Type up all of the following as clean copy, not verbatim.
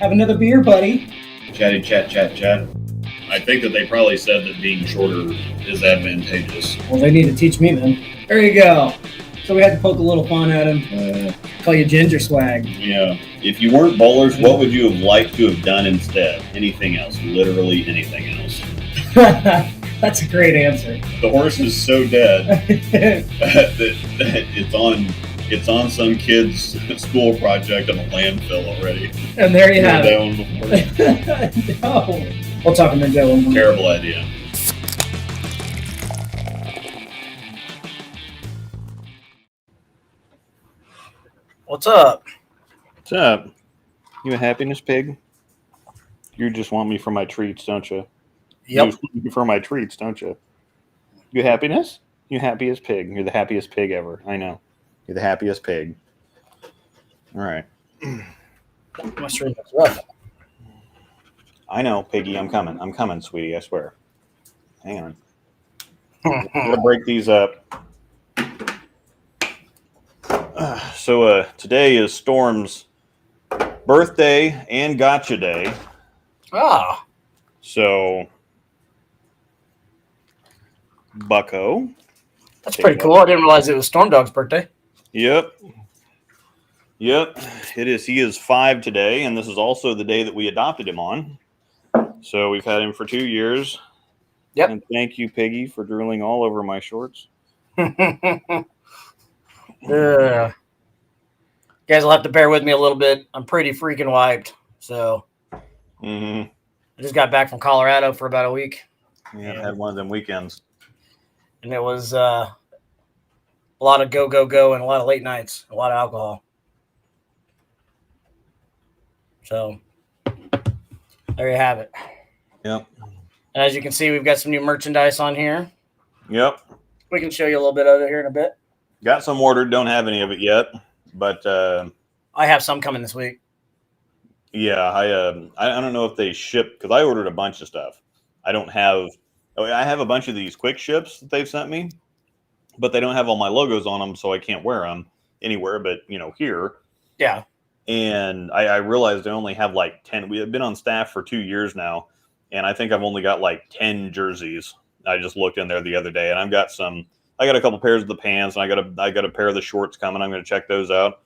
Have another beer, buddy. Chatty chat chat chat. I think that they probably said that being shorter is advantageous. Well, they need to teach me then. There you go. So we had to poke a little fun at him. Call you Ginger Swag. Yeah. If you weren't bowlers, what would you have liked to have done instead? Anything else. Literally anything else. That's a great answer. The horse is so dead that it's on some kid's school project on a landfill already. And there you have it. No. We'll talk about that one. Terrible idea. What's up? What's up? You a happiness pig? You just want me for my treats, don't you? Yep. You want me for my treats, don't you? You happiness? You happiest pig. You're the happiest pig ever. I know. You're the happiest pig. All right. My stream is rough. I know, Piggy. I'm coming. I'm coming, sweetie. I swear. Hang on. I'm going to break these up. So today is Storm's birthday and gotcha day. Ah. So, Bucko. That's pretty cool. I didn't realize it was Storm Dog's birthday. Yep. It is. He is 5 today, and this is also the day that we adopted him on. So we've had him for 2 years. Yep. And thank you, Piggy, for drooling all over my shorts. Yeah. You guys will have to bear with me a little bit. I'm pretty freaking wiped. So I just got back from Colorado for about a week. Yeah, I've had one of them weekends. And it was a lot of go, and a lot of late nights, a lot of alcohol. So there you have it. Yep. And as you can see, we've got some new merchandise on here. Yep. We can show you a little bit of it here in a bit. Got some ordered. Don't have any of it yet. But I have some coming this week. yeah, I don't know if they ship because I ordered a bunch of stuff. I have a bunch of these quick ships that they've sent me, but they don't have all my logos on them, so I can't wear them anywhere but here. Yeah. And I realized I only have like 10. We have been on staff for 2 years now, and I think I've only got like 10 jerseys. I just looked in there the other day, and I got a couple pairs of the pants, and I got a pair of the shorts coming. I'm going to check those out.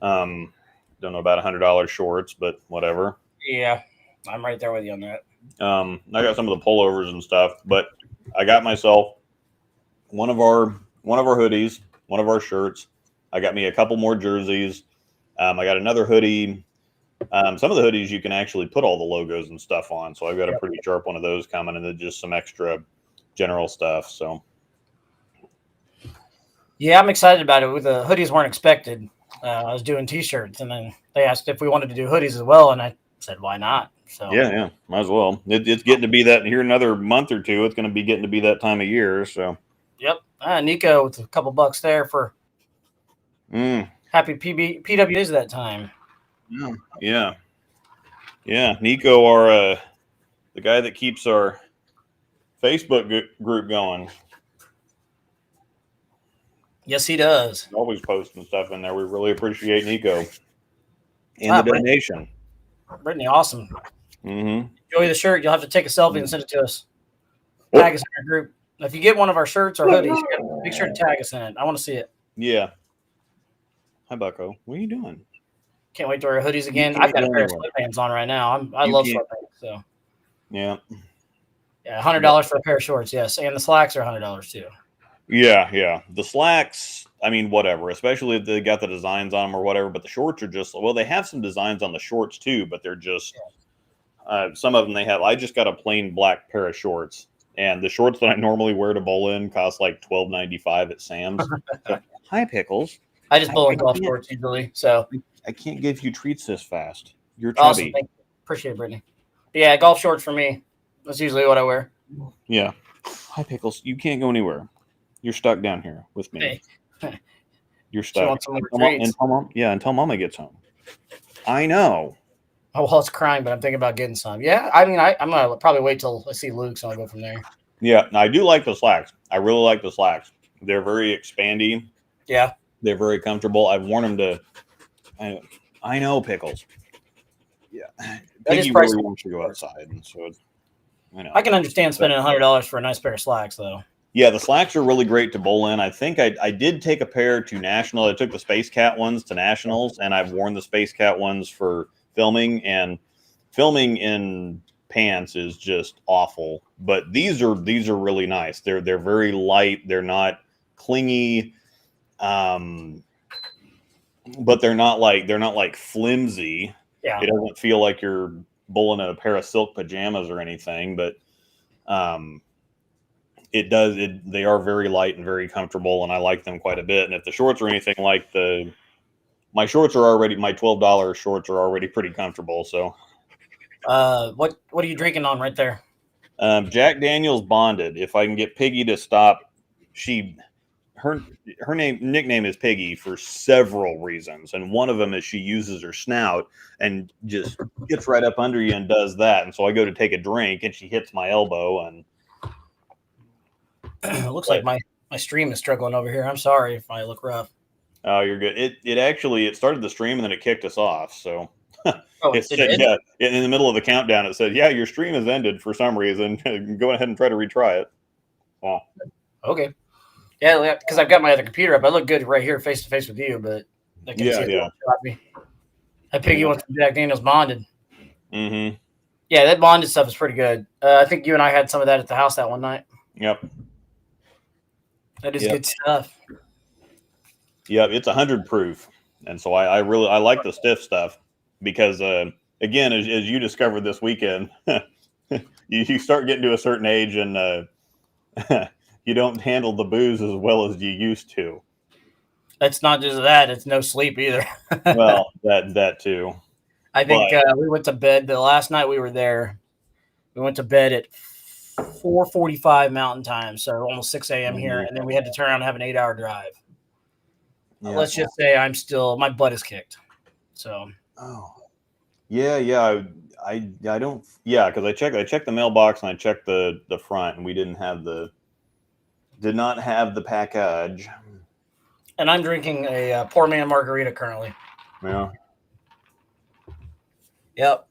Don't know about $100 shorts, but whatever. Yeah, I'm right there with you on that. I got some of the pullovers and stuff, but I got myself one of our hoodies, one of our shirts. I got me a couple more jerseys. I got another hoodie. Some of the hoodies you can actually put all the logos and stuff on, so I've got a pretty sharp one of those coming, and then just some extra general stuff. So yeah, I'm excited about it. The hoodies weren't expected. I was doing T-shirts, and then they asked if we wanted to do hoodies as well, and I said, why not? So yeah, might as well. It's getting to be that here another month or two. It's going to be getting to be that time of year. So yep, Nico with a couple bucks there for happy PWs that time. Yeah. Nico, our the guy that keeps our Facebook group going. Yes, he does. Always posting stuff in there. We really appreciate Nico and the donation. Brittany, awesome. Mm-hmm. Enjoy the shirt. You'll have to take a selfie and send it to us. Tag us in our group. If you get one of our shirts or hoodies, you gotta make sure to tag us in it. I want to see it. Yeah. Hi, Bucko. What are you doing? Can't wait to wear hoodies again. I've got a pair of sweatpants on right now. I love sweatpants. So yeah, $100 for a pair of shorts. Yes, and the slacks are $100 too. Yeah. The slacks, I mean, whatever, especially if they got the designs on them or whatever, but the shorts are just, well, they have some designs on the shorts too, but they're just, some of them they have. I just got a plain black pair of shorts, and the shorts that I normally wear to bowl in cost like $12.95 at Sam's. So, hi, Pickles. I just bowl in golf shorts usually, so. I can't give you treats this fast. You're chubby. Awesome. Thank you. Appreciate it, Brittany. Yeah, golf shorts for me. That's usually what I wear. Yeah. Hi, Pickles. You can't go anywhere. You're stuck down here with me. Hey. You're stuck. Until Mama gets home. I know. Oh, well, it's crying, but I'm thinking about getting some. Yeah, I mean, I'm going to probably wait till I see Luke's and I'll go from there. Yeah, I do like the slacks. I really like the slacks. They're very expandy. Yeah. They're very comfortable. I've worn them to – I know, Pickles. is Piggy pricey. really wants to go outside, and so I can understand spending $100 for a nice pair of slacks, though. Yeah, the slacks are really great to bowl in. I think I did take a pair to National. I took the Space Cat ones to Nationals, and I've worn the Space Cat ones for filming. And filming in pants is just awful. But these are really nice. They're very light. They're not clingy, but they're not like flimsy. Yeah, It doesn't feel like you're bowling in a pair of silk pajamas or anything. But they are very light and very comfortable, and I like them quite a bit. And if the shorts are anything like my $12 shorts are already pretty comfortable. So what are you drinking on right there? Jack Daniel's Bonded. If I can get Piggy to stop, her nickname is Piggy for several reasons, and one of them is she uses her snout and just gets right up under you and does that. And so I go to take a drink, and she hits my elbow, and It looks like my stream is struggling over here. I'm sorry if I look rough. oh, you're good. It started the stream and then it kicked us off. So It said, did? yeah, in the middle of the countdown, it said, yeah, your stream has ended for some reason. Go ahead and try to retry it. Wow. Okay. Yeah, because I've got my other computer up. I look good right here, face to face with you, but I can see it shot me. That Piggy wants some Jack Daniel's Bonded. Mm-hmm. Yeah, that bonded stuff is pretty good. I think you and I had some of that at the house that one night. Yep. That is good stuff. Yep, it's 100 proof, and so I like the stiff stuff because again, as you discovered this weekend, you start getting to a certain age and you don't handle the booze as well as you used to. It's not just that; it's no sleep either. Well, that too. I think we went to bed the last night we were there. We went to bed at 4:45 Mountain Time, so almost 6 a.m. here, and then we had to turn around and have an 8-hour drive. Yeah. Let's just say my butt is kicked. So. Oh. Yeah. I don't. Yeah, because I checked the mailbox and I checked the front, and we did not have the package. And I'm drinking a poor man margarita currently. Yeah. Yep.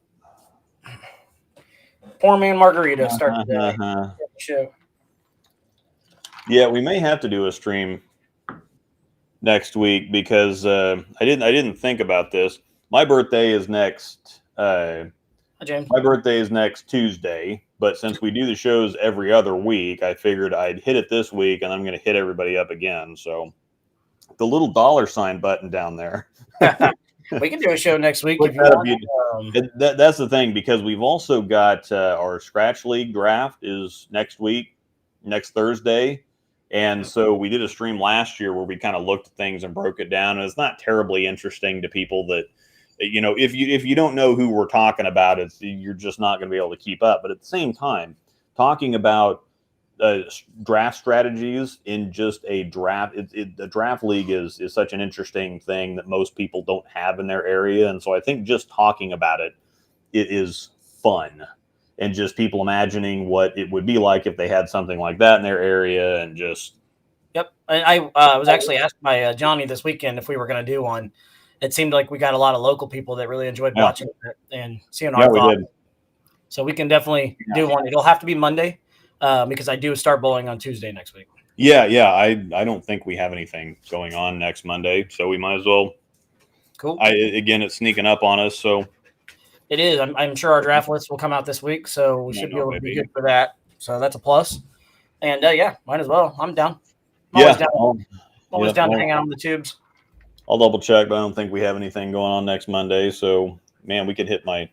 Poor man margarita started the show. Yeah, we may have to do a stream next week because I didn't think about this. My birthday is next. Hi, James. My birthday is next Tuesday, but since we do the shows every other week, I figured I'd hit it this week, and I'm going to hit everybody up again. So the little $sign button down there. We can do a show next week if you want. That's the thing, because we've also got our Scratch League draft is next week, next Thursday. And so we did a stream last year where we kind of looked at things and broke it down. And it's not terribly interesting to people that, if you don't know who we're talking about, you're just not going to be able to keep up. But at the same time, talking about draft strategies in just a draft, the draft league is such an interesting thing that most people don't have in their area. And so I think just talking about it is fun, and just people imagining what it would be like if they had something like that in their area. And just Yep. I was actually asked by Johnny this weekend if we were going to do one. It seemed like we got a lot of local people that really enjoyed watching it and seeing our thoughts. Did. So we can definitely do one. It'll have to be Monday. Because I do start bowling on Tuesday next week. Yeah. I don't think we have anything going on next Monday, so we might as well. Cool. Again, it's sneaking up on us, so it is. I'm sure our draft list will come out this week, so we should be able to be good for that. So that's a plus. And might as well. I'm down. Always down to hang out on the tubes. I'll double check, but I don't think we have anything going on next Monday. So, man, we could hit I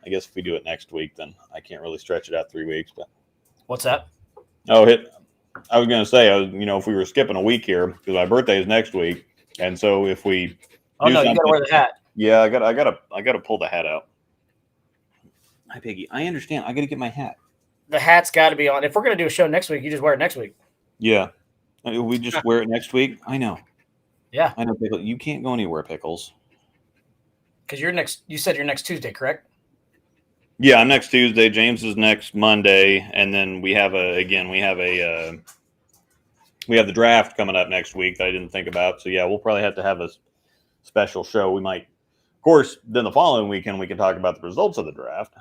guess if we do it next week, then I can't really stretch it out 3 weeks, but. What's that? I was going to say, if we were skipping a week here, because my birthday is next week, and so if we, you got to wear the hat. Yeah, I got to pull the hat out. Hi, Piggy. I understand. I got to get my hat. The hat's got to be on. If we're going to do a show next week, you just wear it next week. Yeah, we just wear it next week. I know. Yeah, I know, Pickles. You can't go anywhere, Pickles. Because you said you're next Tuesday, correct? Yeah, next Tuesday. James is next Monday, and then we have the draft coming up next week that I didn't think about. So yeah, we'll probably have to have a special show. We might Of course, then the following weekend we can talk about the results of the draft,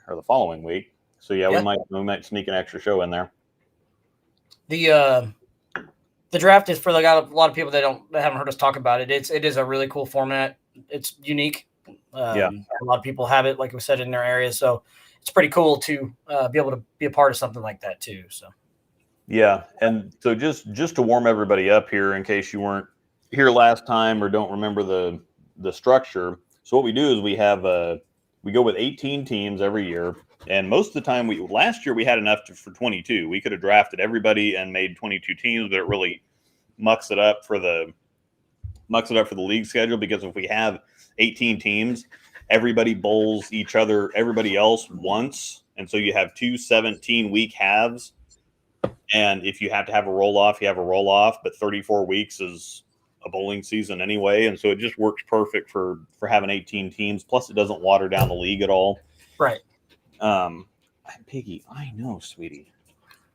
or the following week. So yeah, we might sneak an extra show in there. The draft is for like a lot of people that haven't heard us talk about it. It is a really cool format. It's unique. A lot of people have it, like we said, in their areas. So it's pretty cool to be able to be a part of something like that too. So yeah, and so just to warm everybody up here, in case you weren't here last time or don't remember the structure. So what we do is we go with 18 teams every year, and most of the time last year we had enough for 22. We could have drafted everybody and made 22 teams, but it really mucks it up for the league schedule, because if we have 18 teams, everybody bowls everybody else once, and so you have two 17-week halves. And if you have to have a roll-off, you have a roll-off, but 34 weeks is a bowling season anyway. And so it just works perfect for having 18 teams. Plus, it doesn't water down the league at all. Right. Piggy, I know, sweetie.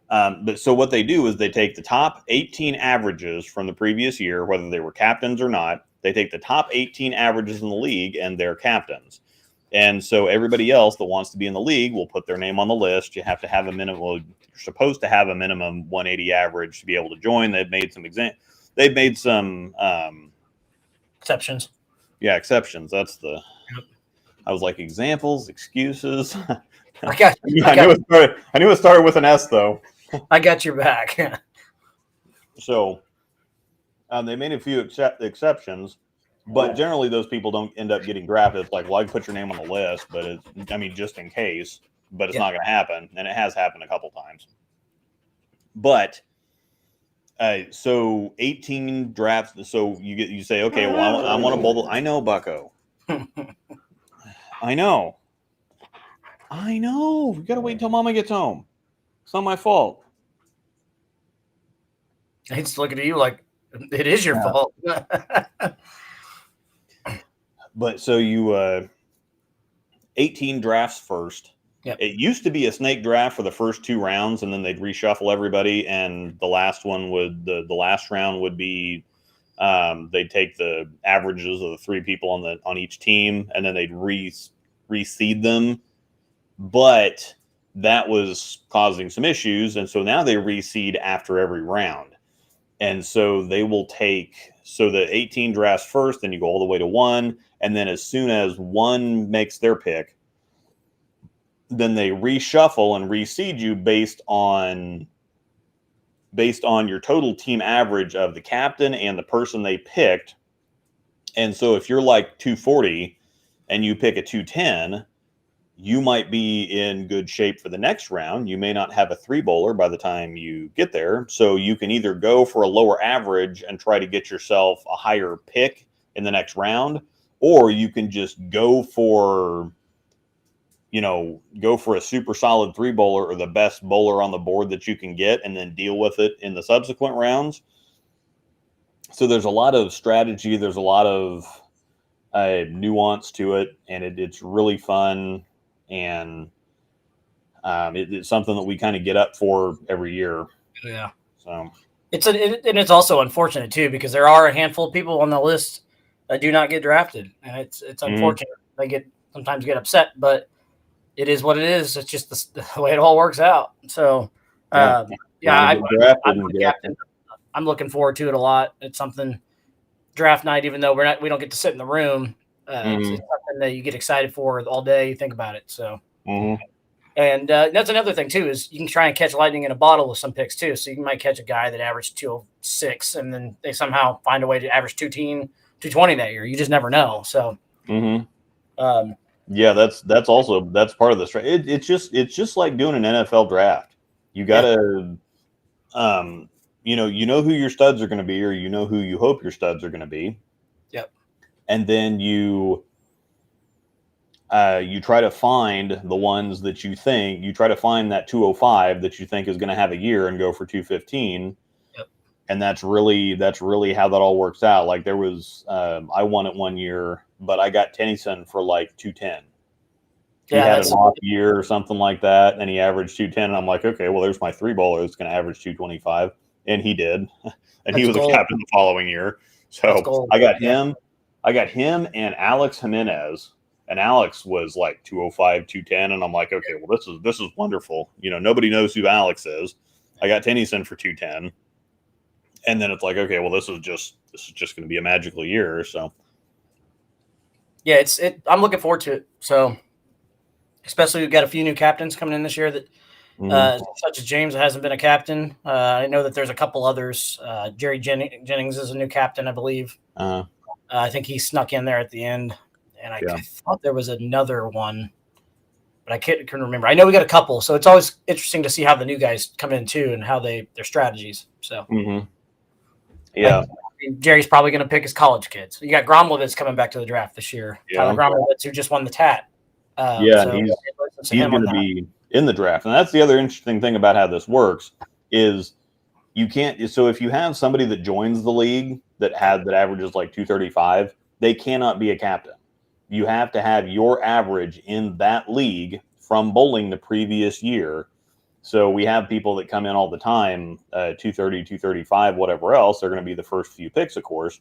But so what they do is they take the top 18 averages from the previous year, whether they were captains or not. They take the top 18 averages in the league and they're captains. And so everybody else that wants to be in the league will put their name on the list. You have to have a minimum. Well, you're supposed to have a minimum 180 average to be able to join. They've made some exceptions. Yeah, exceptions. That's the. Yep. I was like, examples, excuses. I knew it started with an S though. I got your back. So they made a few exceptions. But generally, those people don't end up getting drafted. It's like, well, I can put your name on the list, but just in case. But it's not going to happen, and it has happened a couple times. But so 18 drafts. So you say, okay, well, I want to bowl. I know, Bucko. I know. You got to wait until Mama gets home. It's not my fault. He's looking at you like it is your fault. But so you 18 drafts first. Yep. It used to be a snake draft for the first 2 rounds, and then they'd reshuffle everybody, and the last one the last round would be they'd take the averages of the 3 people on each team, and then they'd reseed them. But that was causing some issues, and so now they reseed after every round. And so they will take the 18 drafts first, then you go all the way to 1. And then as soon as 1 makes their pick, then they reshuffle and reseed you based on your total team average of the captain and the person they picked. And so if you're like 240 and you pick a 210, you might be in good shape for the next round. You may not have a 3 bowler by the time you get there. So you can either go for a lower average and try to get yourself a higher pick in the next round, or you can just go for a super solid 3 bowler or the best bowler on the board that you can get and then deal with it in the subsequent rounds. So there's a lot of strategy. There's a lot of nuance to it, and it's really fun. And it's something that we kind of get up for every year. Yeah. So it's also unfortunate too, because there are a handful of people on the list that do not get drafted, and it's unfortunate. They sometimes get upset, but it is what it is. It's just the way it all works out. So I'm looking forward to it a lot. It's something draft night, even though we don't get to sit in the room. It's something that you get excited for all day. You think about it. So, and that's another thing too, is you can try and catch lightning in a bottle with some picks too. So you might catch a guy that averaged 206, and then they somehow find a way to average 220 that year. You just never know. So, yeah, that's part of the strategy. It's just like doing an NFL draft. You gotta, you know who your studs are going to be, or you know who you hope your studs are going to be. Yep. And then you try to find the ones that you try to find that 205 that you think is going to have a year and go for 215. Yep. And that's really how that all works out. Like there was, I won it one year, but I got Tennyson for like 210. He had an off year or something like that, and he averaged 210. And I'm like, okay, well, there's my 3 bowler that's going to average 225. And he did. And he was a captain the following year. So I got him. I got him and Alex Jimenez, and Alex was like 205, 210, and I'm like, okay, well this is wonderful. Nobody knows who Alex is. I got Tennyson for 210, and then it's like, okay, well this is just going to be a magical year. So yeah, I'm looking forward to it. So especially we've got a few new captains coming in this year that. Such as James hasn't been a captain. I know that there's a couple others. Jerry Jennings is a new captain, I believe. I think he snuck in there at the end, and I thought there was another one, but I couldn't remember. I know we got a couple, so it's always interesting to see how the new guys come in too and how their strategies. So, yeah, Jerry's probably going to pick his college kids. You got Gromlowitz coming back to the draft this year. Yeah. Tyler Gromlowitz, who just won the TAT. He's going to be in the draft. And that's the other interesting thing about how this works is you can't. So if you have somebody that joins the league that averages like 235, they cannot be a captain. You have to have your average in that league from bowling the previous year. So we have people that come in all the time, 230, 235, whatever else. They're going to be the first few picks, of course.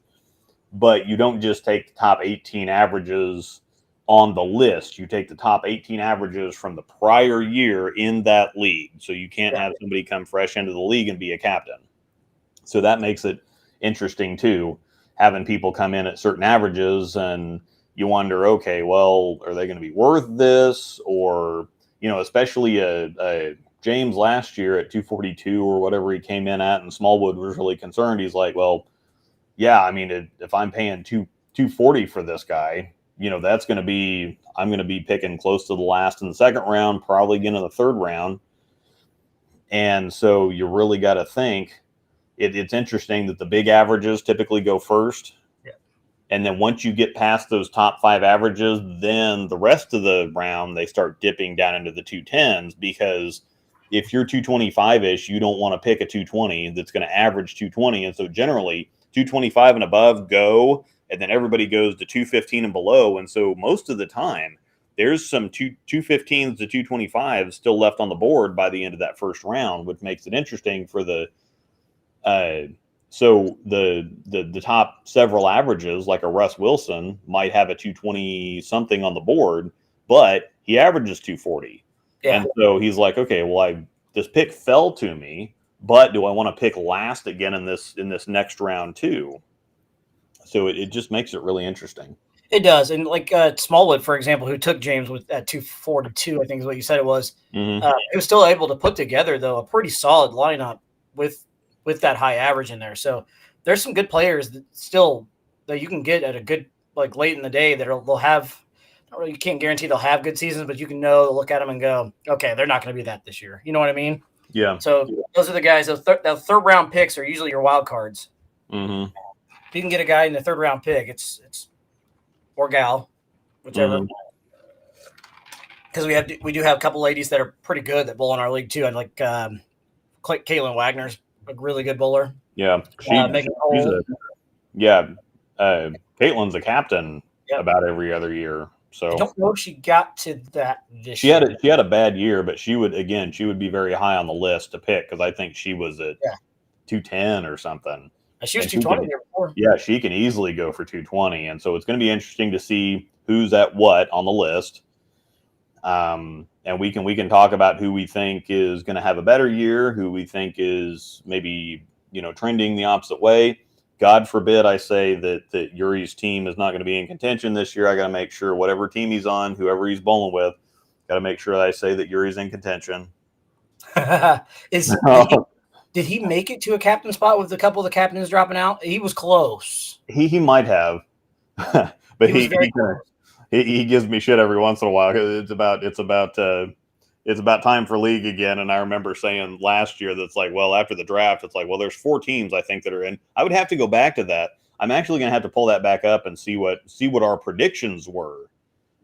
But you don't just take the top 18 averages on the list. You take the top 18 averages from the prior year in that league. So you can't have somebody come fresh into the league and be a captain. So that makes it interesting too, having people come in at certain averages and you wonder, okay, well, are they going to be worth this? Or, especially a James last year at 242 or whatever he came in at, and Smallwood was really concerned. He's like, well, yeah, I mean, if I'm paying 240 for this guy, that's going to be, I'm going to be picking close to the last in the second round, probably again in the third round. And so you really got to think it's interesting that the big averages typically go first. Yeah. And then once you get past those top 5 averages, then the rest of the round, they start dipping down into the 210s, because if you're 225-ish, you don't want to pick a 220 that's going to average 220. And so generally 225 and above go, and then everybody goes to 215 and below. And so most of the time, there's some 215s to 225s still left on the board by the end of that first round, which makes it interesting for the so the top several averages, like a Russ Wilson, might have a 220 something on the board, but he averages 240. Yeah. And so he's like, okay, well, this pick fell to me, but do I want to pick last again in this next round too? So it just makes it really interesting. It does. And like Smallwood, for example, who took James at 242, I think is what you said it was. Mm-hmm. He was still able to put together, though, a pretty solid lineup with that high average in there. So there's some good players that you can get at a good, like late in the day, that they'll have. You can't guarantee they'll have good seasons, but you can look at them and go, okay, they're not going to be that this year. You know what I mean? Yeah. So those are the guys. Those third round picks are usually your wild cards. Mm-hmm. If you can get a guy in the third round pick, it's or gal, whichever. Because we do have a couple ladies that are pretty good that bowl in our league too. And like Caitlin Wagner's a really good bowler. Yeah, Caitlin's a captain about every other year. So I don't know if she got to that this year. She had a bad year, but she would be very high on the list to pick, because I think she was at 210 or something. She was 220 there before. Yeah, she can easily go for 220, and so it's going to be interesting to see who's at what on the list. And we can talk about who we think is going to have a better year, who we think is maybe trending the opposite way. God forbid I say that Yuri's team is not going to be in contention this year. I got to make sure whatever team he's on, whoever he's bowling with, got to make sure that I say that Yuri's in contention. Did he make it to a captain spot with a couple of the captains dropping out? He was close. He might have, but he gives me shit every once in a while. It's about time for league again. And I remember saying last year that's like, well, after the draft, it's like, well, there's 4 teams I think that are in. I would have to go back to that. I'm actually going to have to pull that back up and see what our predictions were,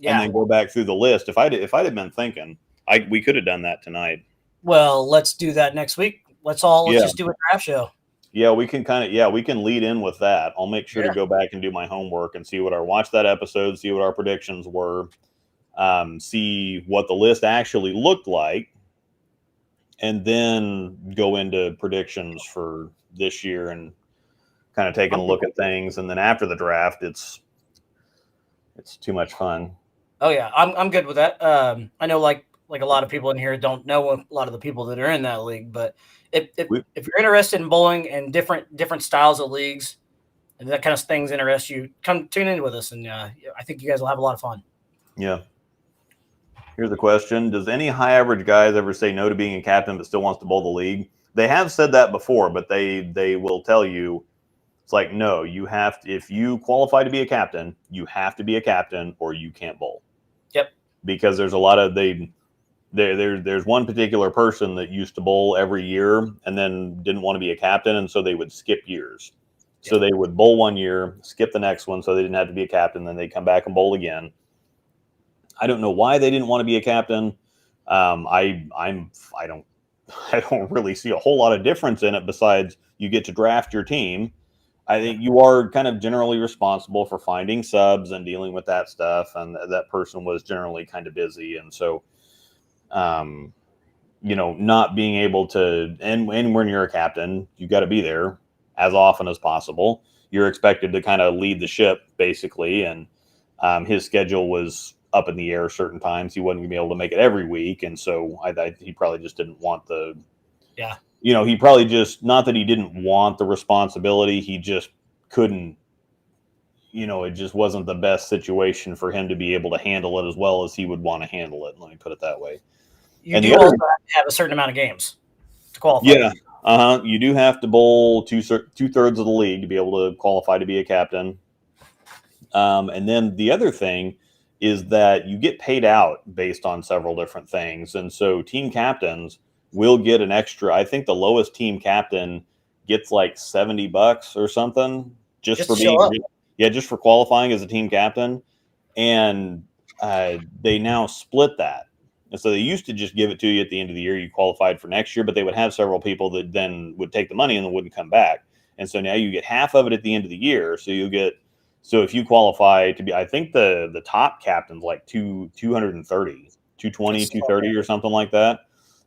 and then go back through the list. If I'd have been thinking, we could have done that tonight. Well, let's do that next week. Let's just do a draft show. Yeah, we can we can lead in with that. I'll make sure to go back and do my homework and watch that episode, see what our predictions were, see what the list actually looked like, and then go into predictions for this year and kind of taking a look at things. And then after the draft, it's It's too much fun. Oh yeah, I'm good with that. I know like a lot of people in here don't know a lot of the people that are in that league, but if you're interested in bowling and different styles of leagues and that kind of things interest you, come tune in with us, and I think you guys will have a lot of fun. Yeah. Here's a question: does any high average guys ever say no to being a captain but still wants to bowl the league? They have said that before, but they will tell you it's like, no, you have to, if you qualify to be a captain, you have to be a captain or you can't bowl. Yep. Because there's a lot of there's one particular person that used to bowl every year and then didn't want to be a captain, and so they would skip years. Yep. So they would bowl one year, skip the next one, so they didn't have to be a captain. Then they'd come back and bowl again. I don't know why they didn't want to be a captain. I don't really see a whole lot of difference in it besides you get to draft your team. I think you are kind of generally responsible for finding subs and dealing with that stuff, and that person was generally kind of busy, and so, not being able to, and when you're a captain, you got to be there as often as possible. You're expected to kind of lead the ship basically, and his schedule was up in the air certain times. He wasn't going to be able to make it every week, and so he probably just didn't want the. Yeah. He probably just, not that he didn't want the responsibility, he just couldn't, it just wasn't the best situation for him to be able to handle it as well as he would want to handle it. Let me put it that way. You do also have a certain amount of games to qualify. Yeah. You do have to bowl two-thirds of the league to be able to qualify to be a captain. And then the other thing is that you get paid out based on several different things. And so team captains will get an extra. I think the lowest team captain gets like $70 or something just for just for qualifying as a team captain. And they now split that. And so they used to just give it to you at the end of the year. You qualified for next year, but they would have several people that then would take the money and then wouldn't come back. And so now you get half of it at the end of the year. So if you qualify to be, I think the top captain's like 230, 220, 230 or something like that.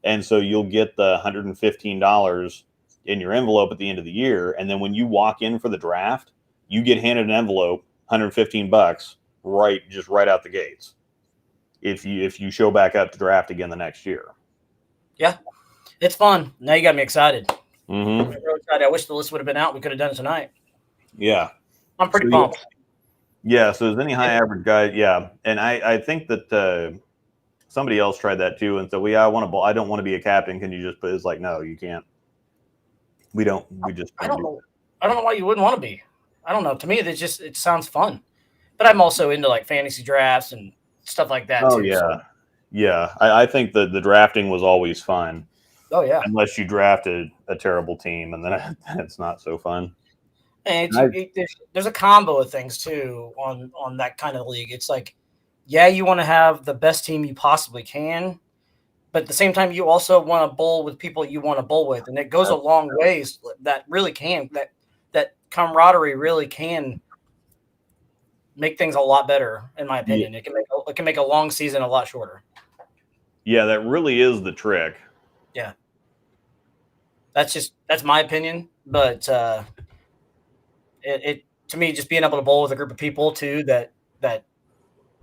And so you'll get the $115 in your envelope at the end of the year. And then when you walk in for the draft, you get handed an envelope, $115, right out the gates. If you show back up to draft again the next year. Yeah, it's fun. Now you got me excited. Mm-hmm. I'm really excited. I wish the list would have been out. We could have done it tonight. Yeah. I'm pretty pumped. Yeah, so as any high average guy, yeah. And I think that somebody else tried that too and said, well, yeah, I don't want to be a captain. Can you just put, it's like, no, you can't. I don't know why you wouldn't want to be. I don't know. To me, it sounds fun. But I'm also into like fantasy drafts and stuff like that too. Yeah. So. Yeah. I think that the drafting was always fun. Oh yeah. Unless you drafted a terrible team, and then it's not so fun. And there's a combo of things too on that kind of league. It's like, yeah, you want to have the best team you possibly can, but at the same time, you also want to bowl with people you want to bowl with, and it goes a long ways. That really can that camaraderie really can make things a lot better, in my opinion. Yeah. It can make a long season a lot shorter. Yeah, that really is the trick. Yeah, that's my opinion, but it to me, just being able to bowl with a group of people too that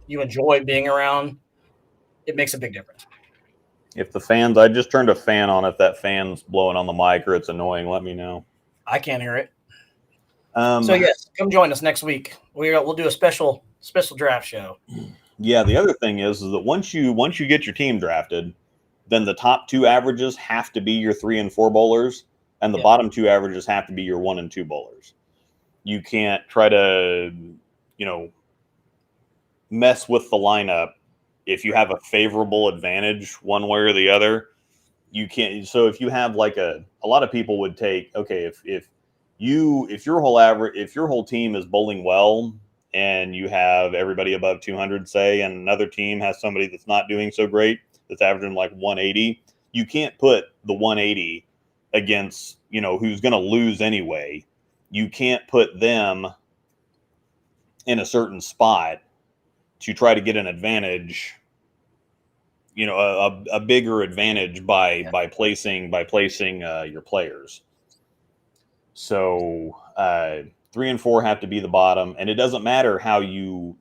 you enjoy being around, it makes a big difference. If the fans, I just turned a fan on. If that fan's blowing on the mic or it's annoying, let me know. I can't hear it. So yes, come join us next week. We'll do a special draft show. Yeah, the other thing is that once you get your team drafted, then the top two averages have to be your 3 and 4 bowlers, and the bottom two averages have to be your 1 and 2 bowlers. You can't try to, mess with the lineup if you have a favorable advantage one way or the other. You can't. So if you have like a lot of people would take, okay, if your whole team is bowling well and you have everybody above 200, say, and another team has somebody that's not doing so great, that's averaging like 180, you can't put the 180 against, who's going to lose anyway. You can't put them in a certain spot to try to get an advantage, a bigger advantage by placing your players. So 3 and 4 have to be the bottom, and it doesn't matter how you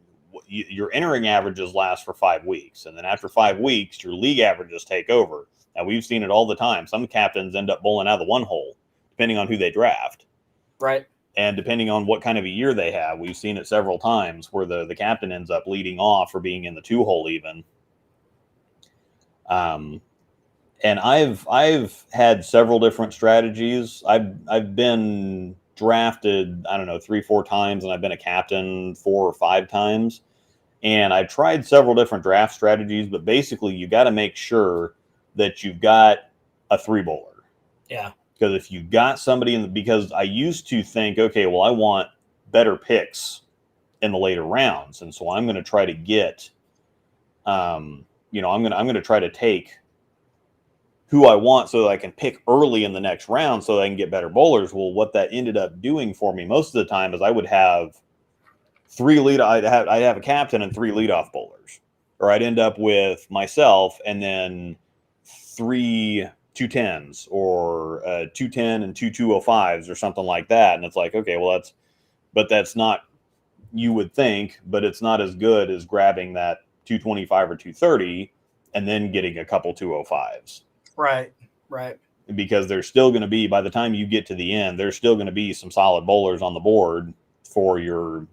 your entering averages last for 5 weeks. And then after 5 weeks, your league averages take over. Now, we've seen it all the time. Some captains end up bowling out of the one hole, depending on who they draft. Right. And depending on what kind of a year they have. We've seen it several times where the captain ends up leading off or being in the 2 hole even. And I've had several different strategies. I've been drafted, I don't know, 3-4 times, and I've been a captain 4 or 5 times. And I've tried several different draft strategies, but basically you got to make sure that you've got a 3 bowler. Yeah. Because if you got somebody because I used to think, okay, well, I want better picks in the later rounds, and so I'm going to try to get, I'm going to try to take who I want so that I can pick early in the next round so that I can get better bowlers. Well, what that ended up doing for me most of the time is I would have I'd have a captain and 3 leadoff bowlers, or I'd end up with myself and then 3 210s or 210 and 2 205s or something like that. And it's like, okay, well, that's not, you would think, but it's not as good as grabbing that 225 or 230 and then getting a couple 205s. Right. Because there's still going to be, by the time you get to the end, there's still going to be some solid bowlers on the board for your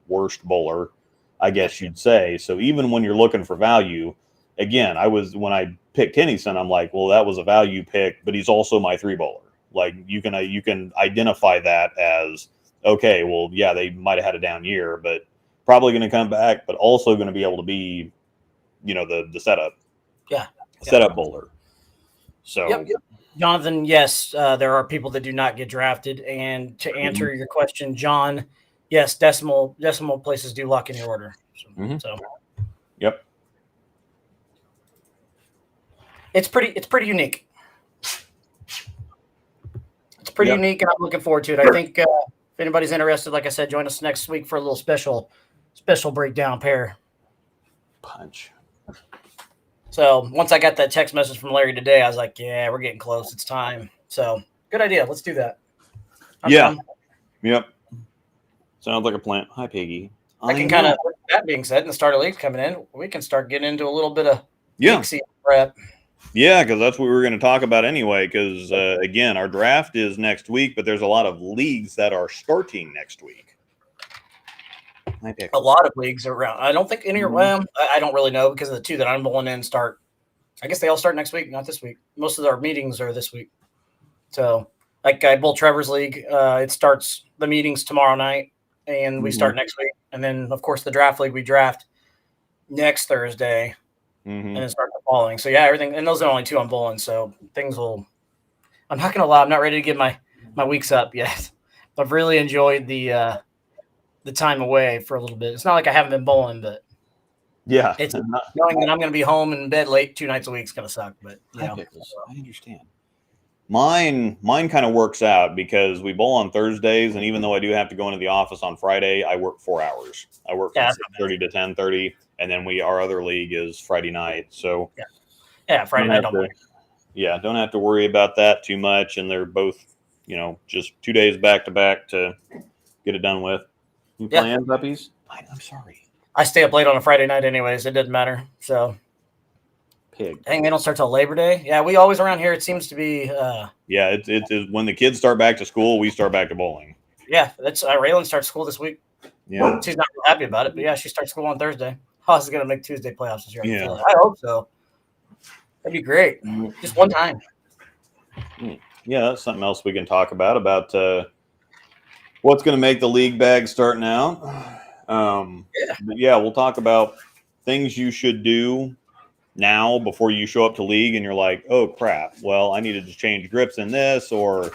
worst bowler, I guess you'd say. So even when you're looking for value, again, when I picked Tennyson, I'm like, well, that was a value pick, but he's also my 3 bowler. Like you can identify that as, okay, well, yeah, they might have had a down year, but probably going to come back, but also going to be able to be, the setup. Yeah. Setup bowler. So, yep. Jonathan, yes, there are people that do not get drafted. And to answer your question, John, yes, decimal places do lock in your order. So, yep. It's pretty unique. It's pretty unique, and I'm looking forward to it. I think if anybody's interested, like I said, join us next week for a little special breakdown pair. Punch. So once I got that text message from Larry today, I was like, yeah, we're getting close. It's time. So good idea. Let's do that. Yeah. Yep. Sounds like a plan. Hi, Piggy. I can kind of, with that being said, and the start of league coming in, we can start getting into a little bit of league season prep. Yeah, because that's what we were going to talk about anyway. Because, again, our draft is next week, but there's a lot of leagues that are starting next week. A lot of leagues around. I don't think any are. Well, I don't really know because of the 2 that I'm bowling in start. I guess they all start next week, not this week. Most of our meetings are this week. So, like I bowl Trevor's league. It starts the meetings tomorrow night, and we start next week. And then, of course, the draft league we draft next Thursday, and then start the following. So yeah, everything. And those are the only 2 I'm bowling. So things will. I'm not gonna lie. I'm not ready to get my weeks up yet. I've really enjoyed the time away for a little bit. It's not like I haven't been bowling, but yeah, it's knowing that I'm going to be home in bed late 2 nights a week is going to suck. But I understand. Mine kind of works out because we bowl on Thursdays, and even though I do have to go into the office on Friday, I work 4 hours. I work from 6:30 to 10:30, and then our other league is Friday night. So Friday night. Don't have to worry about that too much, and they're both just 2 days back to back to get it done with. You playing puppies? I'm sorry. I stay up late on a Friday night anyways. It doesn't matter. So, pig. Dang, they don't start till Labor Day. Yeah, we always around here. It seems to be. It's when the kids start back to school, we start back to bowling. Yeah, that's Raylan starts school this week. Yeah, she's not real happy about it, but yeah, she starts school on Thursday. Haas is gonna make Tuesday playoffs this year. Yeah, I hope so. That'd be great. Just one time. Yeah, that's something else we can talk about what's going to make the league bag starting out. But we'll talk about things you should do now before you show up to league and you're like, oh crap, well, I needed to change grips in this, or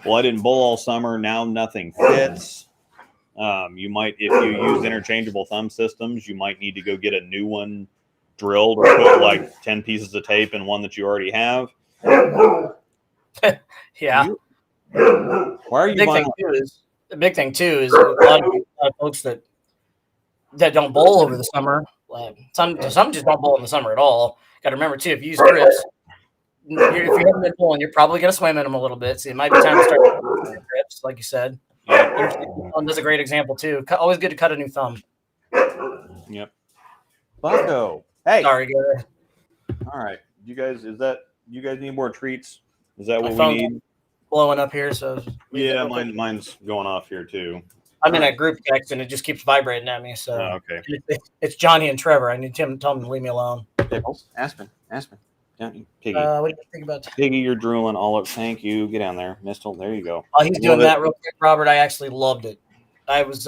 well, I didn't bowl all summer, now nothing fits. You might, if you use interchangeable thumb systems, you might need to go get a new one drilled or put like 10 pieces of tape in one that you already have. Yeah. Why are you buying? The big thing too is a lot of folks that don't bowl over the summer. Some just don't bowl in the summer at all. Got to remember too, if you use grips, if you haven't been bowling, you're probably going to swim in them a little bit. So it might be time to start grips, like you said. Thumb is a great example too. Always good to cut a new thumb. Yep. Bucko. Hey. Sorry, guys. All right. You guys need more treats? Is that My what we phone's need? blowing up here, so Yeah, mine's going off here too. I'm in a group text and it just keeps vibrating at me. So okay. It's Johnny and Trevor. I need to tell them to leave me alone. Pickles, Aspen. Piggy. What do you think about that? Piggy, you're drooling all up. Thank you. Get down there, Mistle. There you go. While he's doing that real quick, Robert, I actually loved it. I was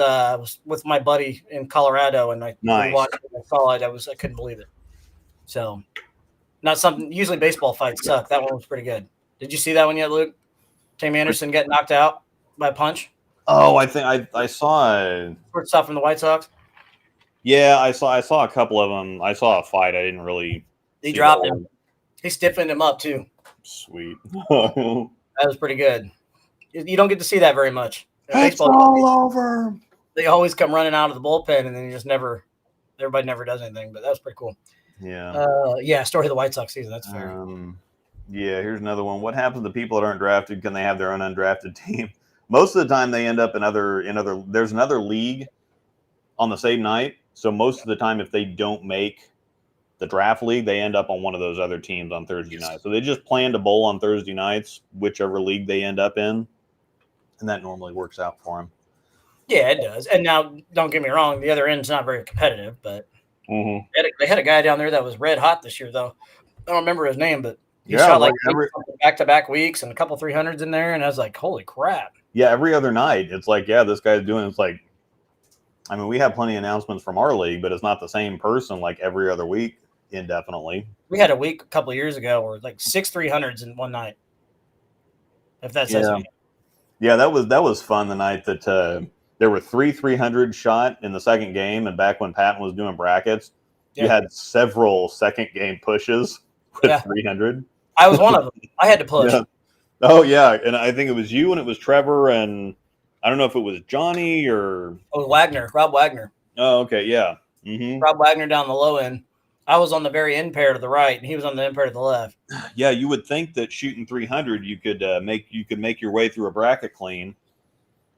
with my buddy in Colorado, and I watched it. I saw it. I couldn't believe it. So, not something. Usually, baseball fights suck. That one was pretty good. Did you see that one yet, Luke? Tim Anderson get knocked out by a punch. Oh, I think I saw shortstop from the White Sox. Yeah, I saw a couple of them. I saw a fight. I didn't really. He dropped him. He stiffened him up too. Sweet. That was pretty good. You don't get to see that very much. It's all over. They always come running out of the bullpen, and then everybody never does anything. But that was pretty cool. Yeah. Story of the White Sox season. That's fair. Yeah. Here's another one. What happens to people that aren't drafted? Can they have their own undrafted team? Most of the time, they end up in other. There's another league on the same night. So most of the time, if they don't make the draft league, they end up on one of those other teams on Thursday night. So they just plan to bowl on Thursday nights, whichever league they end up in, and that normally works out for them. Yeah, it does. And now, don't get me wrong, the other end's not very competitive, but they had a guy down there that was red hot this year, though. I don't remember his name, but he shot like back-to-back weeks and a couple 300s in there, and I was like, holy crap. Yeah, every other night, it's like, this guy's doing. It's like, I mean, we have plenty of announcements from our league, but it's not the same person like every other week indefinitely. We had a week a couple of years ago where like 6 300s in one night. If that says anything. Yeah, that was fun the night that there were 3 300 shot in the second game, and back when Patton was doing brackets, you had several second game pushes with 300. I was one of them. I had to push. Oh yeah, and I think it was you and it was Trevor, and I don't know if it was Johnny or Wagner, Rob Wagner. Oh, okay, yeah. Rob Wagner down the low end. I was on the very end pair to the right, and he was on the end pair to the left. Yeah, you would think that shooting 300, you could make your way through a bracket clean.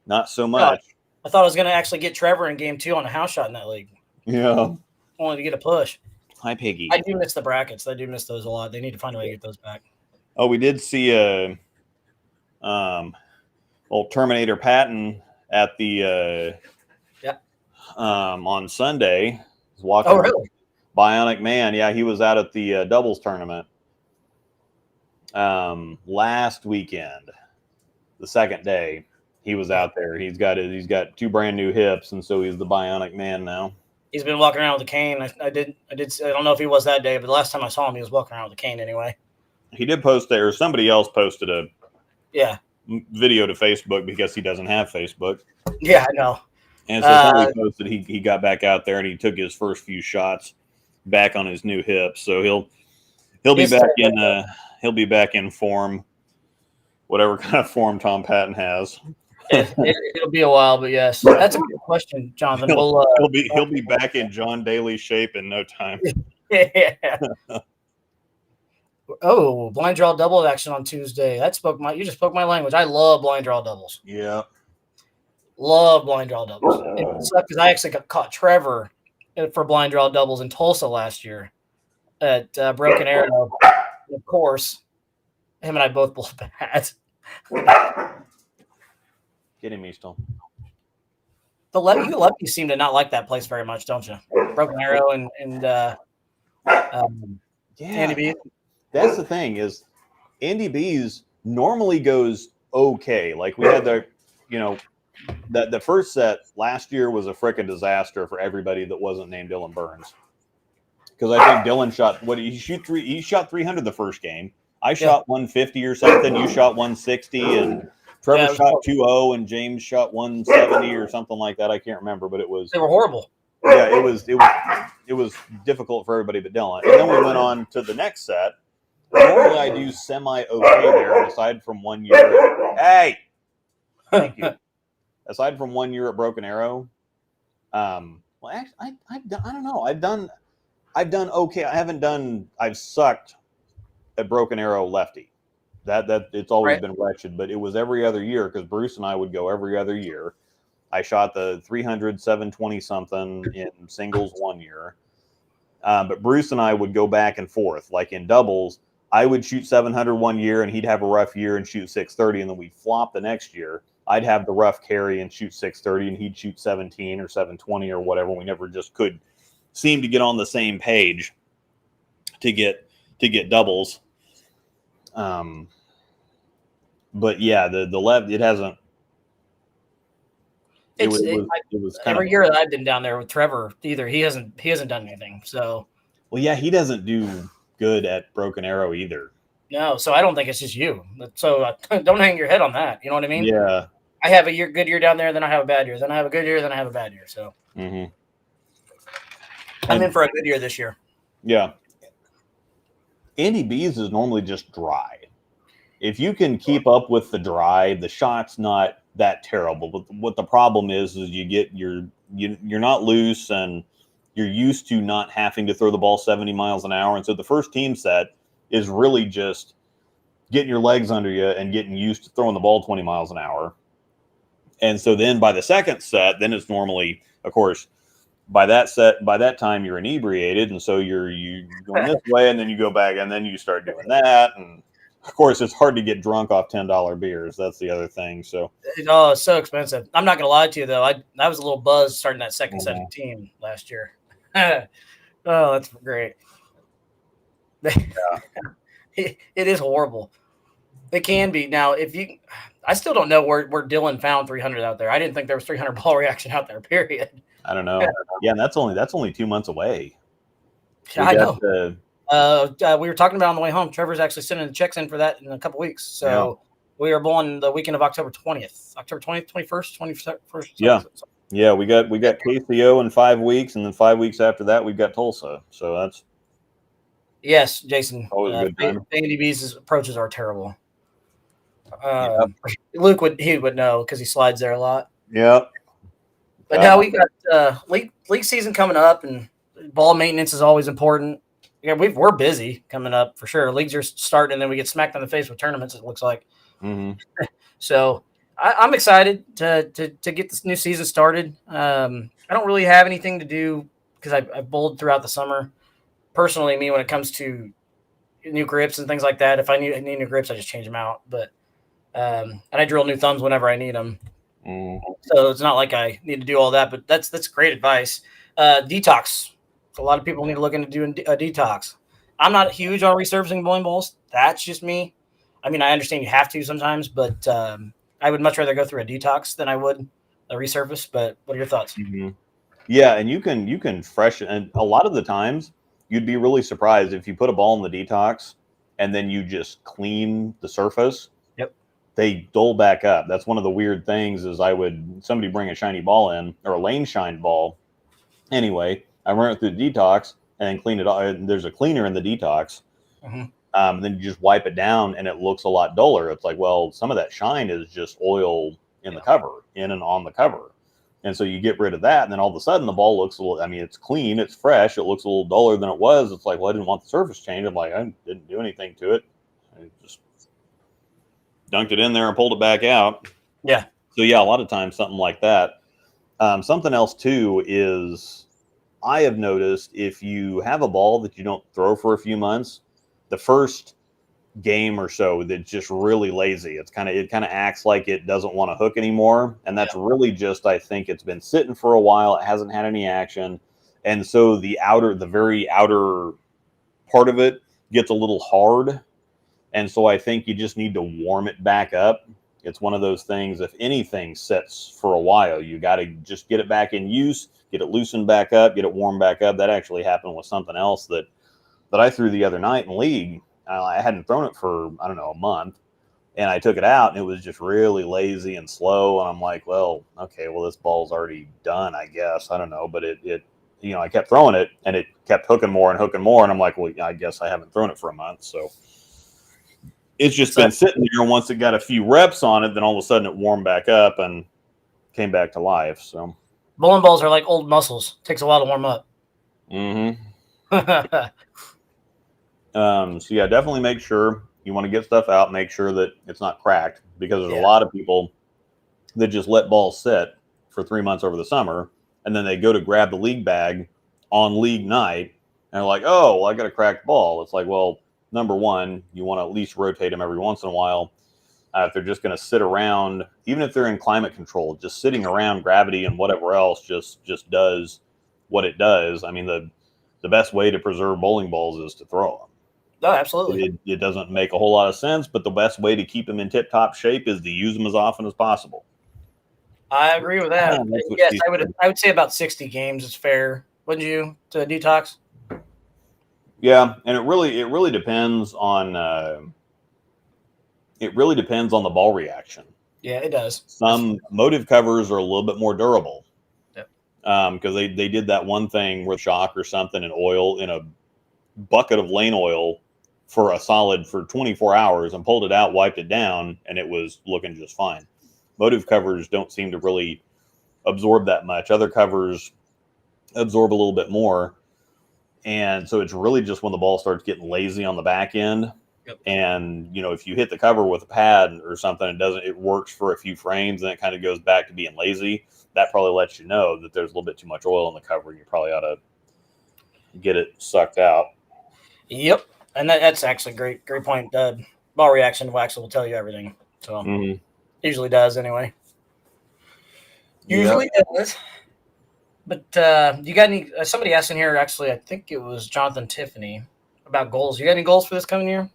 Not so much. I thought I was going to actually get Trevor in game 2 on a house shot in that league. Yeah. Only to get a push. Hi, Piggy. I do miss the brackets. I do miss those a lot. They need to find a way to get those back. Oh, we did see old Terminator Patton at the on Sunday. Was walking. Oh, really? Bionic Man. Yeah, he was out at the doubles tournament last weekend, the second day. He was out there. He's got 2 brand new hips, and so he's the Bionic Man now. He's been walking around with a cane. I don't know if he was that day, but the last time I saw him, he was walking around with a cane anyway. He did post there. Somebody else posted a video to Facebook because he doesn't have Facebook. Yeah, I know. And so somebody posted he got back out there and he took his first few shots back on his new hips. So he'll be back in form, whatever kind of form Tom Patton has. It'll be a while, but yes, that's a good question, Jonathan. He'll be back in John Daly shape in no time. Yeah. Oh, blind draw double action on Tuesday. You just spoke my language. I love blind draw doubles. Yeah. Love blind draw doubles. It sucked because I actually caught Trevor for blind draw doubles in Tulsa last year at Broken Arrow. Of course, him and I both blew bad. Get him, Easton. You lefties seem to not like that place very much, don't you? Broken Arrow and Andy B. That's the thing is Andy B's normally goes okay. Like we had the first set last year was a frickin' disaster for everybody that wasn't named Dylan Burns. Because I think Dylan shot he shot 300 the first game. I shot 150 or something. You shot 160 and Trevor shot 2-0 and James shot 170 or something like that. I can't remember, but they were horrible. Yeah, it was difficult for everybody but Dylan. And then we went on to the next set. Normally I do semi-okay there, aside from 1 year. Hey! Thank you. Aside from 1 year at Broken Arrow, I don't know. I've done okay. I've sucked at Broken Arrow lefty. That it's always been wretched, but it was every other year because Bruce and I would go every other year. I shot the 300 720 something in singles 1 year. But Bruce and I would go back and forth. Like in doubles, I would shoot 700 1 year and he'd have a rough year and shoot 630, and then we'd flop the next year. I'd have the rough carry and shoot 630 and he'd shoot 17 or 720 or whatever. We never just could seem to get on the same page to get doubles. But yeah, the left, it hasn't. It was kind every year that I've been down there with Trevor, either he hasn't done anything. So, well, yeah, he doesn't do good at broken arrow either. No, so I don't think it's just you. So don't hang your head on that. You know what I mean? Yeah. I have a good year down there, then I have a bad year, then I have a good year, then I have a bad year. So I'm in for a good year this year. Yeah. Andy B's is normally just dry. If you can keep up with the dry, the shot's not that terrible. But what the problem is you're not loose, and you're used to not having to throw the ball 70 miles an hour. And so the first team set is really just getting your legs under you and getting used to throwing the ball 20 miles an hour. And so then by the second set, then it's normally, of course, by that time you're inebriated, and so you're going this way, and then you go back, and then you start doing that. And of course, it's hard to get drunk off $10 beers. That's the other thing. So it's so expensive. I'm not gonna lie to you though. I was a little buzzed starting that second set of team last year. Oh, that's great. Yeah. It is horrible. It can be. Now, I still don't know where Dylan found 300 out there. I didn't think there was 300 ball reaction out there, period. I don't know. Yeah, and that's only 2 months away. I know. We were talking about on the way home. Trevor's actually sending the checks in for that in a couple weeks. So we are born the weekend of October 20th, October 20th, 21st, 21st. Yeah. Yeah, we got KCO in 5 weeks, and then 5 weeks after that we've got Tulsa. So that's Jason. Always a good time. Andy B's approaches are terrible. Luke would know because he slides there a lot. Yep. But now we got league season coming up, and ball maintenance is always important. Yeah, we're busy coming up for sure. Leagues are starting, and then we get smacked in the face with tournaments. It looks like. Mm-hmm. So I'm excited to get this new season started. I don't really have anything to do because I've bowled throughout the summer. Personally, when it comes to new grips and things like that, if I need new grips, I just change them out. But and I drill new thumbs whenever I need them. So it's not like I need to do all that, but that's great advice. Detox. A lot of people need to look into doing a detox. I'm not huge on resurfacing bowling balls. That's just me. I understand you have to sometimes, but I would much rather go through a detox than I would a resurface. But what are your thoughts? Mm-hmm. Yeah, and you can freshen. And a lot of the times, you'd be really surprised if you put a ball in the detox and then you just clean the surface. They dull back up. That's one of the weird things is somebody bring a shiny ball in, or a lane shined ball. Anyway, I run it through the detox and then clean it off. There's a cleaner in the detox. Mm-hmm. Then you just wipe it down and it looks a lot duller. It's like, well, some of that shine is just oil in the cover, in and on the cover. And so you get rid of that, and then all of a sudden the ball looks a little, it's clean, it's fresh, it looks a little duller than it was. It's like, well, I didn't want the surface change. I'm like, I didn't do anything to it. I just dunked it in there and pulled it back out. Yeah. So yeah, a lot of times something like that. Something else too is I have noticed if you have a ball that you don't throw for a few months, the first game or so that's just really lazy. It kind of acts like it doesn't want to hook anymore, and that's really just, I think it's been sitting for a while. It hasn't had any action, and so the very outer part of it gets a little hard. And so I think you just need to warm it back up. It's one of those things, if anything sits for a while, you got to just get it back in use, get it loosened back up, get it warmed back up. That actually happened with something else that I threw the other night in league. I hadn't thrown it for, I don't know, a month. And I took it out, and it was just really lazy and slow. And I'm like, well, okay, well, this ball's already done, I guess. I don't know. But it I kept throwing it, and it kept hooking more. And I'm like, well, I guess I haven't thrown it for a month. So it's just been sitting there. Once it got a few reps on it, then all of a sudden it warmed back up and came back to life. So bowling balls are like old muscles. Takes a while to warm up. Mm-hmm. So yeah, definitely make sure you want to get stuff out. Make sure that it's not cracked, because there's a lot of people that just let balls sit for 3 months over the summer, and then they go to grab the league bag on league night, and they're like, oh, well, I got a cracked ball. It's like, well, number one, you want to at least rotate them every once in a while. If they're just going to sit around, even if they're in climate control, just sitting around, gravity and whatever else just does what it does. I mean, the best way to preserve bowling balls is to throw them. Oh, absolutely. It doesn't make a whole lot of sense, but the best way to keep them in tip-top shape is to use them as often as possible. I agree with that. Yes, I would say about 60 games is fair. Wouldn't you, to Detox? Yeah, and it really depends on the ball reaction. Yeah, it does. Some motive covers are a little bit more durable. Yep. Because they did that one thing with shock or something in oil in a bucket of lane oil for 24 hours and pulled it out, wiped it down, and it was looking just fine. Motive covers don't seem to really absorb that much. Other covers absorb a little bit more. And so it's really just when the ball starts getting lazy on the back end. Yep. And, if you hit the cover with a pad or something, it works for a few frames and it kind of goes back to being lazy. That probably lets you know that there's a little bit too much oil in the cover. You probably ought to get it sucked out. Yep. And that's actually great point. Ball reaction wax will tell you everything. So usually does anyway. Usually does. But you got any? Somebody asked in here. Actually, I think it was Jonathan Tiffany about goals. You got any goals for this coming year?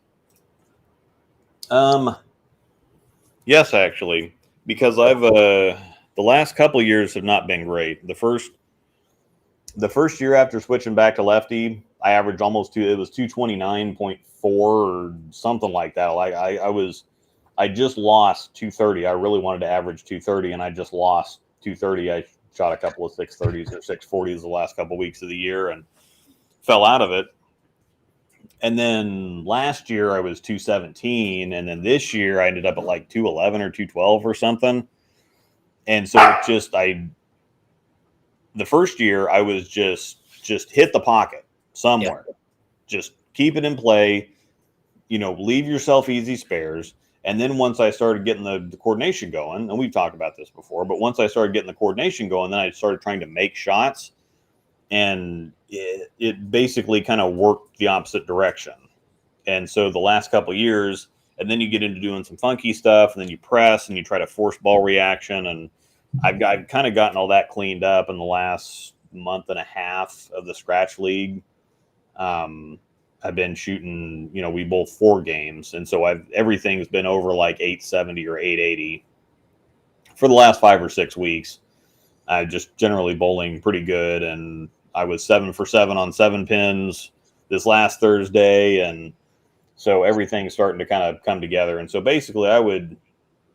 Yes, actually, because I've the last couple of years have not been great. The first year after switching back to lefty, I averaged almost it was 229.4 or something like that. I just lost 230. I really wanted to average 230, and I just lost 230. I shot a couple of 630s or 640s the last couple of weeks of the year and fell out of it. And then last year I was 217, and then this year I ended up at like 211 or 212 or something. And so the first year I was just hit the pocket somewhere. Yeah. Just keep it in play, leave yourself easy spares. And then once I started getting the coordination going, and we've talked about this before, but once I started getting the coordination going, then I started trying to make shots, and it basically kind of worked the opposite direction. And so the last couple of years, and then you get into doing some funky stuff, and then you press and you try to force ball reaction. And I've kind of gotten all that cleaned up in the last month and a half of the scratch league. I've been shooting, we both 4 games. And so everything's been over like 870 or 880 for the last 5 or 6 weeks. I just generally bowling pretty good. And I was 7 for 7 on 7 pins this last Thursday. And so everything's starting to kind of come together. And so basically I would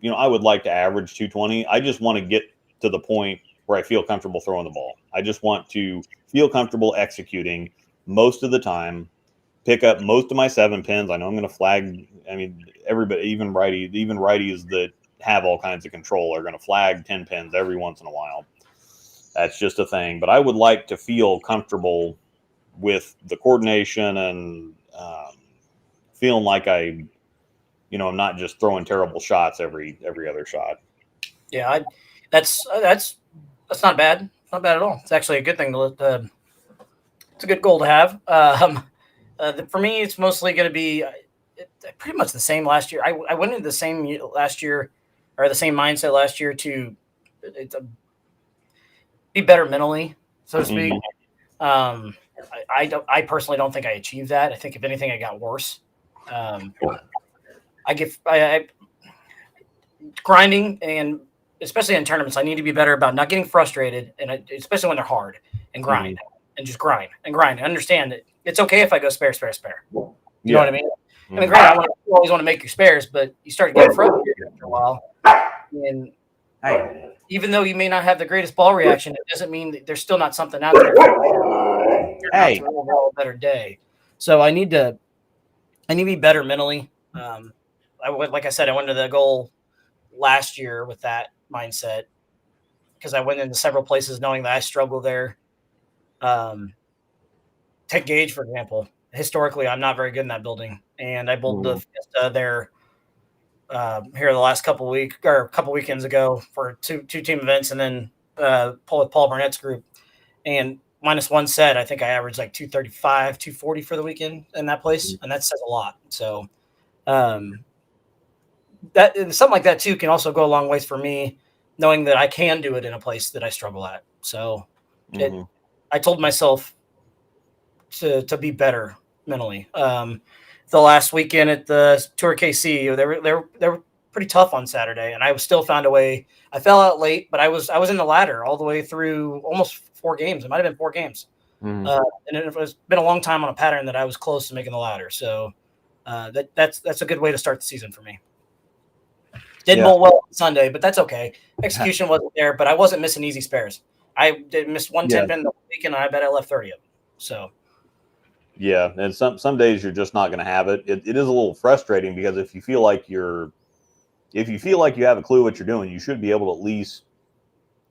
like to average 220. I just want to get to the point where I feel comfortable throwing the ball. I just want to feel comfortable executing most of the time. Pick up most of my 7 pins. I know I'm going to flag. I mean, everybody, even righties that have all kinds of control are going to flag 10 pins every once in a while. That's just a thing. But I would like to feel comfortable with the coordination and feeling like I'm not just throwing terrible shots every other shot. Yeah, that's not bad. Not bad at all. It's actually a good thing to. It's a good goal to have. For me, it's mostly going to be pretty much the same last year. I went into the same last year, or the same mindset last year to be better mentally, so to speak. I personally don't think I achieved that. I think if anything, I got worse. I grinding, and especially in tournaments, I need to be better about not getting frustrated, and especially when they're hard, and grind. And just grind and understand that it's okay if I go spare. You know what I mean? I mean, granted, you always want to make your spares, but you start getting frustrated after a while. And even though you may not have the greatest ball reaction, it doesn't mean that there's still not something out there. You're overall a better day. So I need to be better mentally. Like I said, I went to the goal last year with that mindset because I went into several places knowing that I struggle there. Take Gage, for example. Historically, I'm not very good in that building, and I bowled the Fiesta there here the last couple weekends ago for two team events, and then pull with Paul Burnett's group, and minus one set, I think I averaged like 235, 240 for the weekend in that place, and that says a lot. So that something like that too can also go a long ways for me, knowing that I can do it in a place that I struggle at. So I told myself to be better mentally. The last weekend at the Tour KC, they were pretty tough on Saturday, and I still found a way. I fell out late, but I was in the ladder all the way through almost 4 games. It might have been 4 games, and it's been a long time on a pattern that I was close to making the ladder. So that's a good way to start the season for me. Didn't bowl well on Sunday, but that's okay. Execution wasn't there, but I wasn't missing easy spares. I did miss 110 pin the weekend, and I bet I left 30 of them. So. Yeah, and some days you're just not going to have it. It is a little frustrating because if you feel like you have a clue what you're doing, you should be able to at least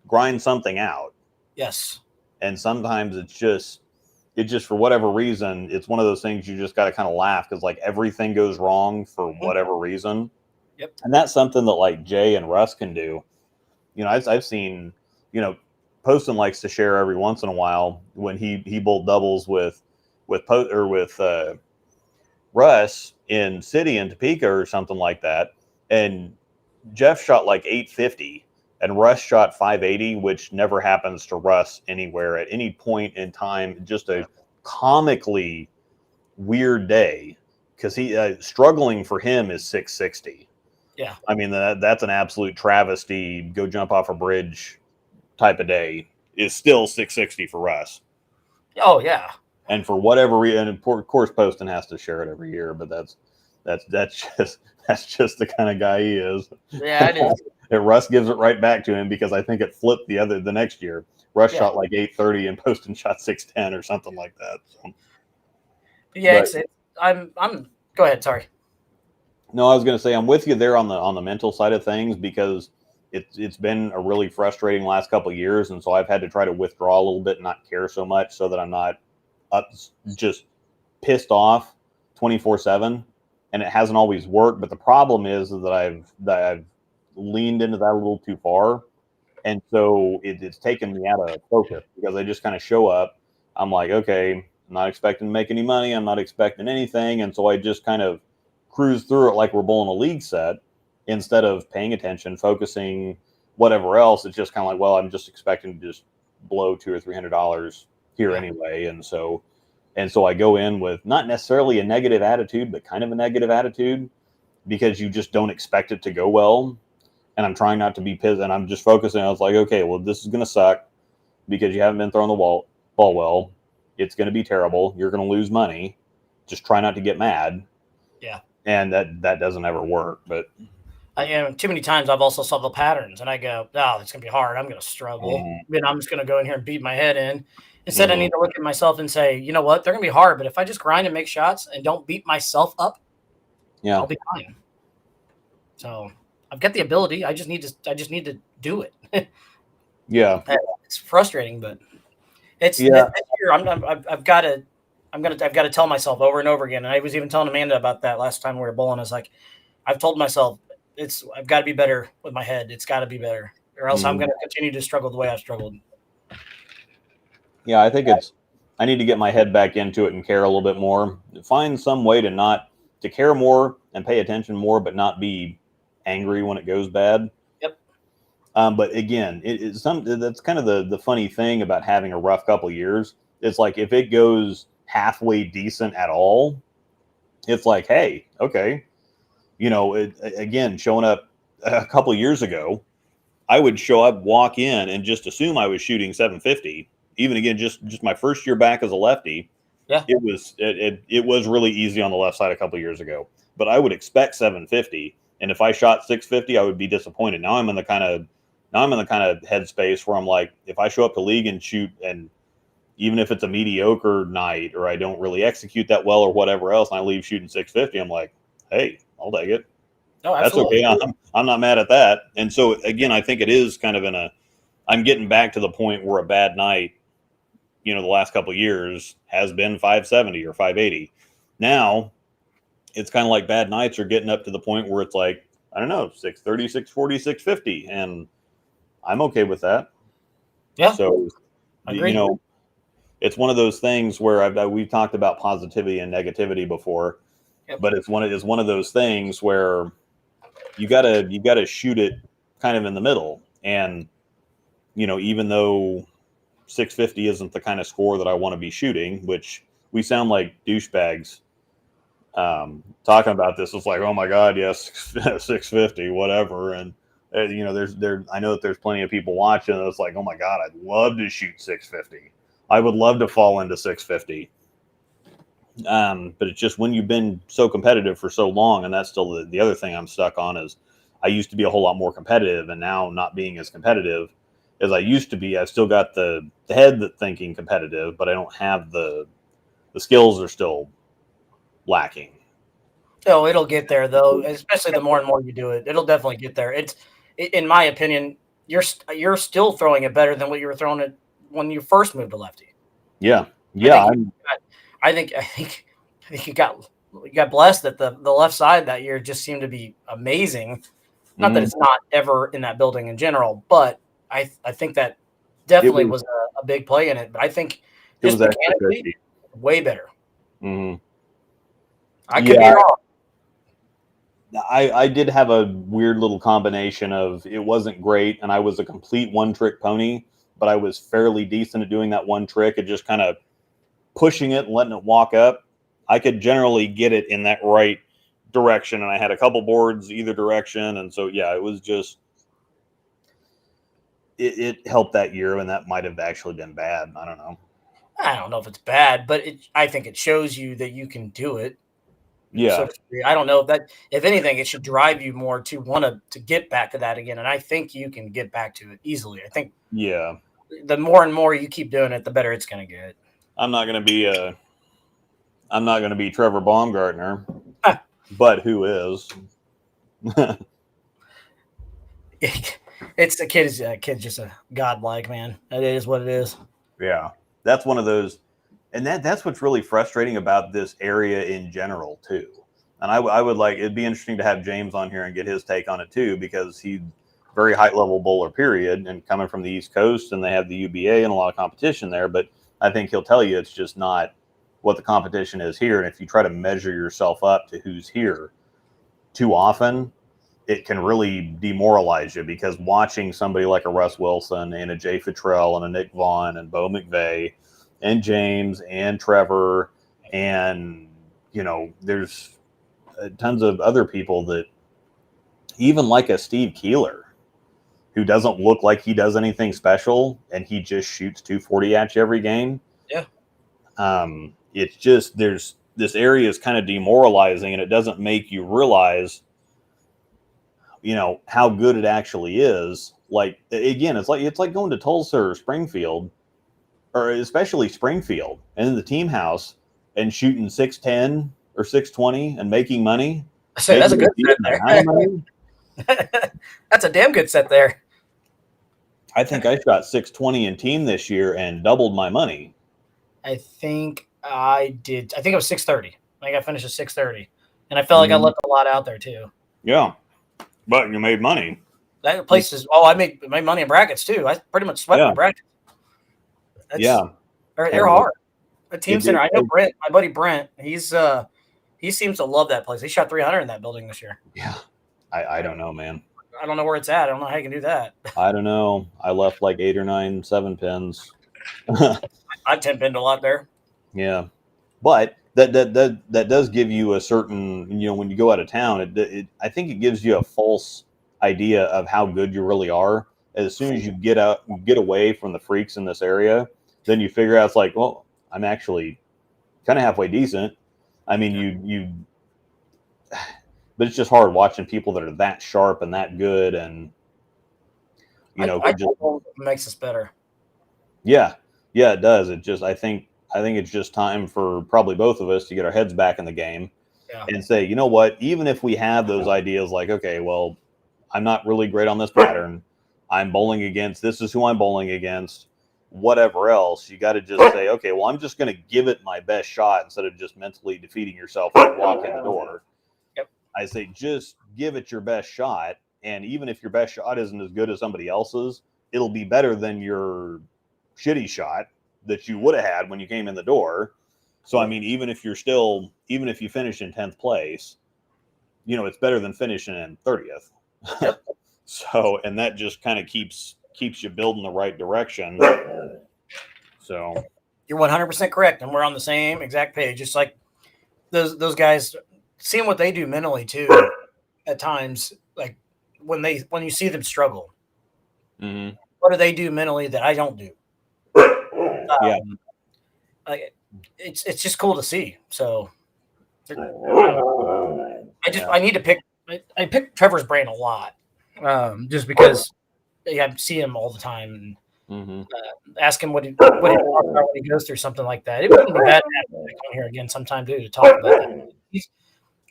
grind something out. Yes. And sometimes it's just for whatever reason, it's one of those things you just got to kind of laugh because like everything goes wrong for whatever reason. Yep. And that's something that like Jay and Russ can do. You know, I've seen, Poston likes to share every once in a while when he bowled doubles with Russ in City in Topeka or something like that, and Jeff shot like 850 and Russ shot 580, which never happens to Russ anywhere at any point in time. Just a comically weird day because he struggling for him is 660. Yeah, I mean that's an absolute travesty. Go jump off a bridge type of day is still 660 for Russ. Oh yeah. And for whatever reason, and of course, Poston has to share it every year, but that's just the kind of guy he is. Yeah, it is. And Russ gives it right back to him because I think it flipped the next year. Russ shot like 830 and Poston shot 610 or something like that. So. Yeah, I'm. Go ahead. Sorry. No, I was going to say I'm with you there on the mental side of things because it's been a really frustrating last couple of years, and so I've had to try to withdraw a little bit and not care so much so that I'm not just pissed off 24/7, and it hasn't always worked. But the problem is that I've leaned into that a little too far, and so it's taken me out of focus because I just kind of show up. I'm like, okay, I'm not expecting to make any money. I'm not expecting anything, and so I just kind of cruise through it like we're bowling a league set instead of paying attention, focusing, whatever else. It's just kind of like, well, I'm just expecting to just blow $200 or $300 here anyway. And so I go in with not necessarily a negative attitude, but kind of a negative attitude because you just don't expect it to go well. And I'm trying not to be pissed, and I'm just focusing. I was like, okay, well, this is going to suck because you haven't been throwing the ball well. It's going to be terrible. You're going to lose money. Just try not to get mad. Yeah. And that doesn't ever work. But too many times I've also saw the patterns and I go, oh, it's going to be hard. I'm going to struggle. Then I'm just going to go in here and beat my head in. Instead, I need to look at myself and say, you know what? They're going to be hard, but if I just grind and make shots and don't beat myself up, I'll be fine. So I've got the ability. I just need to do it. Yeah. It's frustrating, but it's this year. I've got to tell myself over and over again. And I was even telling Amanda about that last time we were bowling. I was like, I've told myself I've got to be better with my head. It's got to be better, or else I'm going to continue to struggle the way I've struggled. Yeah, I think I need to get my head back into it and care a little bit more. Find some way to care more and pay attention more, but not be angry when it goes bad. Yep. But again, that's kind of the funny thing about having a rough couple years. It's like if it goes halfway decent at all, it's like, hey, okay. Again, showing up a couple years ago, I would show up, walk in, and just assume I was shooting 750. Even again, just my first year back as a lefty, it was really easy on the left side a couple of years ago. But I would expect 750, and if I shot 650, I would be disappointed. Now I'm in the kind of headspace where I'm like, if I show up to league and shoot, and even if it's a mediocre night or I don't really execute that well or whatever else, and I leave shooting 650, I'm like, hey, I'll take it. Oh, absolutely. That's okay. I'm not mad at that. And so again, I think it is kind of I'm getting back to the point where a bad night, the last couple of years has been 570 or 580. Now it's kind of like bad nights are getting up to the point where it's like, I don't know, 630, 640, 650. And I'm okay with that. Yeah. So, Agreed. you know, it's one of those things where we've talked about positivity and negativity before, Yep. but it's one of those things where you gotta shoot it kind of in the middle. And, even though 650 isn't the kind of score that I want to be shooting, which we sound like douchebags talking about this. It's like, oh my God, yes, 650, whatever. And I know that there's plenty of people watching. And it's like, oh my God, I'd love to shoot 650. I would love to fall into 650. But it's just when you've been so competitive for so long, and that's still the other thing I'm stuck on is I used to be a whole lot more competitive, and now not being as competitive as I used to be. I've still got the head that thinking competitive, but I don't have the skills are still lacking. Oh, it'll get there though. Especially the more and more you do it, it'll definitely get there. In my opinion, you're still throwing it better than what you were throwing it when you first moved to lefty. Yeah. I think you got blessed that the left side that year just seemed to be amazing. Not that it's not ever in that building in general, but I think that definitely was a big play in it. But I think just mechanically, way better. Mm-hmm. I could be wrong. I did have a weird little combination of it wasn't great, and I was a complete one-trick pony, but I was fairly decent at doing that one trick and just kind of pushing it and letting it walk up. I could generally get it in that right direction, and I had a couple boards either direction, and so yeah, it was just it helped that year, and that might have actually been bad. I don't know. I don't know if it's bad, but I think it shows you that you can do it. Yeah. So I don't know if anything, it should drive you more to want to get back to that again. And I think you can get back to it easily. I think the more and more you keep doing it, the better it's going to get. I'm not going to be Trevor Baumgartner, but who is? It's the kid's just a godlike, man. It is what it is. Yeah. That's one of those. And that's what's really frustrating about this area in general, too. And I would it'd be interesting to have James on here and get his take on it, too, because he's very high level bowler, period, and coming from the East Coast, and they have the UBA and a lot of competition there. But I think he'll tell you it's just not what the competition is here. And if you try to measure yourself up to who's here too often, it can really demoralize you, because watching somebody like a Russ Wilson and a Jay Futrell and a Nick Vaughn and Bo McVeigh and James and Trevor, and there's tons of other people that even like a Steve Keeler, who doesn't look like he does anything special, and he just shoots 240 at you every game. Yeah. It's just this area is kind of demoralizing, and it doesn't make you realize how good it actually is. Like, again, it's like going to Tulsa or Springfield, or especially Springfield, and in the team house and shooting 610 or 620 and making money. So that's a good set there. That's a damn good set there. I think I shot 620 in team this year and doubled my money. I think I did. I think it was 630. I think I finished at 630, and I felt like I left a lot out there too. Yeah, but you made money. That place is. Oh, I made money in brackets too. I pretty much swept my brackets. They're hard. A team center. I know Brent, my buddy Brent. He seems to love that place. He shot 300 in that building this year. Yeah, I don't know, man. I don't know where it's at. I don't know how you can do that. I don't know. I left like 8 or 9 7-pins. I 10-pinned a lot there. Yeah, but that does give you a certain, when you go out of town, I think it gives you a false idea of how good you really are. As soon as you get away from the freaks in this area, then you figure out it's like, well, I'm actually kind of halfway decent. I mean, but it's just hard watching people that are that sharp and that good, and I just makes us better. Yeah, it does. I think it's just time for probably both of us to get our heads back in the game and say, you know what? Even if we have those ideas, like, okay, well, I'm not really great on this pattern. I'm bowling against. This is who I'm bowling against. Whatever else, you got to just say, okay, well, I'm just going to give it my best shot instead of just mentally defeating yourself when you walk in the door. Yep. I say, just give it your best shot. And even if your best shot isn't as good as somebody else's, it'll be better than your shitty shot that you would have had when you came in the door. So, I mean, even if you finish in 10th place, it's better than finishing in 30th. Yep. So, and that just kind of keeps you building the right direction. So you're 100% correct. And we're on the same exact page. Just like those guys, seeing what they do mentally too, at times, like when you see them struggle, what do they do mentally that I don't do? Yeah. Like, it's just cool to see. So I need to pick. I pick Trevor's brain a lot, just because I see him all the time and ask him what he talks about when he goes through something like that. It wouldn't be bad to have him come here again sometime too to talk about that.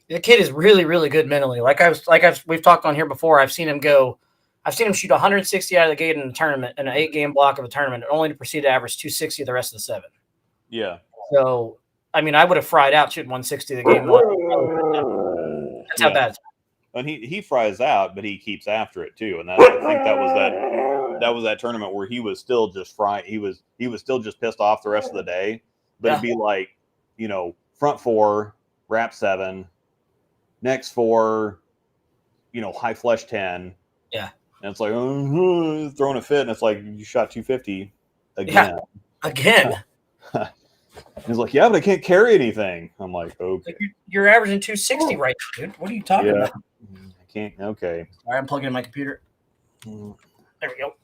The kid is really, really good mentally. We've talked on here before. I've seen him shoot 160 out of the gate in a tournament, in an 8-game block of a tournament, only to proceed to average 260 the rest of the 7. Yeah. So, I mean, I would have fried out shooting 160 the game one. That's how bad it's been. And he fries out, but he keeps after it too. And I think that was that tournament where he was still just frying. He was still just pissed off the rest of the day. But it'd be like, front 4, wrap 7, next 4, high flush 10. Yeah. And it's like, throwing a fit, and it's like, you shot 250 again. Yeah, again. He's like, yeah, but I can't carry anything. I'm like, okay. Like you're averaging 260 right now, dude. What are you talking about? I can't. Okay. All right, I'm plugging in my computer. There we go.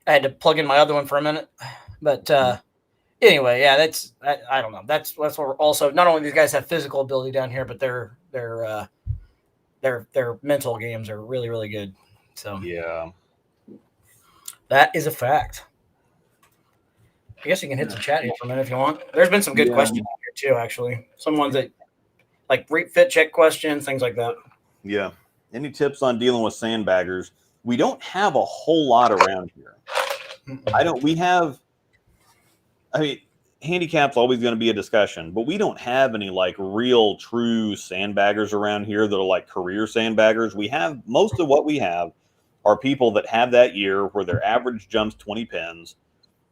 I had to plug in my other one for a minute. But anyway, yeah, I don't know. That's what we're also, not only these guys have physical ability down here, but their mental games are really, really good. So yeah, that is a fact. I guess you can hit the chat here for a minute if you want. There's been some good questions here too, actually. Some ones that like fit check questions, things like that. Yeah. Any tips on dealing with sandbaggers? We don't have a whole lot around here. Handicap's always going to be a discussion, but we don't have any like real true sandbaggers around here that are like career sandbaggers. Most of what we have are people that have that year where their average jumps 20 pins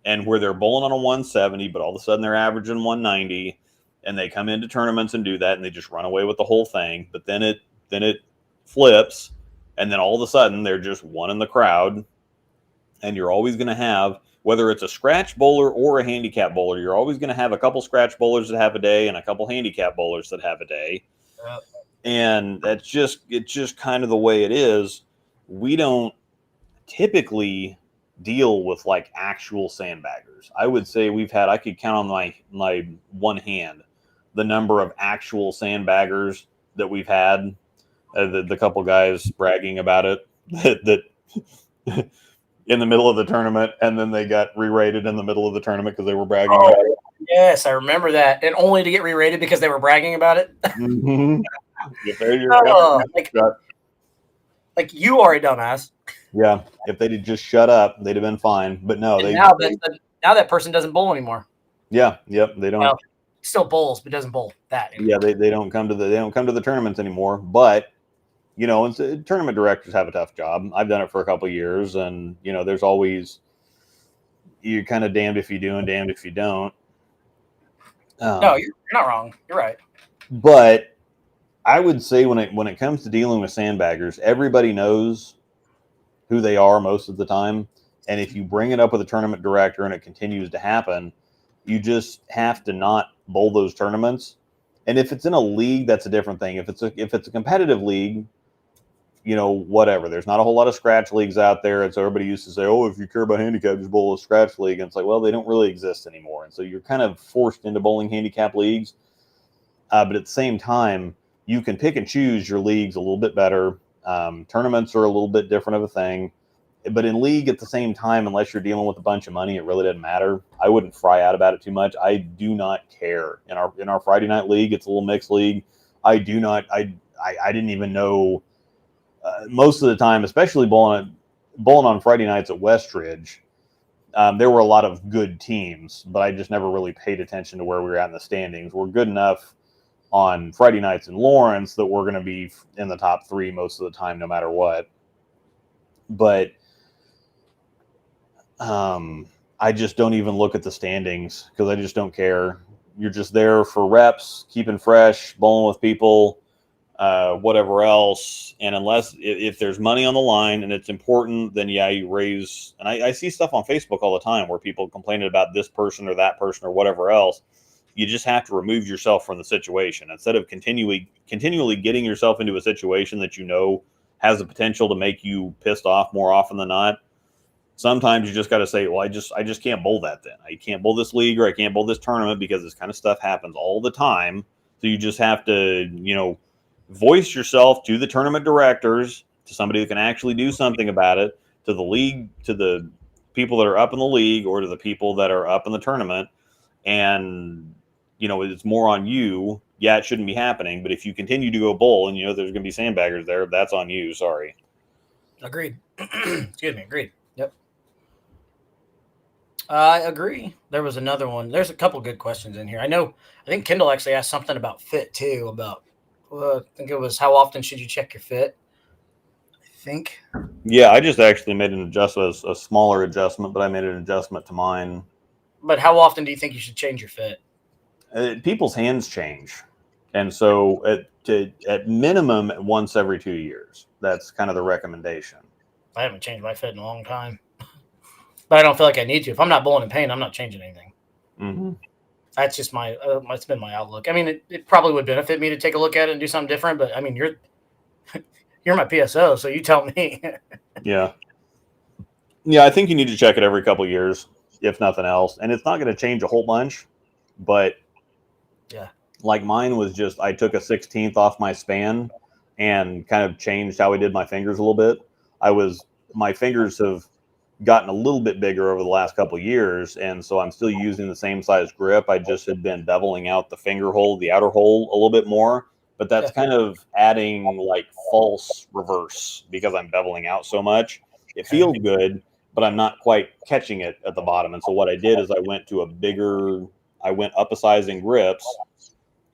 and where they're bowling on a 170, but all of a sudden they're averaging 190, and they come into tournaments and do that, and they just run away with the whole thing. But then it flips, and then all of a sudden they're just one in the crowd. And you're always going to have, whether it's a scratch bowler or a handicap bowler, you're always going to have a couple scratch bowlers that have a day and a couple handicap bowlers that have a day. Yep. And it's just kind of the way it is. We don't typically deal with like actual sandbaggers. I would say I could count on my one hand the number of actual sandbaggers that we've had. The couple guys bragging about it that in the middle of the tournament, and then they got re-rated in the middle of the tournament because they were bragging about it. Yes, I remember that. And only to get re-rated because they were bragging about it. Mm-hmm. Like you are a dumbass. Yeah, if they'd just shut up, they'd have been fine. But no, now that person doesn't bowl anymore. Yeah, yep, they don't. Well, still bowls, but doesn't bowl that anymore. Yeah, they don't come to the tournaments anymore. But tournament directors have a tough job. I've done it for a couple of years, and there's always, you're kind of damned if you do and damned if you don't. No, you're not wrong. You're right. But I would say when it comes to dealing with sandbaggers, everybody knows who they are most of the time. And if you bring it up with a tournament director and it continues to happen, you just have to not bowl those tournaments. And if it's in a league, that's a different thing. If it's a competitive league, whatever. There's not a whole lot of scratch leagues out there. And so everybody used to say, oh, if you care about handicap, just bowl a scratch league. And it's like, well, they don't really exist anymore. And so you're kind of forced into bowling handicap leagues. But at the same time, you can pick and choose your leagues a little bit better. Tournaments are a little bit different of a thing. But in league at the same time, unless you're dealing with a bunch of money, it really doesn't matter. I wouldn't fry out about it too much. I do not care. In our Friday night league, it's a little mixed league. I didn't even know most of the time, especially bowling on Friday nights at Westridge, there were a lot of good teams, but I just never really paid attention to where we were at in the standings. We're good enough on Friday nights in Lawrence that we're going to be in the top 3 most of the time, no matter what. But I just don't even look at the standings because I just don't care. You're just there for reps, keeping fresh, bowling with people, whatever else. And unless if there's money on the line and it's important, then yeah, you raise. And I see stuff on Facebook all the time where people complaining about this person or that person or whatever else. You just have to remove yourself from the situation instead of continually getting yourself into a situation that you know has the potential to make you pissed off more often than not. Sometimes you just got to say, well, I just can't bowl that then. I can't bowl this league or I can't bowl this tournament because this kind of stuff happens all the time. So you just have to, voice yourself to the tournament directors, to somebody who can actually do something about it, to the league, to the people that are up in the league or to the people that are up in the tournament. And, it's more on you. Yeah, it shouldn't be happening. But if you continue to go bowl and, there's going to be sandbaggers there, that's on you. Sorry. Agreed. Excuse me. Agreed. Yep. I agree. There was another one. There's a couple good questions in here. I think Kendall actually asked something about fit too, about, I think it was how often should you check your fit? I think. Yeah, I just actually made an adjustment, a smaller adjustment, but I made an adjustment to mine. But how often do you think you should change your fit? People's hands change. And so at minimum once every 2 years. That's kind of the recommendation. I haven't changed my fit in a long time. But I don't feel like I need to. If I'm not bowling in pain, I'm not changing anything. Mm-hmm. That's just it's been my outlook. I mean, it probably would benefit me to take a look at it and do something different. But I mean, you're my PSO, so you tell me. Yeah. Yeah, I think you need to check it every couple of years, if nothing else. And it's not going to change a whole bunch, but yeah, like mine was just I took a 16th off my span and kind of changed how I did my fingers a little bit. My fingers have gotten a little bit bigger over the last couple of years, and so I'm still using the same size grip. I just had been beveling out the finger hole, the outer hole a little bit more, but that's kind of adding like false reverse because I'm beveling out so much. It feels good, but I'm not quite catching it at the bottom. And so what I did is I went up a size in grips,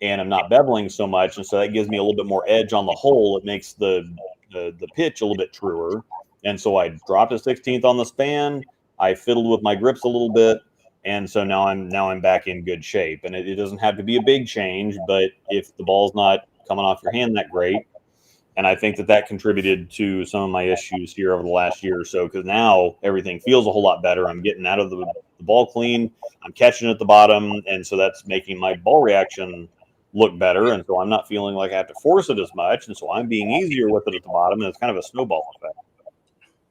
and I'm not beveling so much, and so that gives me a little bit more edge on the hole. It makes the pitch a little bit truer. And so I dropped a 16th on the span. I fiddled with my grips a little bit, and so now I'm back in good shape. And it doesn't have to be a big change, but if the ball's not coming off your hand that great, and I think that contributed to some of my issues here over the last year or so, because now everything feels a whole lot better. I'm getting out of the ball clean. I'm catching at the bottom, and so that's making my ball reaction look better. And so I'm not feeling like I have to force it as much, and so I'm being easier with it at the bottom, and it's kind of a snowball effect.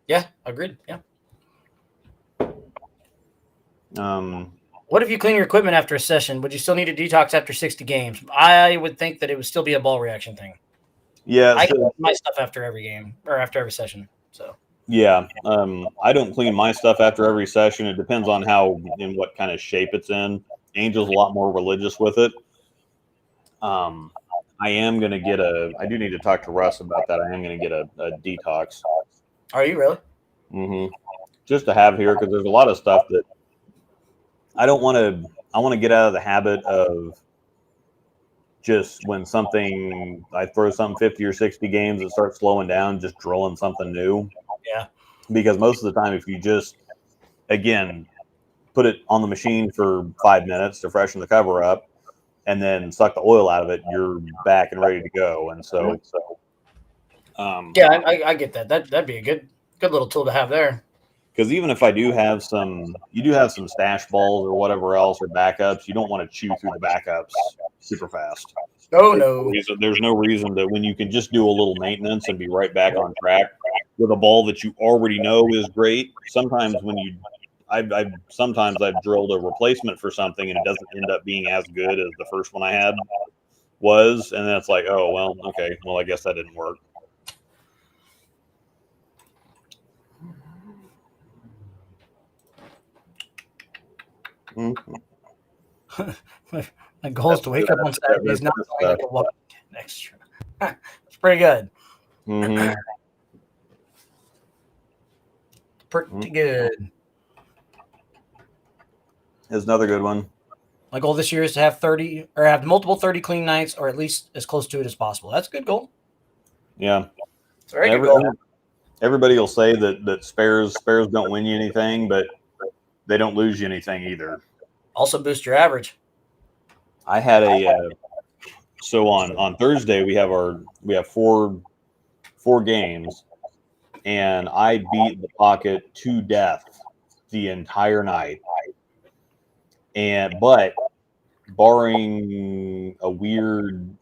Yeah, agreed. Yeah. What if you clean your equipment after a session? Would you still need a detox after 60 games? I would think that it would still be a ball reaction thing. Yeah, I clean my stuff after every game or after every session. So yeah, I don't clean my stuff after every session. It depends on in what kind of shape it's in. Angel's a lot more religious with it. I am going to get I do need to talk to Russ about that. I am going to get a detox. Are you really? Mm-hmm. Just to have here, because there's a lot of stuff that I don't want to. I want to get out of the habit of just when I throw something 50 or 60 games and start slowing down, just drilling something new. Yeah. Because most of the time, if you just, again, put it on the machine for 5 minutes to freshen the cover up and then suck the oil out of it, you're back and ready to go. And so yeah, I get that. That'd be a good little tool to have there. Because even if you do have some stash balls or whatever else or backups, you don't want to chew through the backups super fast. No. There's no reason to, when you can just do a little maintenance and be right back on track with a ball that you already know is great. Sometimes I've drilled a replacement for something and it doesn't end up being as good as the first one I had was, and then it's like, oh well, okay, well I guess that didn't work. Mm-hmm. My goal is to wake up on Saturdays, not like a walk extra. It's pretty good. Mm-hmm. Pretty good. Here's another good one. My goal this year is to have multiple 30 clean nights, or at least as close to it as possible. That's a good goal. Yeah. It's a very good goal. Everybody will say that spares don't win you anything, but they don't lose you anything either. Also boost your average. I had so on Thursday we have four games, and I beat the pocket to death the entire night. But barring a weird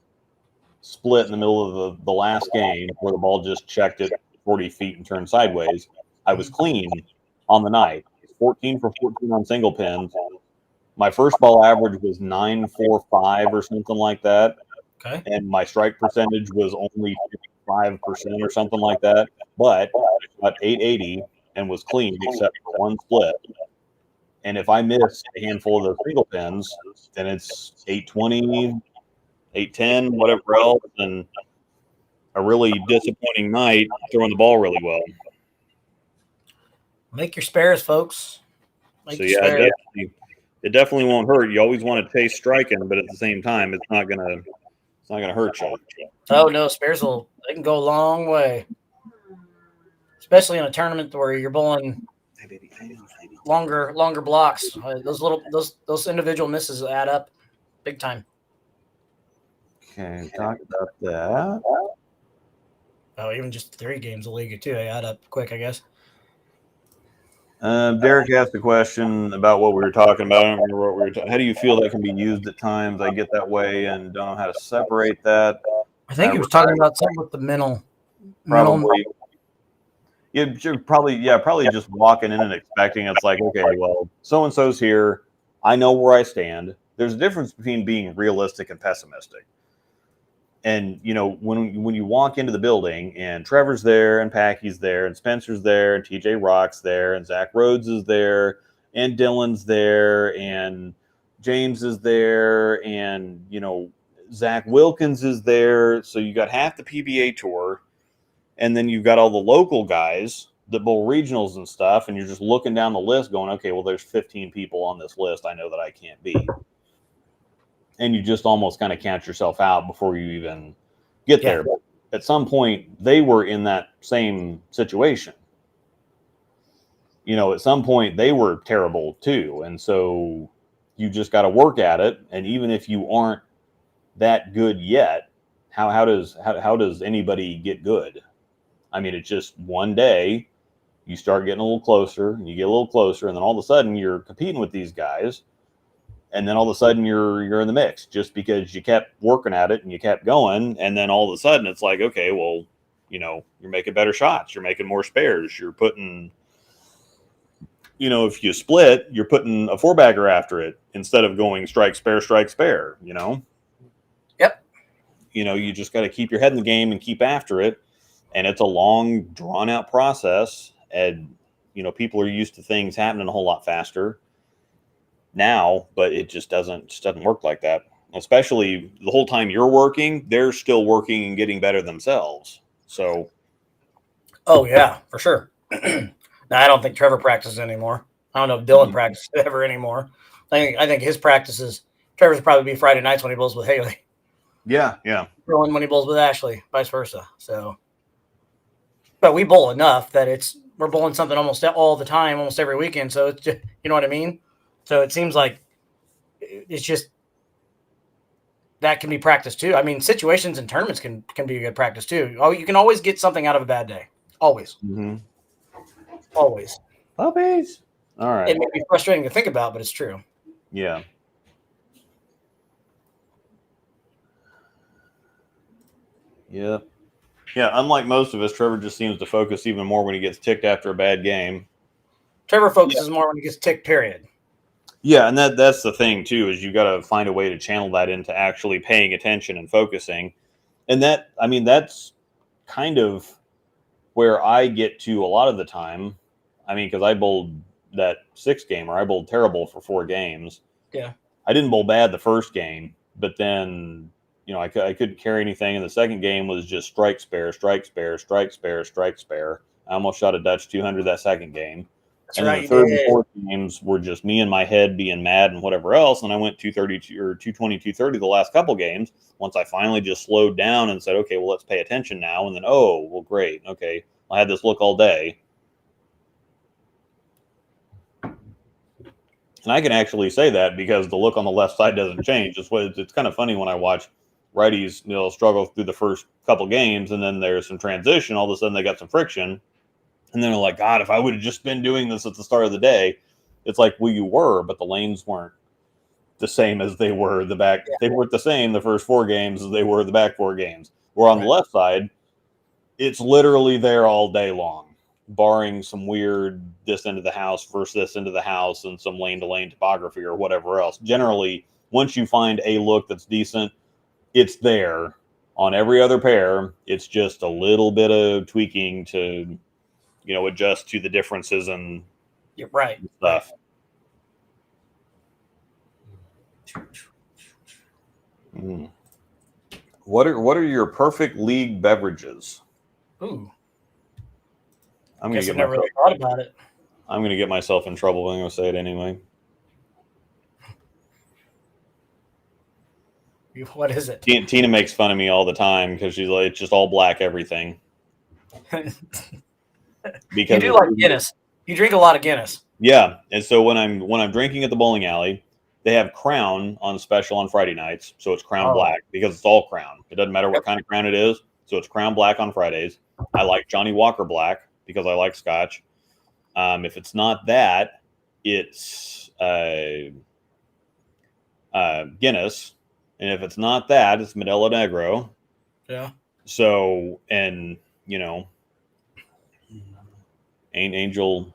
split in the middle of the last game where the ball just checked it 40 feet and turned sideways, I was clean on the night. 14 for 14 on single pins. My first ball average was 945 or something like that. Okay. And my strike percentage was only 5% or something like that. But I got 880 and was clean except for one split. And if I miss a handful of those single pins, then it's 820, 810, whatever else, and a really disappointing night throwing the ball really well. Make your spares, folks. So yeah, it definitely won't hurt. You always want to taste striking, but at the same time, it's not gonna hurt you. Oh no, spares they can go a long way, especially in a tournament where you're bowling longer blocks. Those individual misses add up big time. Okay, talk about that. Oh, even just 3 games of league too, they add up quick, I guess. Derek asked a question about what we were talking about. I don't remember what we were talking. How do you feel that can be used at times? I get that way and don't know how to separate that. I think he was talking about something with the mental. Probably. You're probably just walking in and expecting it's like, okay, well, so and so's here. I know where I stand. There's a difference between being realistic and pessimistic. And when you walk into the building and Trevor's there and Packy's there and Spencer's there and TJ Rock's there and Zach Rhodes is there and Dylan's there and James is there and Zach Wilkins is there. So you got half the PBA tour, and then you've got all the local guys that bowl regionals and stuff, and you're just looking down the list going, okay, well, there's 15 people on this list I know that I can't beat. And you just almost kind of count yourself out before you even get there. But at some point, they were in that same situation. At some point, they were terrible too. And so you just got to work at it. And even if you aren't that good yet, how does anybody get good? I mean, it's just one day you start getting a little closer, and you get a little closer, and then all of a sudden you're competing with these guys. And then all of a sudden you're in the mix just because you kept working at it and you kept going. And then all of a sudden it's like, okay, well, you're making better shots. You're making more spares. You're putting, if you split, you're putting a 4-bagger after it instead of going strike, spare, Yep. You just got to keep your head in the game and keep after it. And it's a long, drawn out process. And, people are used to things happening a whole lot faster now, but it just doesn't work like that. Especially the whole time you're working, they're still working and getting better themselves. So, oh yeah, for sure. Now, I don't think Trevor practices anymore. I don't know if Dylan practices ever anymore. I think his practices. Trevor's probably be Friday nights when he bowls with Haley. Yeah. Dylan when he bowls with Ashley, vice versa. So, but we bowl enough that we're bowling something almost all the time, almost every weekend. So it's just, you know what I mean. So it seems like it's just that can be practiced too. I mean, situations and tournaments can be a good practice too. Oh, you can always get something out of a bad day. Always. Mm-hmm. Always. Puppies. All right. It may be frustrating to think about, but it's true. Yeah. Yep. Yeah, unlike most of us, Trevor just seems to focus even more when he gets ticked after a bad game. Trevor focuses more when he gets ticked, period. Yeah, and that's the thing, too, is you got to find a way to channel that into actually paying attention and focusing. And that's kind of where I get to a lot of the time. I mean, because I bowled that 6 gamer. I bowled terrible for 4 games. Yeah. I didn't bowl bad the first game, but then, I couldn't carry anything. And the second game was just strike spare. I almost shot a Dutch 200 that second game. That's and right. then the third and fourth games were just me in my head being mad and whatever else. And I went 230 or 220, 230 the last couple games. Once I finally just slowed down and said, okay, well, let's pay attention now. And then, oh, well, great. Okay. I had this look all day. And I can actually say that because the look on the left side doesn't change. It's kind of funny when I watch righties, struggle through the first couple games, and then there's some transition. All of a sudden, they got some friction, and then they're like, "God, if I would have just been doing this at the start of the day," it's like, well, you were, but the lanes weren't the same as they were the back. Yeah. They weren't the same the first 4 games as they were the back 4 games. Where on the left side, it's literally there all day long, barring some weird this end of the house versus this end of the house and some lane-to-lane topography or whatever else. Generally, once you find a look that's decent, it's there. On every other pair, it's just a little bit of tweaking to, adjust to the differences and You're right. stuff. What are your perfect league beverages? Ooh. I'm Guess I've never really thought about it. I'm going to get myself in trouble, but I'm going to say it anyway. What is it? Tina makes fun of me all the time because she's like, it's just all black everything. Because you do like Guinness. You drink a lot of Guinness. Yeah, and so when I'm drinking at the bowling alley, they have Crown on special on Friday nights, so it's Crown Black because it's all Crown. It doesn't matter what kind of Crown it is, so it's Crown Black on Fridays. I like Johnny Walker Black because I like Scotch. If it's not that, it's Guinness, and if it's not that, it's Modelo Negro. Yeah. So, and Angel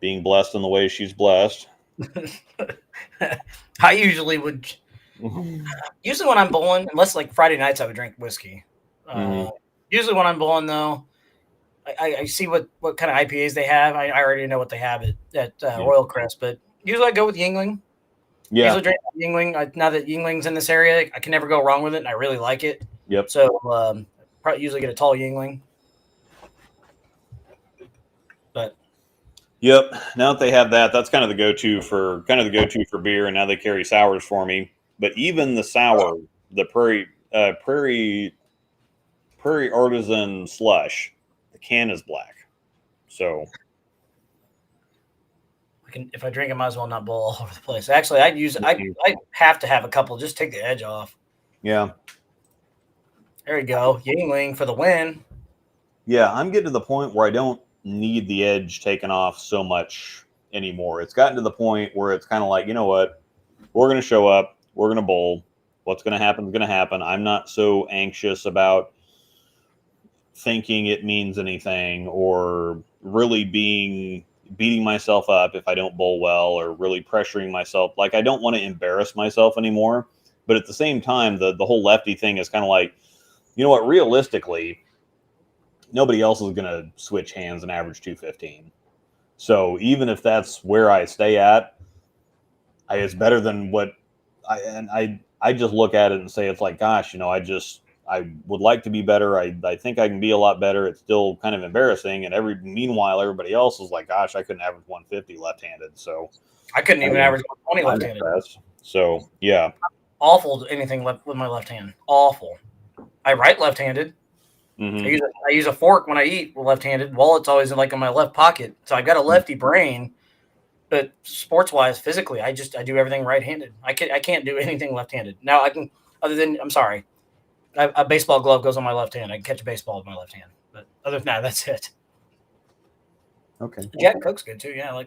being blessed in the way she's blessed. I usually would. Usually when I'm bowling, unless like Friday nights, I would drink whiskey. Usually when I'm bowling, though, I see what kind of IPAs they have. I already know what they have at Royal Crest, but usually I go with Yingling. Yeah. Usually drink Yingling. Now that Yingling's in this area, I can never go wrong with it, and I really like it. Yep. So probably usually get a tall Yingling. But yep. Now that they have that, that's kind of the go-to for beer, and now they carry sours for me. But even the sour, the Prairie Artisan Slush, the can is black. So if I drink it, I might as well not bowl all over the place. Actually, I have to have a couple just take the edge off. Yeah. There we go. Yingling for the win. Yeah, I'm getting to the point where I don't need the edge taken off so much anymore. It's gotten to the point where it's kind of like, you know what? We're going to show up. We're going to bowl. What's going to happen is going to happen. I'm not so anxious about thinking it means anything or really beating myself up if I don't bowl well or really pressuring myself. Like, I don't want to embarrass myself anymore. But at the same time, the whole lefty thing is kind of like, you know what, realistically, nobody else is going to switch hands and average 215. So even if that's where I stay at, it's better than what I just look at it and say, it's like, gosh, I would like to be better. I think I can be a lot better. It's still kind of embarrassing. And meanwhile, everybody else is like, gosh, I couldn't average 150 left-handed. So I couldn't even average 120 left-handed. So yeah. Awful anything with my left hand. Awful. I write left-handed. Mm-hmm. I use a fork when I eat left-handed. Wallet's always in my left pocket. So I've got a lefty brain, but sports-wise, physically, I do everything right-handed. I can't do anything left-handed. Now I can, other than, I'm sorry, a baseball glove goes on my left hand. I can catch a baseball with my left hand. But other than that, that's it. Okay. Jack Cook's good too. Yeah,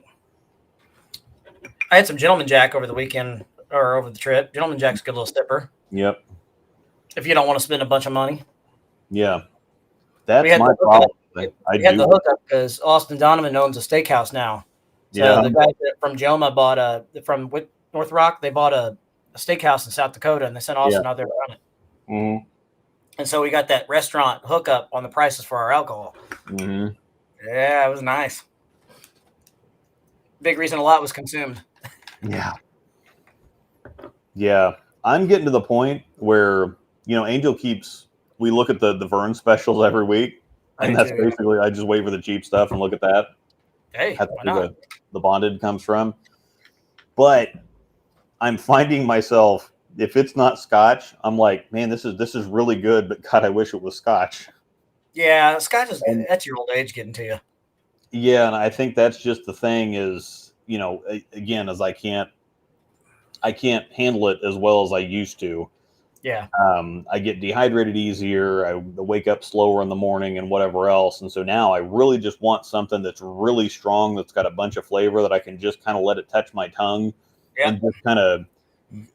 I had some Gentleman Jack over the weekend or over the trip. Gentleman Jack's a good little stipper. Yep. If you don't want to spend a bunch of money. Yeah. That's my problem. We had the hookup because Austin Donovan owns a steakhouse now. So the guy from Joma bought from North Rock, they bought a steakhouse in South Dakota, and they sent Austin out there to run it. Mm-hmm. And so we got that restaurant hookup on the prices for our alcohol. Mm-hmm. Yeah, it was nice. Big reason a lot was consumed. Yeah. Yeah. I'm getting to the point where, Angel we look at the Vern specials every week. And that's basically, I just wait for the cheap stuff and look at that. Hey, that's where the bonded comes from. But I'm finding myself, if it's not Scotch, I'm like, man, this is really good, but God, I wish it was Scotch. Yeah, Scotch that's your old age getting to you. Yeah, and I think that's just the thing is, again, as I can't handle it as well as I used to. Yeah. I get dehydrated easier. I wake up slower in the morning and whatever else. And so now I really just want something that's really strong, that's got a bunch of flavor that I can just kind of let it touch my tongue and just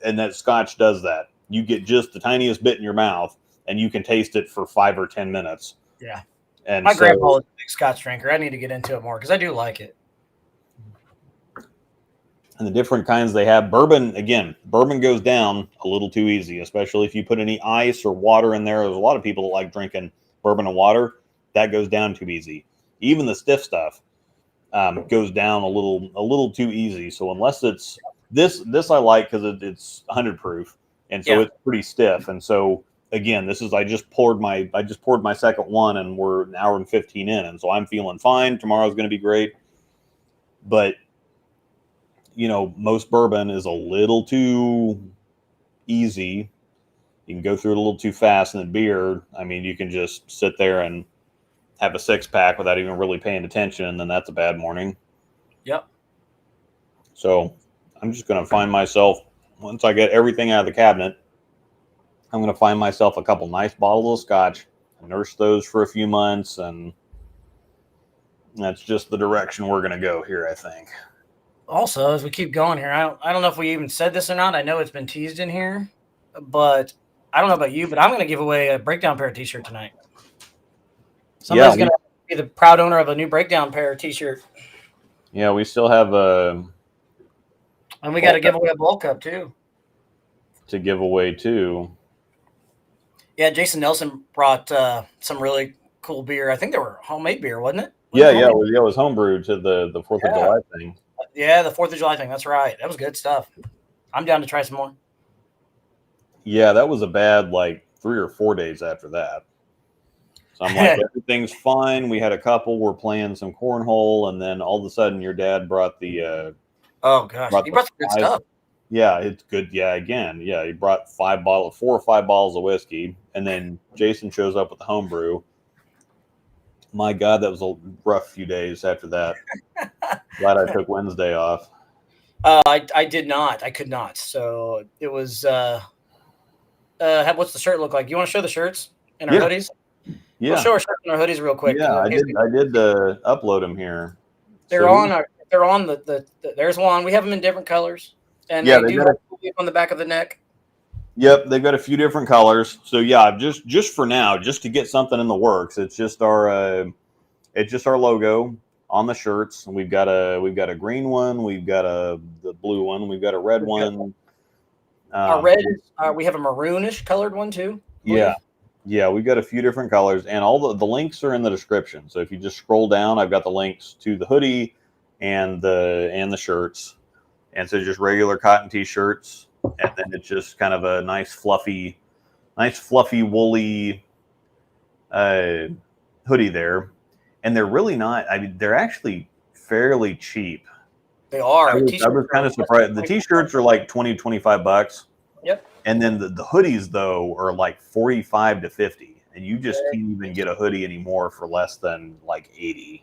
and that Scotch does that. You get just the tiniest bit in your mouth and you can taste it for 5 or 10 minutes. Yeah. And my grandpa was a big Scotch drinker. I need to get into it more because I do like it. And the different kinds they have. Bourbon goes down a little too easy, especially if you put any ice or water in there. There's a lot of people that like drinking bourbon and water. That goes down too easy. Even the stiff stuff goes down a little too easy. So unless it's this I like because it's 100 proof, and so it's pretty stiff. And so again, I just poured my second one, and we're an hour and 15 in, and so I'm feeling fine. Tomorrow's going to be great, but most bourbon is a little too easy. You can go through it a little too fast. And then beer, I mean, you can just sit there and have a 6-pack without even really paying attention. And then that's a bad morning. Yep. So I'm just going to find myself, once I get everything out of the cabinet, I'm going to find myself a couple nice bottles of Scotch, nurse those for a few months. And that's just the direction we're going to go here, I think. Also, as we keep going here, I don't know if we even said this or not. I know it's been teased in here, but I don't know about you, but I'm going to give away a Breakdown Pair t-shirt tonight. Somebody's going to be the proud owner of a new Breakdown Pair t-shirt. Yeah, we still have and we got to give away a bowl cup too. To give away too. Yeah, Jason Nelson brought some really cool beer. I think they were homemade beer, wasn't it? It was homebrew to the 4th of July thing. Yeah, the 4th of July thing. That's right. That was good stuff. I'm down to try some more. Yeah, that was a bad 3 or 4 days after that. So I'm like, everything's fine. We had a couple. We're playing some cornhole, and then all of a sudden, your dad brought the. Oh gosh, he brought some good stuff. Yeah, it's good. Yeah, again, he brought 4 or 5 bottles of whiskey, and then Jason shows up with the homebrew. My God, that was a rough few days after that. Glad I took Wednesday off. I did not. I could not. So it was. What's the shirt look like? You want to show the shirts and our hoodies? Yeah. We'll show our shirts and our hoodies real quick. Yeah, I did upload them here. They're on the. There's one. We have them in different colors, and they do have on the back of the neck. Yep, they've got a few different colors. So just for now, just to get something in the works, it's just our logo on the shirts. We've got a green one, we've got the blue one, we've got a red one. Our red is we have a maroonish colored one too. Yeah, we've got a few different colors, and all the links are in the description. So if you just scroll down, I've got the links to the hoodie and the shirts, and so just regular cotton t-shirts. And then it's just kind of a nice fluffy woolly hoodie there. And they're really not, I mean, they're actually fairly cheap. They are. I was kind of surprised. The t-shirts are like $20-$25. Yep. And then the hoodies, though, are like $45 to $50. And you just can't even get a hoodie anymore for less than like $80.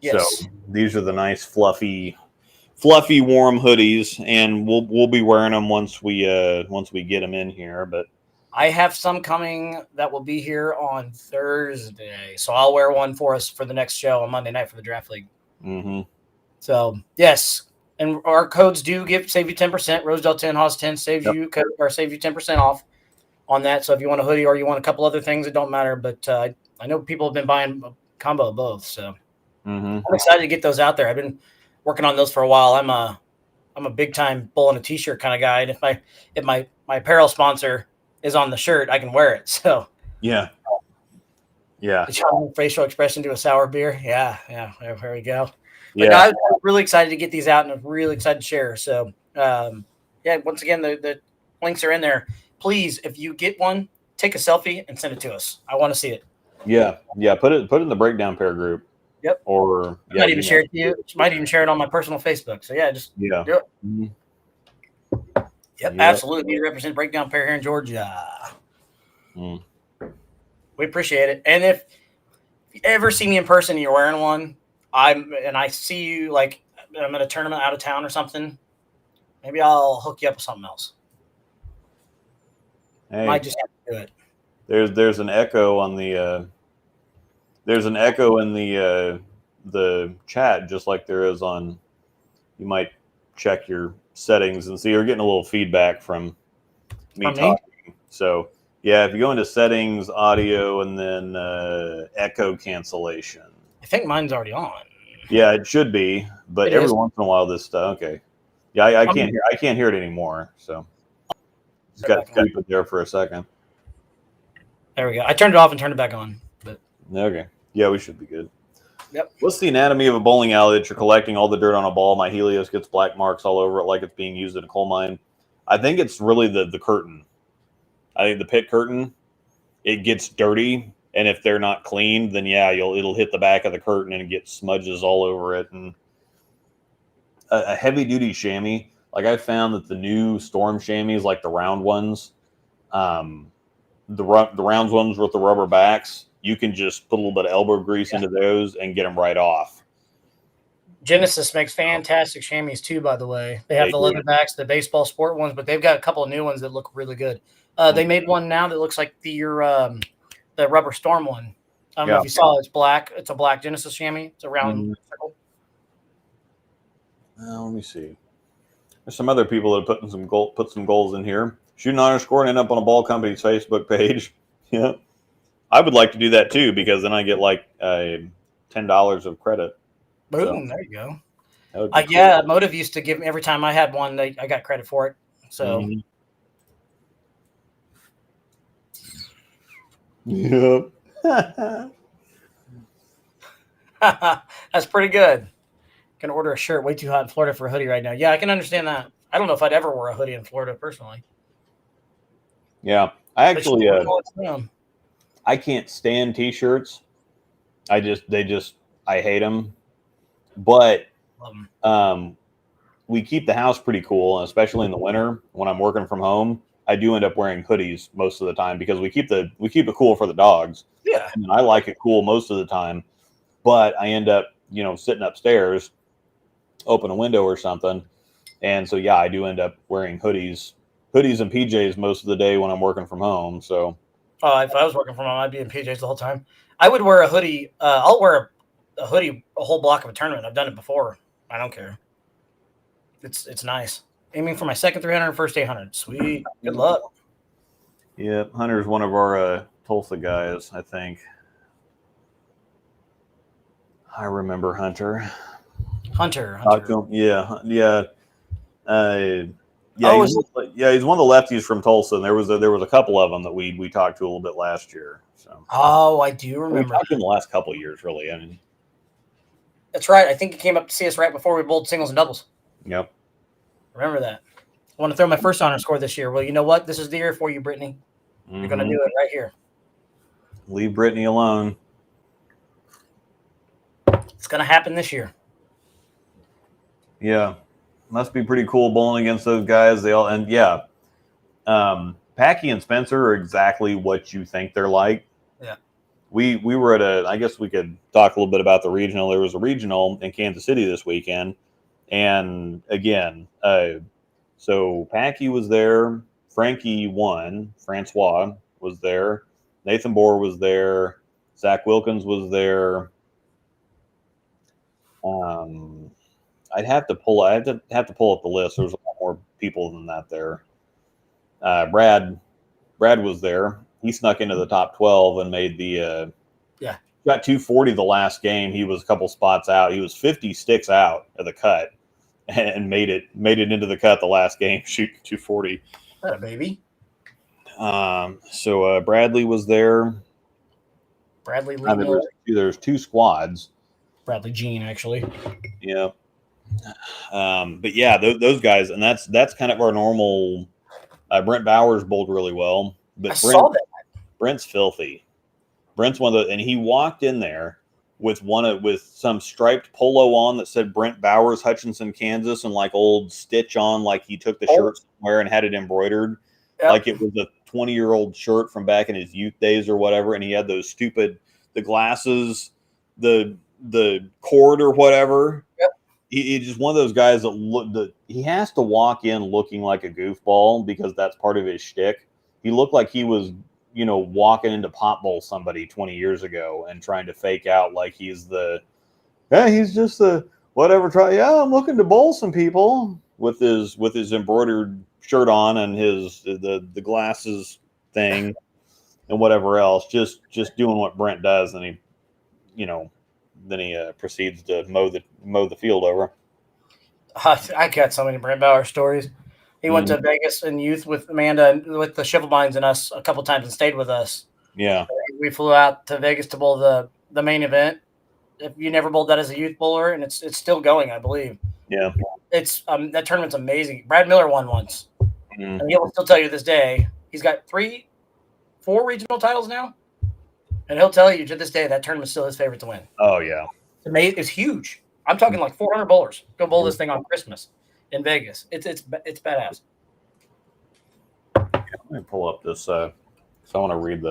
Yes. So these are the nice fluffy warm hoodies, and we'll be wearing them once we get them in here. But I have some coming that will be here on Thursday, so I'll wear one for us for the next show on Monday night for the draft league. Mm-hmm. So yes, and our codes do save you 10%. Rosedale 10, Haas 10 save you 10% off on that. So if you want a hoodie or you want a couple other things, it don't matter. But I know people have been buying a combo of both, so I'm excited to get those out there. I've been working on those for a while. I'm a big time bull in a t-shirt kind of guy, and if my apparel sponsor is on the shirt, I can wear it. So yeah. Facial expression to a sour beer. Yeah. There we go. But Yeah. no, I'm really excited to get these out, and I'm really excited to share. So once again, the links are in there. Please, if you get one, take a selfie and send it to us. I want to see it. Yeah. Put it in the Breakdown Pair group. Yep. Or I might even share it to you. Might even share it on my personal Facebook. So just do it. Mm-hmm. Yep, absolutely. You represent Breakdown Pair here in Georgia. Mm. We appreciate it. And if you ever see me in person and you're wearing one, I see you, like, I'm at a tournament out of town or something, maybe I'll hook you up with something else. Hey, Might just have to do it. There's an echo on the there's an echo in the chat, just like there is on. You might check your settings and see you're getting a little feedback from me talking. So yeah, if you go into settings, audio, and then echo cancellation. I think mine's already on. Yeah, it should be, but every once in a while this stuff. Okay, yeah, I can't hear it anymore. So just got to keep it there for a second. There we go. I turned it off and turned it back on. But okay, yeah, we should be good. Yep. What's the anatomy of a bowling alley that you're collecting all the dirt on a ball? My Helios gets black marks all over it like it's being used in a coal mine. I think it's really the curtain. I think the pit curtain, it gets dirty, and if they're not cleaned, then yeah, it'll hit the back of the curtain and get smudges all over it. And a heavy duty chamois, like I found that the new storm chamois, like the round ones, the round ones with the rubber backs, you can just put a little bit of elbow grease into those and get them right off. Genesis makes fantastic chamois too, by the way. They have the leather backs, the baseball sport ones, but they've got a couple of new ones that look really good. They made one now that looks like the rubber storm one. I don't know if you saw it. It's black. It's a black Genesis chamois. It's a round circle. Let me see. There's some other people that put some goals in here. Shoot an honor score and end up on a ball company's Facebook page. Yeah. I would like to do that too, because then I get like $10 of credit. Boom! So, there you go. Cool. Yeah, Motive used to give me every time I had one. I got credit for it. So. Yep. That's pretty good. Can order a shirt. Way too hot in Florida for a hoodie right now. Yeah, I can understand that. I don't know if I'd ever wear a hoodie in Florida personally. Yeah, I actually I can't stand t-shirts. I hate them. But we keep the house pretty cool, especially in the winter when I'm working from home. I do end up wearing hoodies most of the time because we keep it cool for the dogs. Yeah, and I like it cool most of the time. But I end up, sitting upstairs, open a window or something, and so yeah, I do end up wearing hoodies and PJs most of the day when I'm working from home. So, if I was working from home, I'd be in PJs the whole time. I would wear a hoodie. I'll wear a hoodie a whole block of a tournament. I've done it before. I don't care. It's nice. Aiming for my second 300, first 800. Sweet. Good luck. Yeah, Hunter's one of our Tulsa guys, I think. I remember Hunter. Hunter. Yeah. He's one of the lefties from Tulsa, and there was a couple of them that we talked to a little bit last year. So. Oh, I do remember. We talked in the last couple of years, really. I mean, that's right. I think he came up to see us right before we bowled singles and doubles. Yep. Remember that. I want to throw my first honor score this year. Well, you know what? This is the year for you, Brittany. You're going to do it right here. Leave Brittany alone. It's going to happen this year. Yeah. Must be pretty cool bowling against those guys. Packy and Spencer are exactly what you think they're like. Yeah. We were at I guess we could talk a little bit about the regional. There was a regional in Kansas City this weekend. And again, so Packy was there. Frankie won. Francois was there. Nathan Bohr was there. Zach Wilkins was there. I'd have to pull up the list. There's a lot more people than that there. Brad was there. He snuck into the top 12 and made the got 240 the last game. He was a couple spots out. He was 50 sticks out of the cut and made it into the cut the last game, shoot 240. Baby. So Bradley was there. Bradley Lee. There's two squads. Bradley Jean, actually. Yeah. But yeah, those guys, and that's kind of our normal. Brent Bowers bowled really well, but saw that. Brent's filthy. Brent's one of and he walked in there with some striped polo on that said Brent Bowers, Hutchinson, Kansas, and like old stitch on, like he took the shirt somewhere and had it embroidered, like it was a 20-year-old shirt from back in his youth days or whatever. And he had those the glasses, the cord or whatever. Yep. he's just one of those guys that he has to walk in looking like a goofball because that's part of his shtick. He looked like he was, walking into pot bowl somebody 20 years ago and trying to fake out like he's he's just the whatever. I'm looking to bowl some people with his embroidered shirt on and the glasses thing and whatever else. Just doing what Brent does, and he proceeds to mow the field over. I got so many Brent Bauer stories. He went to Vegas in youth with Amanda and with the Shivelbines and us a couple times and stayed with us. Yeah. We flew out to Vegas to bowl the main event. If you never bowled that as a youth bowler, and it's still going, I believe. Yeah. It's that tournament's amazing. Brad Miller won once. And he'll still tell you to this day. He's got 4 regional titles now. And he'll tell you to this day that tournament's still his favorite to win. Oh yeah. It's amazing. It's huge. I'm talking like 400 bowlers. Go bowl this thing on Christmas in Vegas. It's badass. Let me pull up this so I want to read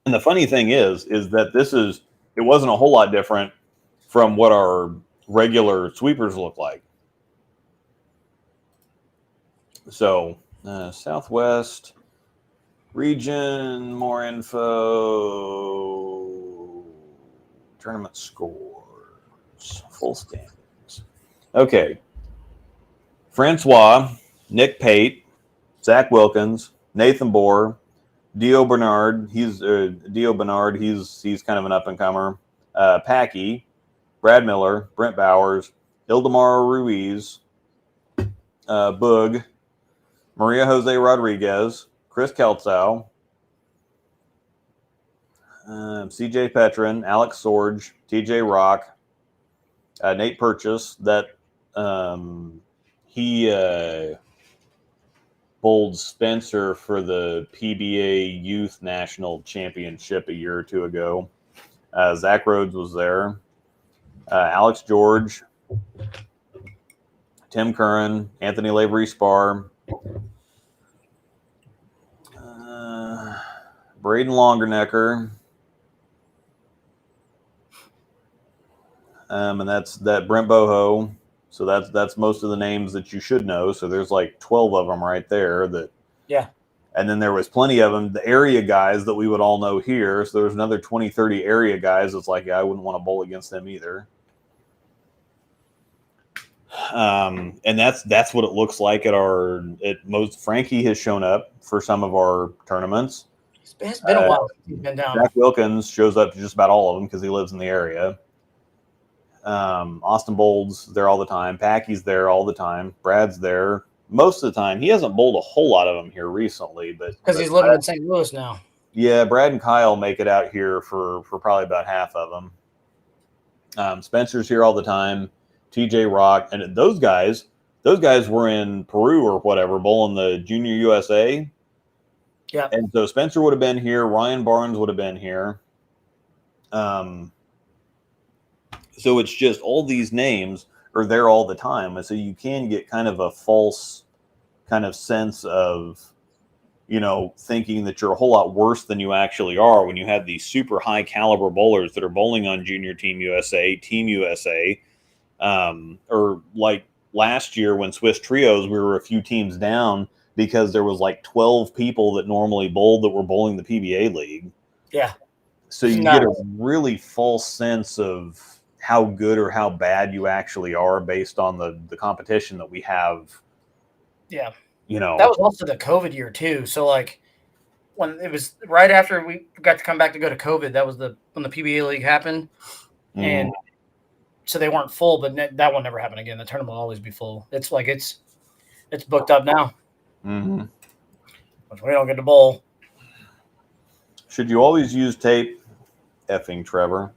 and the funny thing is that it wasn't a whole lot different from what our regular sweepers look like. So Southwest region, more info, tournament scores, full standings. Okay. Francois, Nick Pate, Zach Wilkins, Nathan Bohr, Dio Bernard. He's kind of an up and comer. Packy, Brad Miller, Brent Bowers, Ildemar Ruiz, Boog, Maria Jose Rodriguez, Chris Keltzow, CJ Petrin, Alex Sorge, TJ Rock, Nate Purchase. That he bowled Spencer for the PBA Youth National Championship a year or two ago. Zach Rhodes was there. Alex George, Tim Curran, Anthony Lavery Spar, Braden Longernecker, and that's Brent Boho. So that's most of the names that you should know. So there's like 12 of them right there. Yeah. And then there was plenty of them, the area guys that we would all know here. So there's another 20, 30 area guys. It's like, I wouldn't want to bowl against them either. And that's what it looks like at most. Frankie has shown up for some of our tournaments. It's been a while since he's been down. Jack Wilkins shows up to just about all of them because he lives in the area. Austin Bowles there all the time. Packy's there all the time. Brad's there most of the time. He hasn't bowled a whole lot of them here recently, but because he's living in St. Louis now. Yeah, Brad and Kyle make it out here for probably about half of them. Spencer's here all the time. TJ Rock, and those guys were in Peru or whatever, bowling the Junior USA. Yeah. And so Spencer would have been here. Ryan Barnes would have been here. So it's just all these names are there all the time. And so you can get kind of a false kind of sense of, thinking that you're a whole lot worse than you actually are when you have these super high caliber bowlers that are bowling on Junior Team USA, Team USA, or like last year when Swiss Trios, we were a few teams down because there was like 12 people that normally bowled that were bowling the PBA league. Yeah. So you get a really false sense of how good or how bad you actually are based on the competition that we have. Yeah. That was also the COVID year too. So like when it was right after we got to come back to go to COVID, that was when the PBA league happened. And so they weren't full, but that will never happen again. The tournament will always be full. It's like it's booked up now. Mm-hmm. But we don't get to bowl. Should you always use tape? Effing Trevor.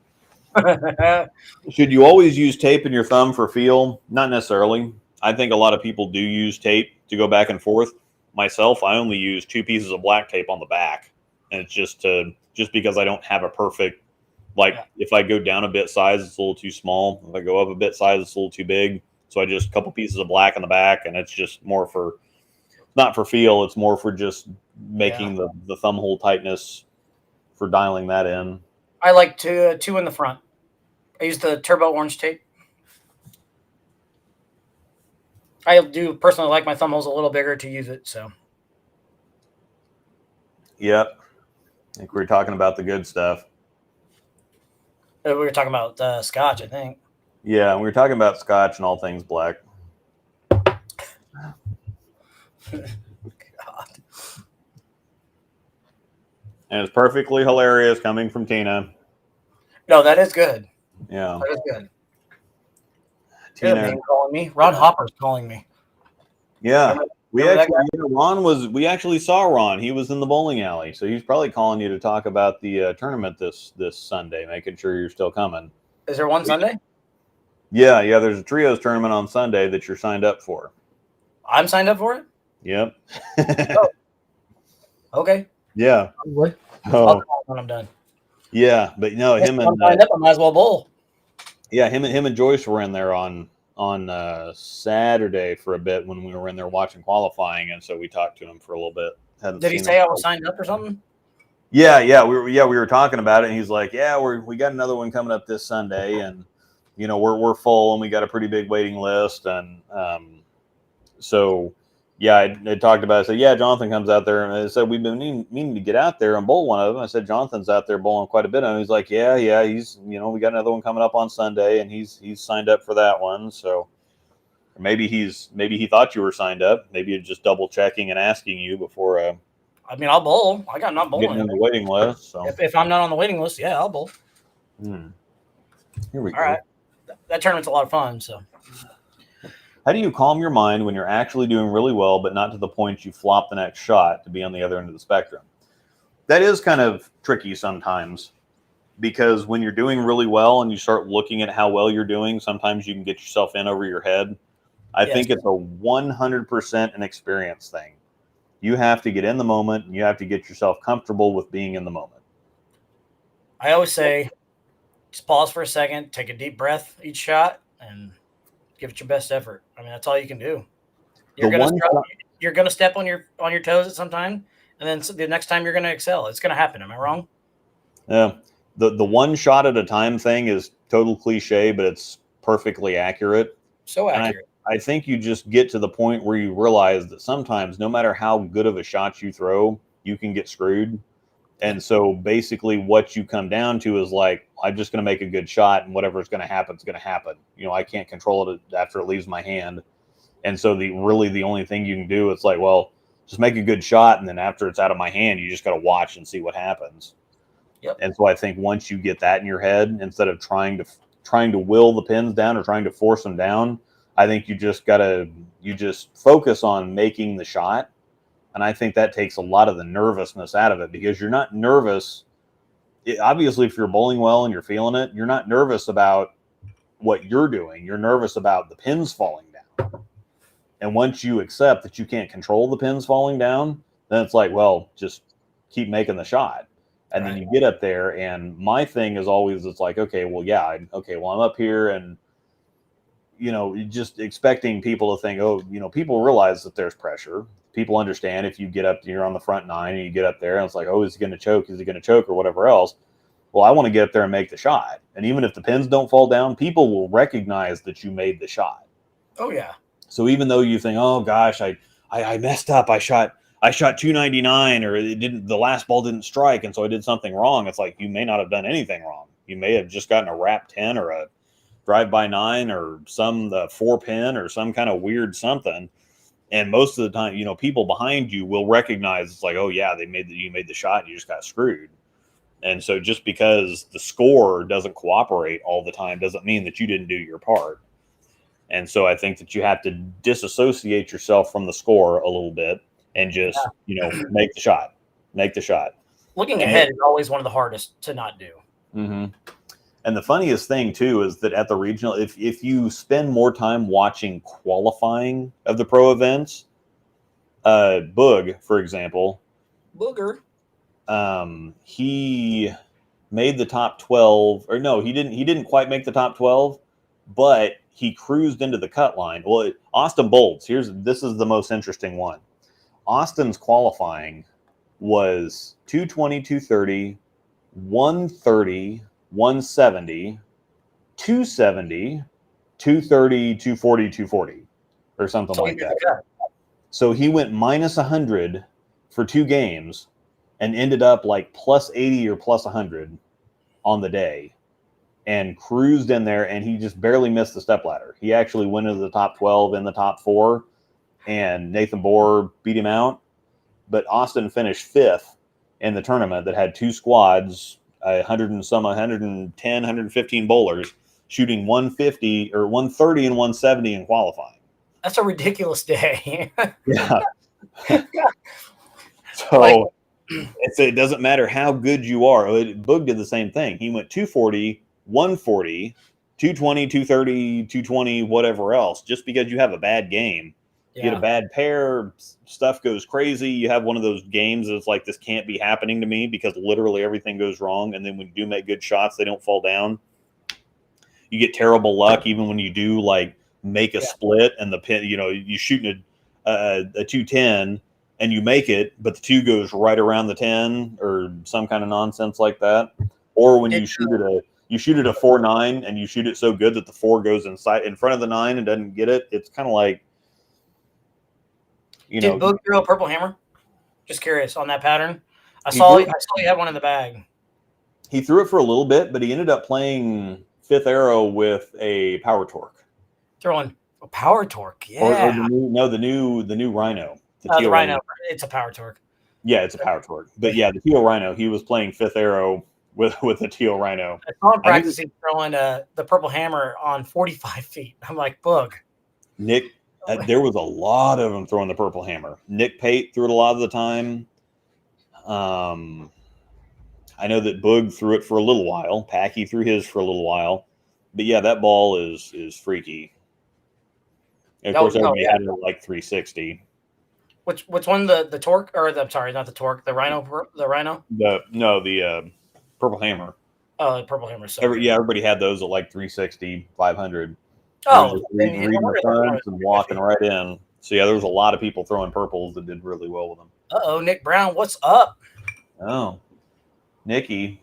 Should you always use tape in your thumb for feel? Not necessarily. I think a lot of people do use tape to go back and forth. Myself, I only use 2 pieces of black tape on the back. And it's just because I don't have a perfect, if I go down a bit size, it's a little too small. If I go up a bit size, it's a little too big. So I just a couple pieces of black on the back, and it's just more not for feel. It's more for just making the thumb hole tightness for dialing that in. I like 2 in the front. I use the turbo orange tape. I do personally like my thumb holes a little bigger to use it. So. Yep. I think we were talking about the good stuff. We were talking about scotch, I think. Yeah, we were talking about scotch and all things black. God. And it's perfectly hilarious coming from Tina. No, that is good. Yeah. That is good. Tina calling me. Ron Hopper's calling me. Yeah. We actually saw Ron. He was in the bowling alley. So he's probably calling you to talk about the tournament this Sunday, making sure you're still coming. Is there one Sunday? Yeah, there's a trios tournament on Sunday that you're signed up for. I'm signed up for it? Yep. Oh. Okay. Yeah. Probably. Oh. I'll call when I'm done. Yeah, but no, him and signed up, I might as well bowl. Yeah, him and Joyce were in there on Saturday for a bit when we were in there watching qualifying, and so we talked to him for a little bit. Did he say I was signed up or something? Yeah, we were talking about it, and he's like, "Yeah, we got another one coming up this Sunday, and we're full, and we got a pretty big waiting list, and so." Yeah, I talked about it. I said, yeah, Jonathan comes out there. And I said, we've been meaning to get out there and bowl one of them. I said, Jonathan's out there bowling quite a bit. And he's like, yeah, he's, we got another one coming up on Sunday, and he's signed up for that one. So maybe he thought you were signed up. Maybe you're just double checking and asking you before. I mean, I'll bowl. I got not bowling. Getting on the waiting list. So if I'm not on the waiting list, yeah, I'll bowl. Here we go. All right. That tournament's a lot of fun. So. How do you calm your mind when you're actually doing really well, but not to the point you flop the next shot to be on the other end of the spectrum? That is kind of tricky sometimes, because when you're doing really well and you start looking at how well you're doing, sometimes you can get yourself in over your head. I think it's a 100% an experience thing. You have to get in the moment, and you have to get yourself comfortable with being in the moment. I always say, just pause for a second, take a deep breath each shot, and give it your best effort. I mean, that's all you can do. You're gonna step on your toes at some time, and then the next time you're gonna excel. It's gonna happen. Am I wrong? Yeah. The one shot at a time thing is total cliche, but it's perfectly accurate. So accurate. I think you just get to the point where you realize that sometimes, no matter how good of a shot you throw, you can get screwed. And so basically what you come down to is like, I'm just going to make a good shot, and whatever's going to happen is going to happen. I can't control it after it leaves my hand. And so the only thing you can do is like, well, just make a good shot. And then after it's out of my hand, you just got to watch and see what happens. Yep. And so I think once you get that in your head, instead of trying to will the pins down or trying to force them down, I think you just focus on making the shot. And I think that takes a lot of the nervousness out of it, because you're not nervous. Obviously, if you're bowling well and you're feeling it, you're not nervous about what you're doing. You're nervous about the pins falling down. And once you accept that you can't control the pins falling down, then it's like, well, just keep making the shot. And then you get up there. And my thing is always, it's like, okay, well, I'm up here, and just expecting people to think, oh, people realize that there's pressure. People understand if you get up, you're on the front nine and you get up there and it's like, oh, is he going to choke? Is he going to choke or whatever else? Well, I want to get up there and make the shot. And even if the pins don't fall down, people will recognize that you made the shot. Oh, yeah. So even though you think, oh, gosh, I messed up. I shot 299, or the last ball didn't strike, and so I did something wrong. It's like, you may not have done anything wrong. You may have just gotten a wrap 10 or a drive-by 9 or some 4-pin or some kind of weird something. And most of the time, people behind you will recognize it's like, oh yeah, you made the shot, and you just got screwed. And so just because the score doesn't cooperate all the time doesn't mean that you didn't do your part. And so I think that you have to disassociate yourself from the score a little bit and just, make the shot. Make the shot. Looking ahead is always one of the hardest to not do. Mm-hmm. And the funniest thing, too, is that at the regional, if you spend more time watching qualifying of the pro events, Boog, for example. Booger. He made the top 12. Or no, he didn't quite make the top 12, but he cruised into the cut line. Well, Austin Bolts, this is the most interesting one. Austin's qualifying was 220, 230, 130, 170, 270, 230, 240, 240. or something So like that. So he went minus 100 for 2 games and ended up like plus 80 or plus 100 on the day and cruised in there, and he just barely missed the stepladder. He actually went into the top 12 in the top 4, and Nathan Bohr beat him out. But Austin finished 5th in the tournament that had 2 squads, 110, 115 bowlers, shooting 150 or 130 and 170 in qualifying. That's a ridiculous day. Yeah. So it doesn't matter how good you are. Boog did the same thing. He went 240, 140, 220, 230, 220, whatever else. Just because you have a bad game, you get a bad pair, stuff goes crazy. You have one of those games that's like, this can't be happening to me because literally everything goes wrong. And then when you do make good shots, they don't fall down. You get terrible luck even when you do like make a split and the pin, you shooting a 210 and you make it, but the 2 goes right around the 10 or some kind of nonsense like that. Or when you shoot it a 4-9 and you shoot it so good that the 4 goes in front of the 9 and doesn't get it. It's kind of like, Did Boog throw a purple hammer? Just curious on that pattern. I saw he had one in the bag. He threw it for a little bit, but he ended up playing 5th arrow with a power torque. Throwing a power torque, yeah. Or the new Rhino. The Rhino. It's a power torque. Yeah, it's a power torque. But yeah, the Teal Rhino, he was playing 5th arrow with the Teal Rhino. I saw him practicing throwing the purple hammer on 45 feet. I'm like, Boog. Nick, there was a lot of them throwing the purple hammer. Nick Pate threw it a lot of the time. I know that Boog threw it for a little while. Packy threw his for a little while. But yeah, that ball is freaky. And of course, everybody had it at like 360. Which one? The torque, or I'm sorry, not the torque. The Rhino. The Rhino. The purple hammer. Oh, the purple hammer. So everybody had those at like 360, 500. Oh, reading the turns and walking right in. So yeah, there was a lot of people throwing purples that did really well with them. Nick Brown, what's up? Oh, Nicky.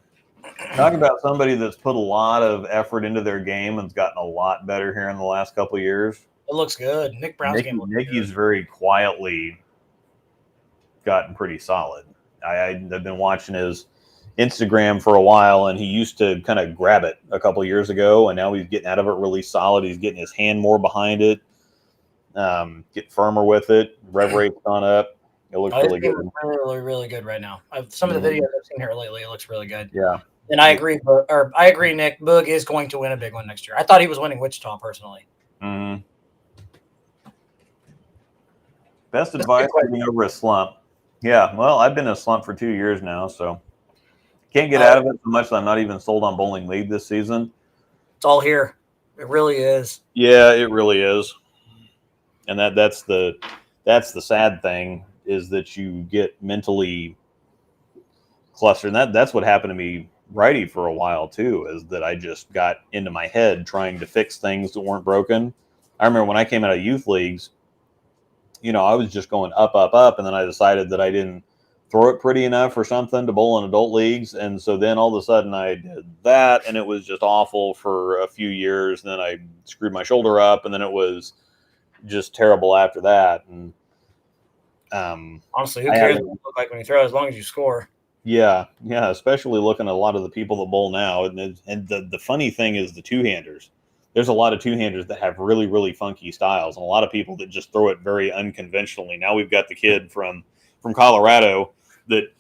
Talking about somebody that's put a lot of effort into their game and's gotten a lot better here in the last couple of years. It looks good. Nick Brown's game looks Nicky's good. very quietly gotten pretty solid. I've been watching his Instagram for a while, and he used to kind of grab it a couple of years ago, and now he's getting out of it really solid. He's getting his hand more behind it, getting firmer with it. Rev rate's gone up. It looks really good. Really, really good right now. Some of the videos I've seen here lately, it looks really good. Yeah. And I agree, Nick. Boog is going to win a big one next year. I thought he was winning Wichita personally. Mm-hmm. Best advice getting over a slump. Yeah, well, I've been in a slump for 2 years now, so can't get out of it so much that I'm not even sold on Bowling League this season. It's all here. It really is. Yeah, it really is. And that's the sad thing, is that you get mentally clustered. And that's what happened to me righty for a while too, is that I just got into my head trying to fix things that weren't broken. I remember when I came out of youth leagues, I was just going up, up, up. And then I decided that I didn't throw it pretty enough or something to bowl in adult leagues. And so then all of a sudden I did that, and it was just awful for a few years. And then I screwed my shoulder up, and then it was just terrible after that. And honestly, who cares what you look like when you throw, as long as you score? Yeah, especially looking at a lot of the people that bowl now. And the funny thing is the two-handers. There's a lot of two-handers that have really, really funky styles, and a lot of people that just throw it very unconventionally. Now we've got the kid from Colorado that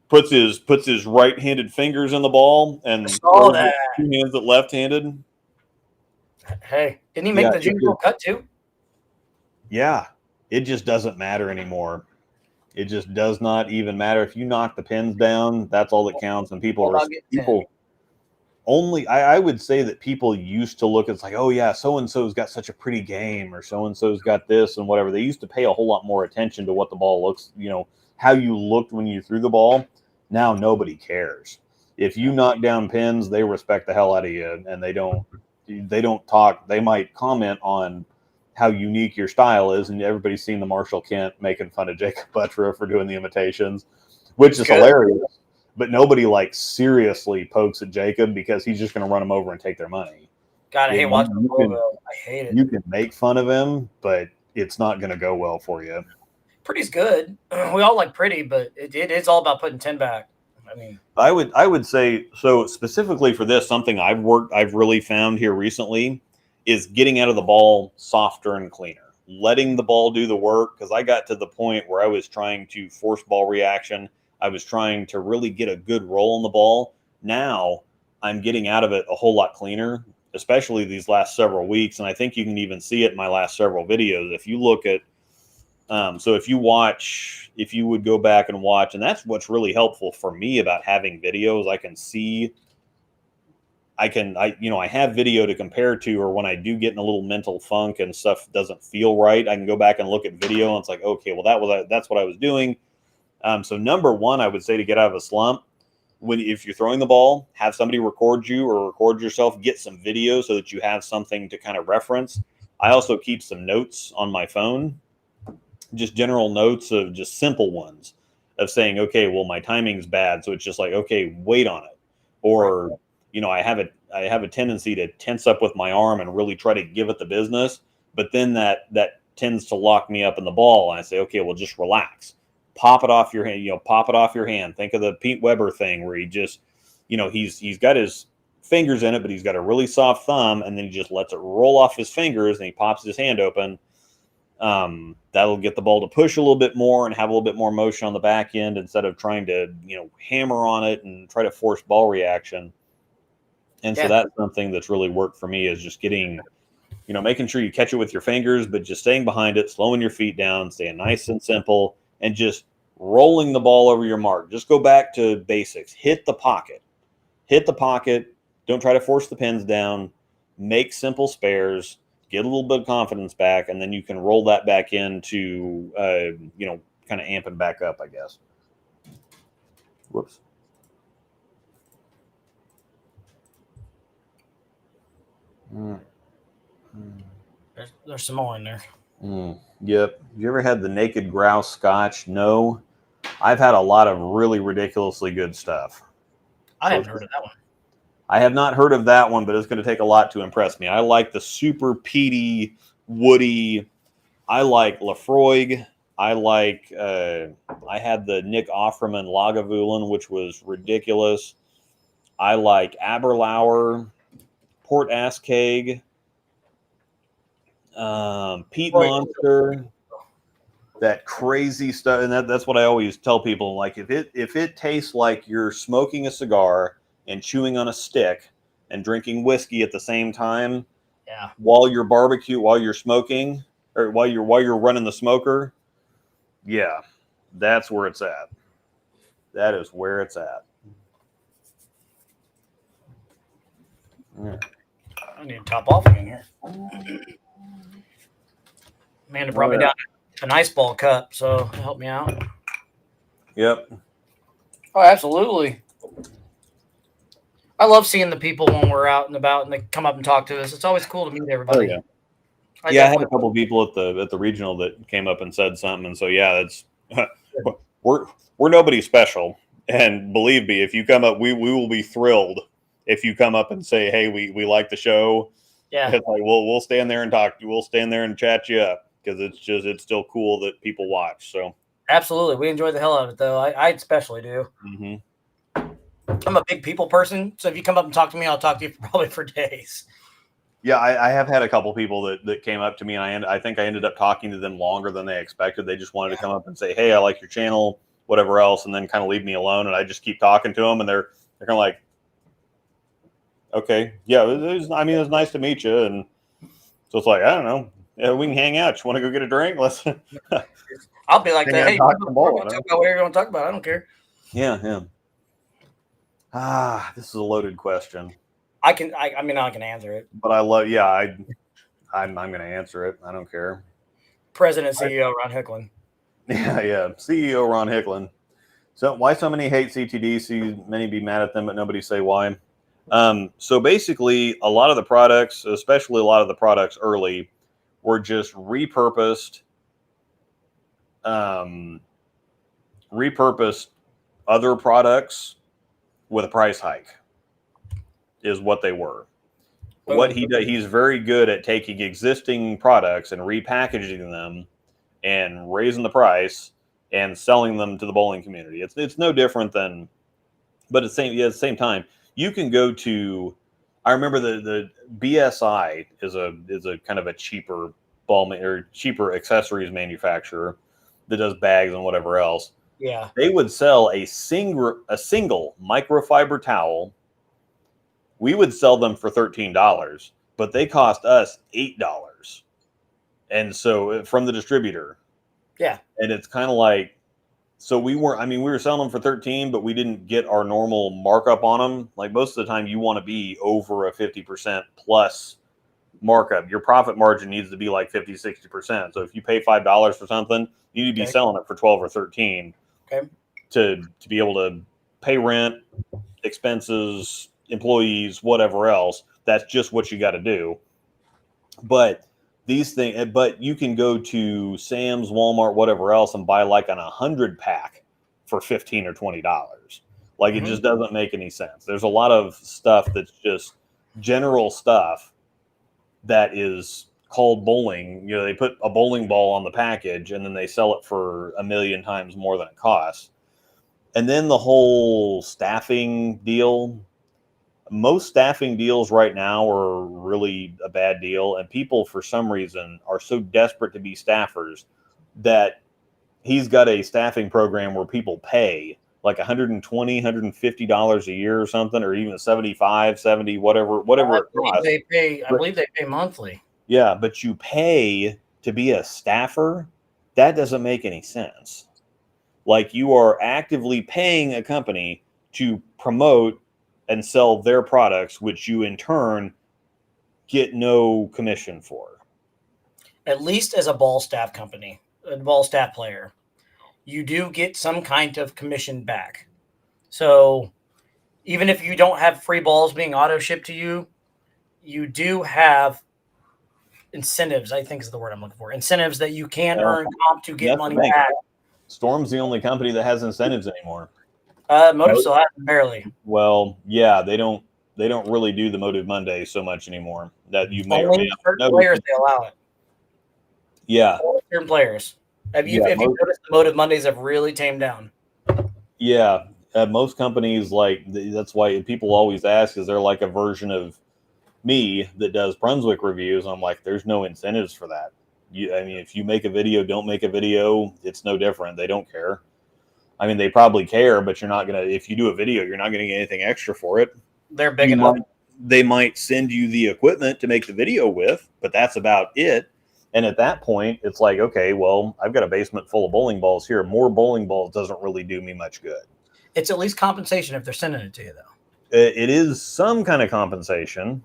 puts his right-handed fingers in the ball and throws with two hands at left-handed. Hey, didn't he make the junior cut too? Yeah, it just doesn't matter anymore. It just does not even matter. If you knock the pins down, that's all that counts. And I would say that people used to look, it's like, oh yeah, so-and-so's got such a pretty game, or so-and-so's got this and whatever. They used to pay a whole lot more attention to what the ball looks, how you looked when you threw the ball. Now nobody cares. If you knock down pins, they respect the hell out of you, and they don't talk. They might comment on how unique your style is, and everybody's seen the Marshall Kent making fun of Jacob Buttra for doing the imitations, which is hilarious. But nobody seriously pokes at Jacob, because he's just going to run them over and take their money. God, I hate watching You can, I hate it. you can make fun of him, but it's not going to go well for you. Pretty's good. We all like Pretty, but it's all about putting 10 back. I mean, I would say, so specifically for this, something I've really found here recently is getting out of the ball softer and cleaner, letting the ball do the work. Because I got to the point where I was trying to force ball reaction. I was trying to really get a good roll on the ball. Now I'm getting out of it a whole lot cleaner, especially these last several weeks. And I think you can even see it in my last several videos. If you look at, so if you would go back and watch, and that's what's really helpful for me about having videos, I can see, I have video to compare to, or when I do get in a little mental funk and stuff doesn't feel right, I can go back and look at video and it's like, okay, well that's what I was doing. So number one, I would say to get out of a slump, if you're throwing the ball, have somebody record you or record yourself, get some video so that you have something to kind of reference. I also keep some notes on my phone, just general notes of just simple ones of saying, okay, well, my timing's bad. So it's just like, okay, wait on it. Or, I have a tendency to tense up with my arm and really try to give it the business. But then that tends to lock me up in the ball. And I say, okay, well, just relax. Pop it off your hand, pop it off your hand. Think of the Pete Weber thing where he just, he's got his fingers in it, but he's got a really soft thumb, and then he just lets it roll off his fingers and he pops his hand open. That'll get the ball to push a little bit more and have a little bit more motion on the back end instead of trying to, hammer on it and try to force ball reaction. And so that's something that's really worked for me, is just getting, making sure you catch it with your fingers, but just staying behind it, slowing your feet down, staying nice and simple, and just rolling the ball over your mark. Just go back to basics. Hit the pocket. Don't try to force the pins down. Make simple spares. Get a little bit of confidence back, and then you can roll that back into, kind of amping back up, I guess. Whoops. There's some more in there. Yep. Have you ever had the Naked Grouse Scotch? No. I've had a lot of really ridiculously good stuff. I haven't heard of that one. I have not heard of that one, but it's going to take a lot to impress me. I like the super peaty, woody. I like Lafroig. I had the Nick Offerman Lagavulin, which was ridiculous. I like Aberlour, Port Askeg, Peat Monster, that crazy stuff. And that's what I always tell people. Like, if it tastes like you're smoking a cigar and chewing on a stick and drinking whiskey at the same time, while you're smoking, or while you're running the smoker, that's where it's at. That is where it's at. I need to top off again here. Amanda brought me down an ice ball cup, so help me out. Yep. Oh, absolutely. I love seeing the people when we're out and about and they come up and talk to us. It's always cool to meet everybody. Oh, yeah. I had a couple people at the regional that came up and said something, and so that's we're nobody special. And believe me, if you come up, we will be thrilled if you come up and say, hey, we like the show. Yeah. It's like, we'll stand there and talk to you. We'll stand there and chat you up, because it's still cool that people watch. So absolutely, we enjoy the hell out of it, though. I especially do. Mm-hmm. I'm a big people person, so if you come up and talk to me, I'll talk to you probably for days. Yeah, I have had a couple people that came up to me, and I think I ended up talking to them longer than they expected. They just wanted to come up and say, hey, I like your channel, whatever else, and then kind of leave me alone. And I just keep talking to them, and they're kind of like, okay, yeah, it was nice to meet you. And so it's like, I don't know, yeah, we can hang out. You want to go get a drink? Let's. I'll be like that. Hey, talk about whatever you want to talk about. I don't care. Yeah. This is a loaded question. I can answer it. But I'm going to answer it. I don't care. President CEO Ron Hicklin. Yeah. CEO Ron Hicklin. So why so many hate CTD? See many be mad at them, but nobody say why. So basically, a lot of the products, especially a lot of the products early, were just repurposed other products with a price hike, is what they were. what he does, he's very good at taking existing products and repackaging them and raising the price and selling them to the bowling community. It's no different than, but at the same time, you can go to. I remember the BSI is a kind of a cheaper cheaper accessories manufacturer that does bags and whatever else. Yeah, they would sell a single microfiber towel. We would sell them for $13, but they cost us $8. And so from the distributor. Yeah. And it's kind of like, so we were selling them for 13, but we didn't get our normal markup on them. Like most of the time you want to be over a 50% plus markup. Your profit margin needs to be like 50, 60%. So if you pay $5 for something, you need to be selling it for 12 or 13 to be able to pay rent, expenses, employees, whatever else. That's just what you got to do. But but you can go to Sam's, Walmart, whatever else, and buy like an 100-pack for $15 or $20. Like it just doesn't make any sense. There's a lot of stuff that's just general stuff that is called bowling. They put a bowling ball on the package and then they sell it for 1 million times more than it costs. And then the whole staffing deal. Most staffing deals right now are really a bad deal, and people for some reason are so desperate to be staffers that he's got a staffing program where people pay like $120, $150 a year or something, or even 75, 70, whatever it costs. I believe they pay monthly. Yeah, but you pay to be a staffer. That doesn't make any sense. Like you are actively paying a company to promote and sell their products, which you in turn get no commission for. At least as a ball staff company, a ball staff player, you do get some kind of commission back. So even if you don't have free balls being auto shipped to you, you do have incentives, I think is the word I'm looking for. Incentives that you can earn comp to get money back. Storm's the only company that has incentives anymore. Motive still has them, barely. Well, yeah, they don't really do the Motive Monday so much anymore. That you may only certain players they allow it. Yeah, certain players. If you noticed, the Motive Mondays have really tamed down. Yeah, most companies that's why people always ask: is there like a version of me that does Brunswick reviews? I'm like, there's no incentives for that. If you make a video, don't make a video, it's no different. They don't care. They probably care, but you're not going to, if you do a video, you're not going to get anything extra for it. They're big enough. They might send you the equipment to make the video with, but that's about it. And at that point, it's like, okay, well, I've got a basement full of bowling balls here. More bowling balls doesn't really do me much good. It's at least compensation if they're sending it to you, though. It is some kind of compensation,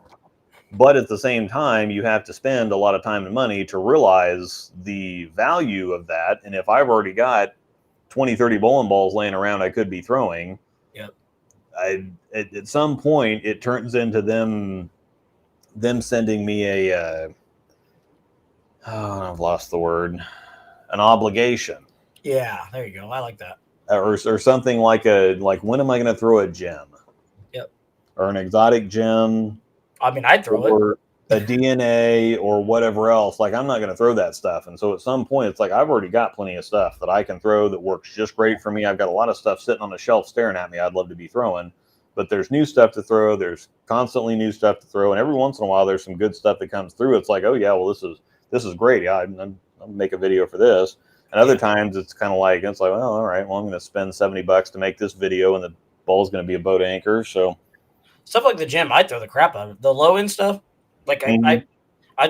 but at the same time, you have to spend a lot of time and money to realize the value of that. And if I've already got 20, 30 bowling balls laying around I could be throwing. Yep. At some point, it turns into them sending me I've lost the word, an obligation. Yeah, there you go. I like that. Or something like when am I going to throw a gem? Yep. Or an exotic gem. I'd throw it. A DNA or whatever else. Like, I'm not going to throw that stuff. And so at some point, it's like, I've already got plenty of stuff that I can throw that works just great for me. I've got a lot of stuff sitting on the shelf staring at me I'd love to be throwing. But there's new stuff to throw. There's constantly new stuff to throw. And every once in a while, there's some good stuff that comes through. It's like, oh, yeah, well, this is great. Yeah, I'll make a video for this. And other times, it's kind of like, well, all right, well, I'm going to spend $70 to make this video, and the ball's going to be a boat anchor. So stuff like the gym, I throw the crap out of. The low end stuff, like I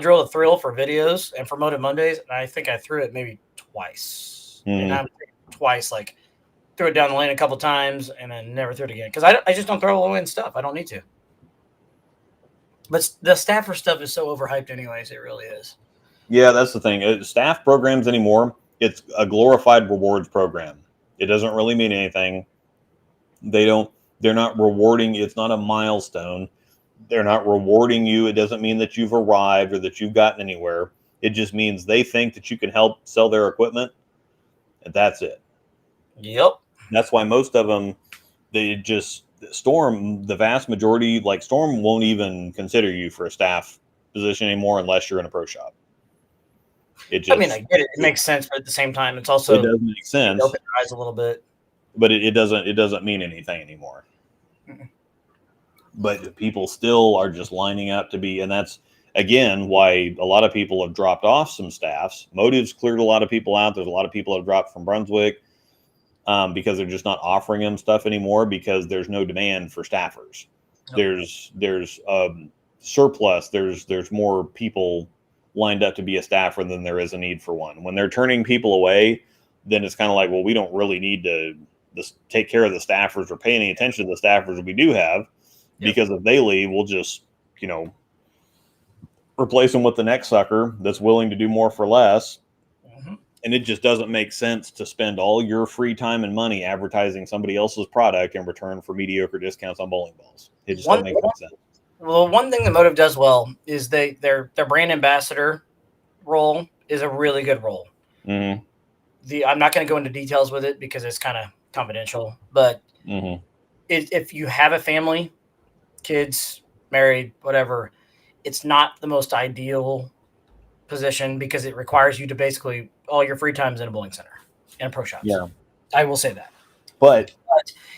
drill the thrill for videos and for Motive Mondays, and I think I threw it maybe twice. And I'm twice, like threw it down the lane a couple times and then never threw it again because I just don't throw low end stuff. I don't need to. But the staffer stuff is so overhyped, anyways. It really is. Yeah, that's the thing. Staff programs anymore, it's a glorified rewards program. It doesn't really mean anything. They're not rewarding. It's not a milestone. They're not rewarding you. It doesn't mean that you've arrived or that you've gotten anywhere. It just means they think that you can help sell their equipment, and that's it. Yep. That's why most of them, they just Storm, the vast majority, like Storm won't even consider you for a staff position anymore unless you're in a pro shop. It just, I mean, I get it. It makes sense, but at the same time, it's also it does make sense. Open your eyes a little bit, but it doesn't mean anything anymore. Mm-hmm. But people still are just lining up to be, and that's again why a lot of people have dropped off some staffs. Motive's cleared a lot of people out. There's a lot of people that have dropped from Brunswick because they're just not offering them stuff anymore because there's no demand for staffers. Nope. There's surplus. There's more people lined up to be a staffer than there is a need for one. When they're turning people away, then it's kind of like, well, we don't really need to take care of the staffers or pay any attention to the staffers we do have, because if they leave, we'll just, replace them with the next sucker that's willing to do more for less. Mm-hmm. And it just doesn't make sense to spend all your free time and money advertising somebody else's product in return for mediocre discounts on bowling balls. It just doesn't make sense. Well, one thing that Motive does well is their brand ambassador role is a really good role. Mm-hmm. I'm not going to go into details with it because it's kind of confidential, but if you have a family, kids, married, whatever, it's not the most ideal position because it requires you to basically all your free times in a bowling center and a pro shops. Yeah, I will say that. But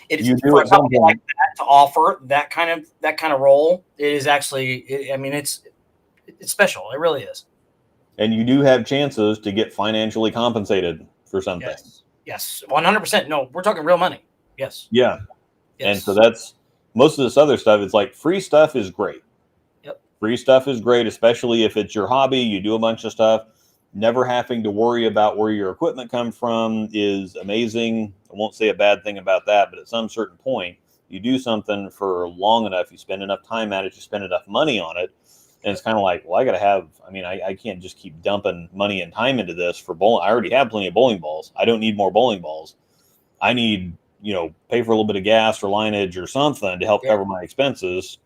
it is for a company like that to offer that kind of role. It is actually, it's special. It really is. And you do have chances to get financially compensated for something. Yes, 100%. No, we're talking real money. Yes. Yeah. Yes. And so that's most of this other stuff. It's like free stuff is great. Yep. Free stuff is great, especially if it's your hobby. You do a bunch of stuff. Never having to worry about where your equipment comes from is amazing. I won't say a bad thing about that, but at some certain point, you do something for long enough, you spend enough time at it, you spend enough money on it, and it's kind of like, well, I can't just keep dumping money and time into this for bowling. I already have plenty of bowling balls. I don't need more bowling balls. I need, pay for a little bit of gas or lineage or something to help cover my expenses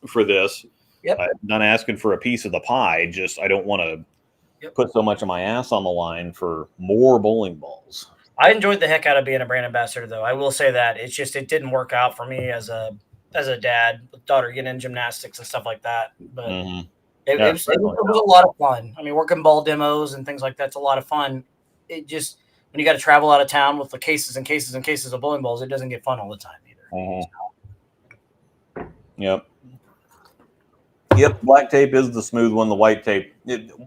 for this. Yep. I'm not asking for a piece of the pie, just I don't want to put so much of my ass on the line for more bowling balls. I enjoyed the heck out of being a brand ambassador, though. I will say that it's just it didn't work out for me as a dad with daughter getting in gymnastics and stuff like that. But it was a lot of fun. I mean, working ball demos and things like that's a lot of fun. It just when you got to travel out of town with the cases and cases and cases of bowling balls, it doesn't get fun all the time either. So. Yep, black tape is the smooth one. The white tape,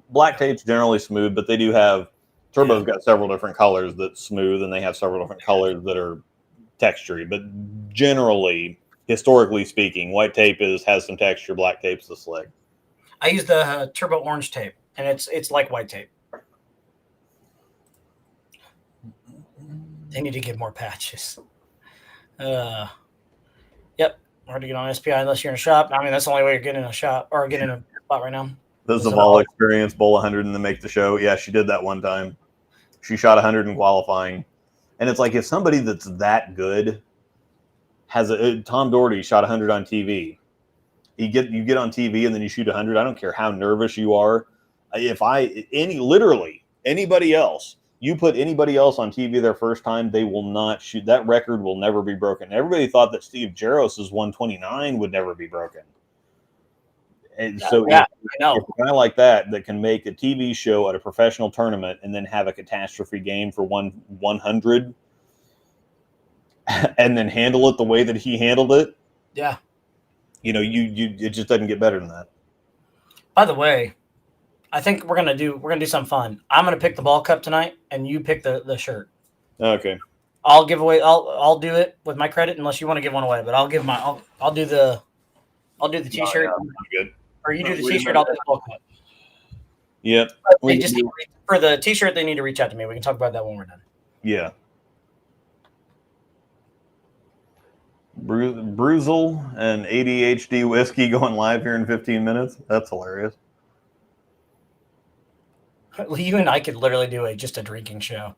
black tape's generally smooth, but they do have Turbo's got several different colors that's smooth, and they have several different colors that are textury. But generally, historically speaking, white tape has some texture. Black tape's the slick. I use the Turbo orange tape, and it's like white tape. They need to get more patches. Yep. Hard to get on SPI unless you're in a shop. I mean, that's the only way you're getting in a shop or getting a spot right now. This is a Vol experience, bowl 100 and then make the show. Yeah, she did that one time. She shot 100 in qualifying. And it's like if somebody that's that good has Tom Doherty shot 100 on TV. You get on TV and then you shoot 100. I don't care how nervous you are. Literally anybody else, you put anybody else on TV their first time, they will not shoot. That record will never be broken. Everybody thought that Steve Jaros's 129 would never be broken. And so if a guy like that can make a TV show at a professional tournament and then have a catastrophe game for 100 and then handle it the way that he handled it. Yeah. It just doesn't get better than that. By the way, I think we're gonna do something fun. I'm gonna pick the ball cup tonight, and you pick the shirt. Okay. I'll give away. I'll do it with my credit, unless you want to give one away. But I'll do the T-shirt. I'm good. Or you do the T-shirt. I'll do the ball cup. Yep. For the T-shirt, they need to reach out to me. We can talk about that when we're done. Yeah. Bruzel and ADHD whiskey going live here in 15 minutes. That's hilarious. You and I could literally do just a drinking show.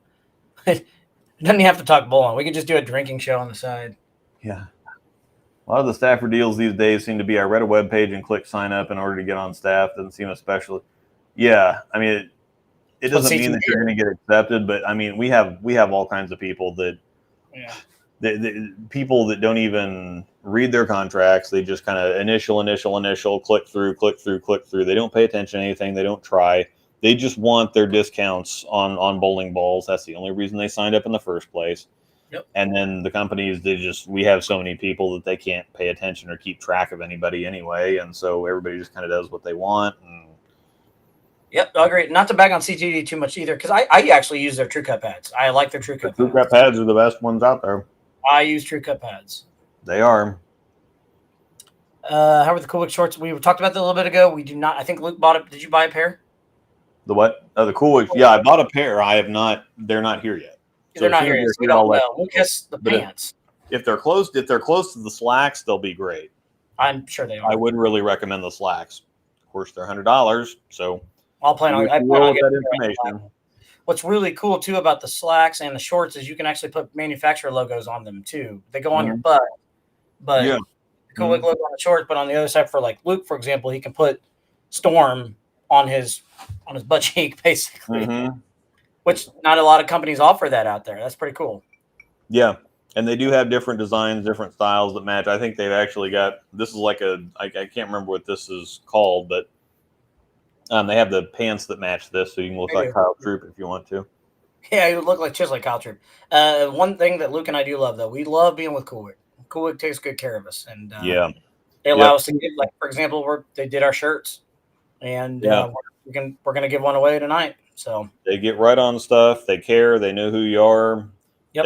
It doesn't even have to talk bowling. We could just do a drinking show on the side. Yeah. A lot of the staffer deals these days seem to be I read a web page and click sign up in order to get on staff. Doesn't seem especially. Yeah. I mean, it doesn't mean that you're going to get accepted, but I mean, we have all kinds of people that the people that don't even read their contracts, they just kind of initial, click through. They don't pay attention to anything. They don't try. They just want their discounts on bowling balls. That's the only reason they signed up in the first place. Yep. And then the companies, we have so many people that they can't pay attention or keep track of anybody anyway. And so everybody just kind of does what they want. And yep, I agree. Not to bag on CTD too much either, because I actually use their True Cut pads. I like their True Cut pads. True Cut pads are the best ones out there. I use True Cut pads. They are. How are the Cool Wick shorts? We talked about that a little bit ago. We do not. I think Luke bought it. Did you buy a pair? The what? The Cool Wick. Yeah, I bought a pair. I have not. They're not here yet. They're not here yet. So we don't know. Luke has the pants. If they're close to the slacks, they'll be great. I'm sure they are. I wouldn't really recommend the slacks. Of course, they're $100. So I'll plan on that information. What's really cool too about the slacks and the shorts is you can actually put manufacturer logos on them too. They go on your butt, but the Cool Wick logo on the shorts. But on the other side, for like Luke, for example, he can put Storm on his butt cheek, basically. Which not a lot of companies offer that out there. That's pretty cool. Yeah, and they do have different designs, different styles that match. I think they've actually got this is like I can't remember what this is called, but they have the pants that match this, so you can look like Kyle Troop if you want to. Yeah, you look just like Kyle Troop. One thing that Luke and I do love, though, we love being with Cool Wick. Cool Wick takes good care of us, and they allow us to give, like, for example, they did our shirts, and we're going to give one away tonight. So they get right on stuff. They care. They know who you are. Yep.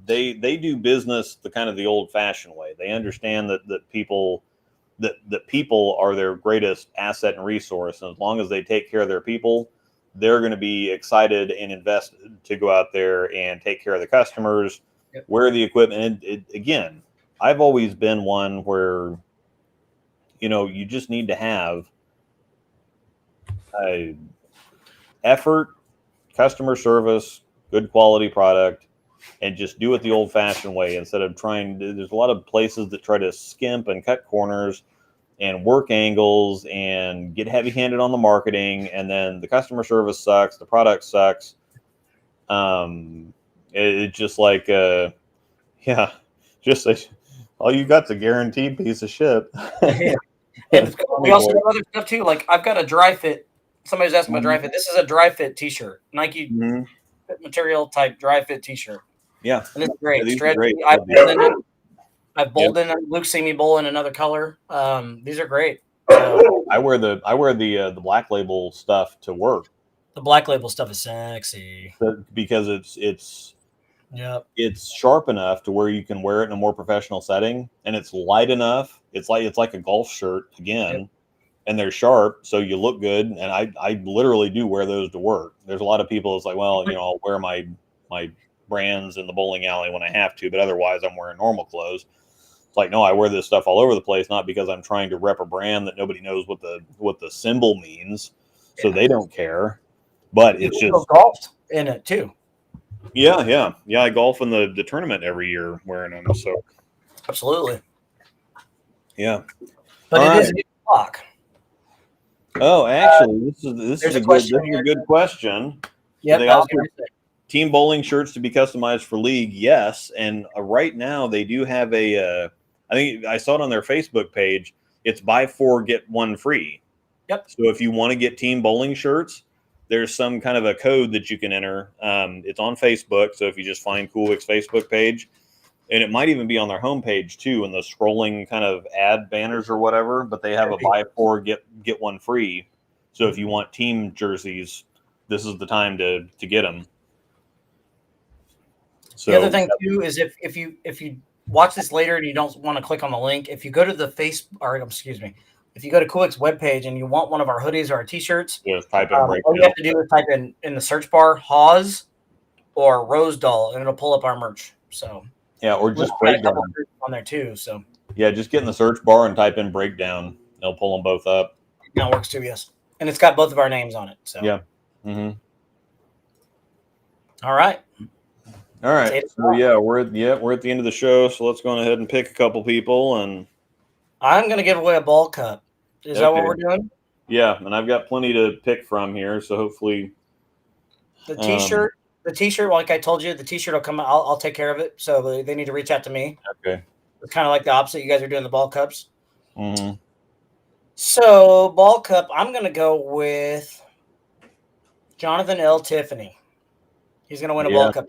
They do business the kind of the old-fashioned way. They understand that people. That people are their greatest asset and resource. And as long as they take care of their people, they're going to be excited and invested to go out there and take care of the customers, wear the equipment. And again, I've always been one where, you just need to have effort, customer service, good quality product, and just do it the old-fashioned way instead of trying to. There's a lot of places that try to skimp and cut corners and work angles and get heavy-handed on the marketing, and then the customer service sucks, the product sucks. It's just like, just like, all you got's a guaranteed piece of shit. And we also have other stuff too. Like I've got a dry fit. Somebody's asking about dry fit. This is a dry fit T-shirt, Nike fit material type dry fit T-shirt. Yeah, and it's great. Yeah, Stretchy. I've bowled in. Luke see me bowl in another color. These are great. I wear the Black Label stuff to work. The Black Label stuff is sexy because it's sharp enough to where you can wear it in a more professional setting, and it's light enough. It's like a golf shirt again, and they're sharp, so you look good. And I literally do wear those to work. There's a lot of people. It's like, well, I'll wear my brands in the bowling alley when I have to, but otherwise I'm wearing normal clothes. It's like, no, I wear this stuff all over the place, not because I'm trying to rep a brand that nobody knows what the symbol means, so they don't care. But it's just golfed in it too. Yeah. I golf in the tournament every year wearing them. So absolutely. Yeah. But all it is a clock. Oh, actually, this is a good question. Yeah. They offer team bowling shirts to be customized for league. Yes, and right now they do have I think I saw it on their Facebook page. It's buy 4 get 1 free. Yep. So if you want to get team bowling shirts, there's some kind of a code that you can enter. It's on Facebook. So if you just find Cool Wick's Facebook page, and it might even be on their homepage too, in the scrolling kind of ad banners or whatever, but they have a buy 4 get 1 free. So if you want team jerseys, this is the time to get them. So the other thing too is if you watch this later and you don't want to click on the link, if you go to if you go to Cool Wick's webpage and you want one of our hoodies or our T-shirts, type in all you have to do is type in the search bar Haws or Rose Doll, and it'll pull up our merch. So or just breakdown on there too. So just get in the search bar and type in breakdown. They'll pull them both up. That works too. Yes, and it's got both of our names on it. So All right. All right. So we're at the end of the show. So let's go ahead and pick a couple people, and I'm going to give away a ball cup. Is that what we're doing? Yeah, and I've got plenty to pick from here. So hopefully, the T-shirt, the T-shirt, like I told you, the T-shirt will come. I'll take care of it. So they need to reach out to me. Okay. It's kind of like the opposite. You guys are doing the ball cups. Mm-hmm. So ball cup, I'm gonna go with Jonathan L. Tiffany. He's gonna win a ball cup.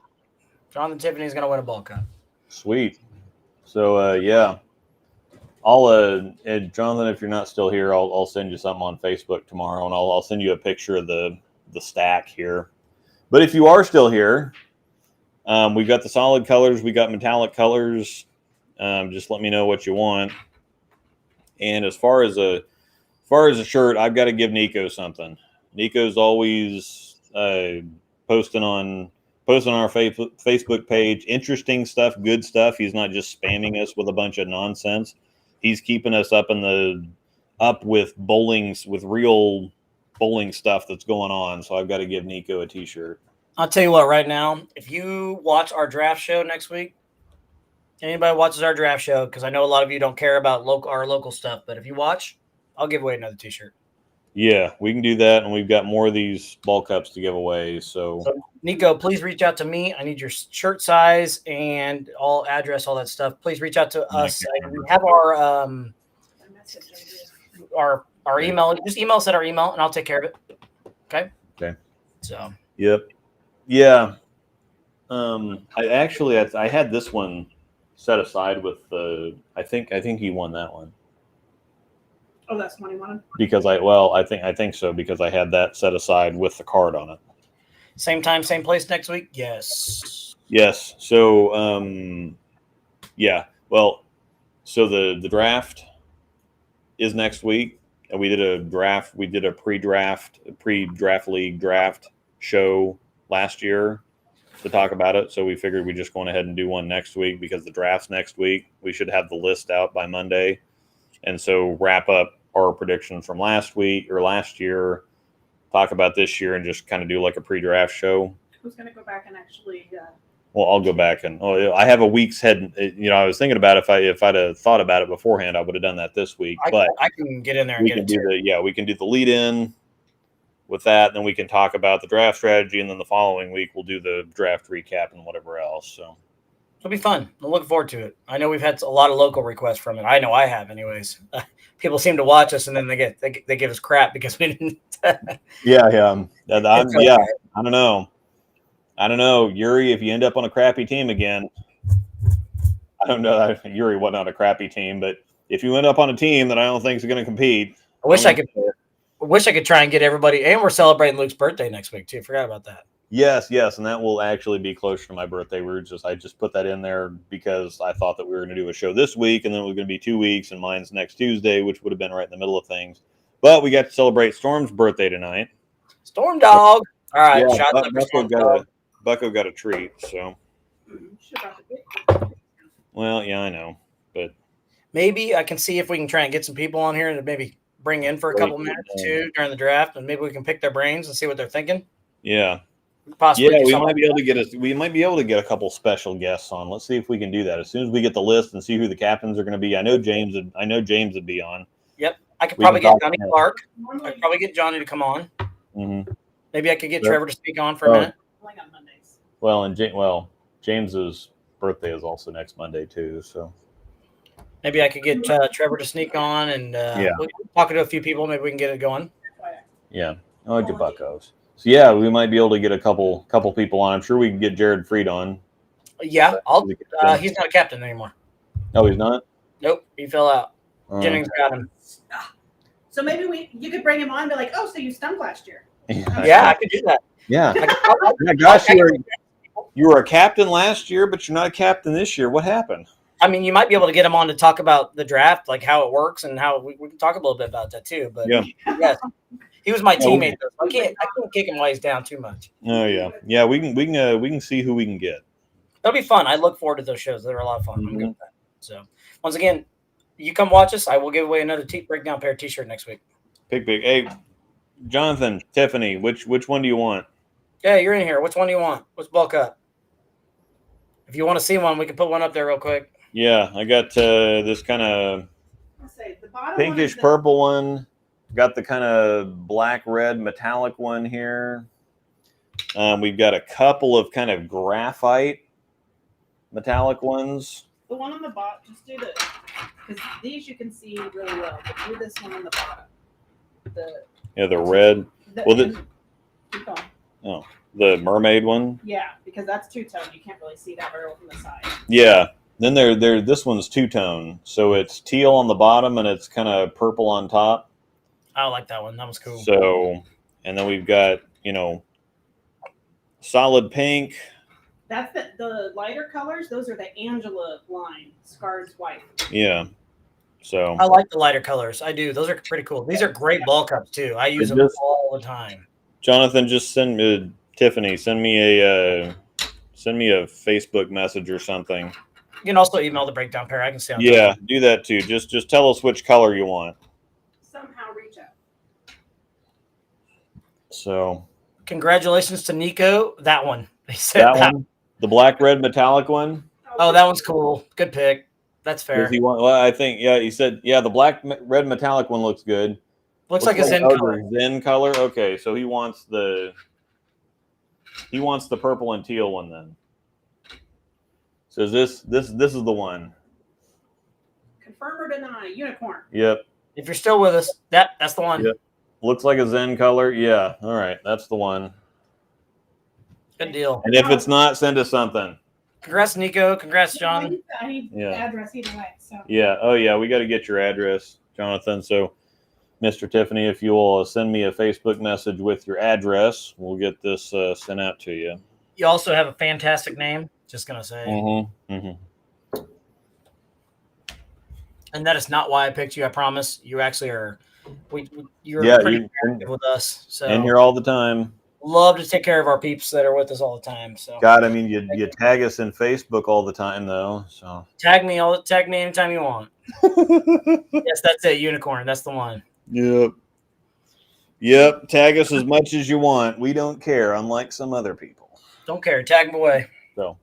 Jonathan Tiffany is gonna win a ball cup. Sweet. So yeah, I'll Jonathan, if you're not still here, I'll send you something on Facebook tomorrow, and I'll send you a picture of the stack here. But if you are still here, we've got the solid colors, we got metallic colors. Just let me know what you want. And as far as a shirt, I've got to give Nico something. Nico's always posting on our Facebook page, interesting stuff, good stuff. He's not just spamming us with a bunch of nonsense. He's keeping us up with real bowling stuff that's going on. So I've got to give Nico a T-shirt. I'll tell you what, right now, if you watch our draft show next week, anybody watches our draft show, because I know a lot of you don't care about our local stuff, but if you watch, I'll give away another T-shirt. Yeah, we can do that, and we've got more of these ball cups to give away. So Nico, please reach out to me. I need your shirt size and all address, all that stuff. Please reach out to us. We have our email. Just email us at our email, and I'll take care of it. Okay. Okay. So. Yep. Yeah. I had this one set aside with I think he won that one. Oh, that's one he wanted? Because I think so, because I had that set aside with the card on it. Same time, same place next week? Yes. Yes. So yeah. Well, so the draft is next week. And we did a pre-draft league draft show last year to talk about it. So we figured we'd just go ahead and do one next week, because the draft's next week. We should have the list out by Monday. And so wrap up our predictions from last year, talk about this year, and just kind of do like a pre-draft show. Who's going to go back and actually? Well, I'll go back and I have a week's head. I was thinking about if I'd have thought about it beforehand, I would have done that this week. But I can get in there and we can do the lead in with that. Then we can talk about the draft strategy, and then the following week we'll do the draft recap and whatever else. So it'll be fun. I'm looking forward to it. I know we've had a lot of local requests from it. I know I have, anyways. People seem to watch us, and then they give us crap because we didn't. Yeah. I don't know, Yuri. If you end up on a crappy team again, I don't know. Yuri wasn't on a crappy team, but if you end up on a team that I don't think is going to compete, I wish I could try and get everybody. And we're celebrating Luke's birthday next week too. Forgot about that. Yes, and that will actually be closer to my birthday. I just put that in there because I thought that we were going to do a show this week, and then it was going to be 2 weeks, and mine's next Tuesday, which would have been right in the middle of things. But we got to celebrate Storm's birthday tonight. Storm Dog. All right, yeah, Bucko got a treat. So. Well, yeah, I know, but maybe I can see if we can try and get some people on here to maybe bring in for a couple minutes too during the draft, and maybe we can pick their brains and see what they're thinking. Yeah. Possibly we might be able to get a couple special guests on. Let's see if we can do that as soon as we get the list and see who the captains are going to be. I know James would be on. Yep, I could probably get Johnny Clark. I could probably get Johnny to come on. Mm-hmm. Maybe I could get Trevor to speak on for a minute. Only on Mondays. Well, James's birthday is also next Monday too, so maybe I could get Trevor to sneak on, and we'll talk to a few people. Maybe we can get it going. Yeah, I like the Buccos. So yeah, we might be able to get a couple people on. I'm sure we can get Jared Freed on. Yeah, he's not a captain anymore. No, he's not. Nope, he fell out. Jennings got him. So maybe you could bring him on and be like, "Oh, so you stunk last year." Yeah, I could do that. Yeah. Gosh, you were a captain last year, but you're not a captain this year. What happened? I mean, you might be able to get him on to talk about the draft, like how it works, and how we can talk a little bit about that too. But yes, he was my teammate. Though, so I can't kick him while he's down too much. Oh yeah. We can see who we can get. That'll be fun. I look forward to those shows. They're a lot of fun. I'm good with that. So once again, you come watch us. I will give away another breakdown pair T-shirt next week. Big. Hey, Jonathan, Tiffany, which one do you want? Yeah, you're in here. Which one do you want? What's bulk up? If you want to see one, we can put one up there real quick. Yeah, I got this kind of pinkish purple one. Got the kind of black red metallic one here. We've got a couple of kind of graphite metallic ones. The one on the bottom, just do the, because these you can see really well, but do this one on the bottom. The red. Keep going. Oh, the mermaid one. Yeah, because that's two-tone. You can't really see that very well from the side. Yeah. Then this one's two-tone, so it's teal on the bottom and it's kind of purple on top. I like that one. That was cool. So, and then we've got solid pink. That's the lighter colors. Those are the Angela line. Scar's white. Yeah. So I like the lighter colors. I do. Those are pretty cool. These are great ball cups too. I use them all the time. Jonathan, just Tiffany, send me a Facebook message or something. You can also email the breakdown pair. I can stay on Yeah, do that too. Just tell us which color you want. Somehow reach out. So congratulations to Nico. That one. He said that one. The black red metallic one. Oh, that one's cool. Good pick. That's fair. I think he said the black red metallic one looks good. Looks like a Zen color. Zen color. Okay, so he wants the purple and teal one then. So this is the one. Confirm or deny, unicorn. Yep. If you're still with us, that's the one. Yep. Looks like a Zen color. Yeah. All right, that's the one. Good deal. And if it's not, send us something. Congrats, Nico. Congrats, John. I need address either way. So. Yeah. Oh, yeah. We got to get your address, Jonathan. So, Mr. Tiffany, if you will send me a Facebook message with your address, we'll get this sent out to you. You also have a fantastic name. Just gonna say. Mm-hmm. Mm-hmm. And that is not why I picked you. I promise. You actually are. You're pretty active with us. So and here all the time. Love to take care of our peeps that are with us all the time. So God, I mean, you tag us in Facebook all the time, though. So tag me anytime you want. Yes, that's it. Unicorn. That's the one. Yep. Tag us as much as you want. We don't care, unlike some other people. Don't care. Tag them away. So,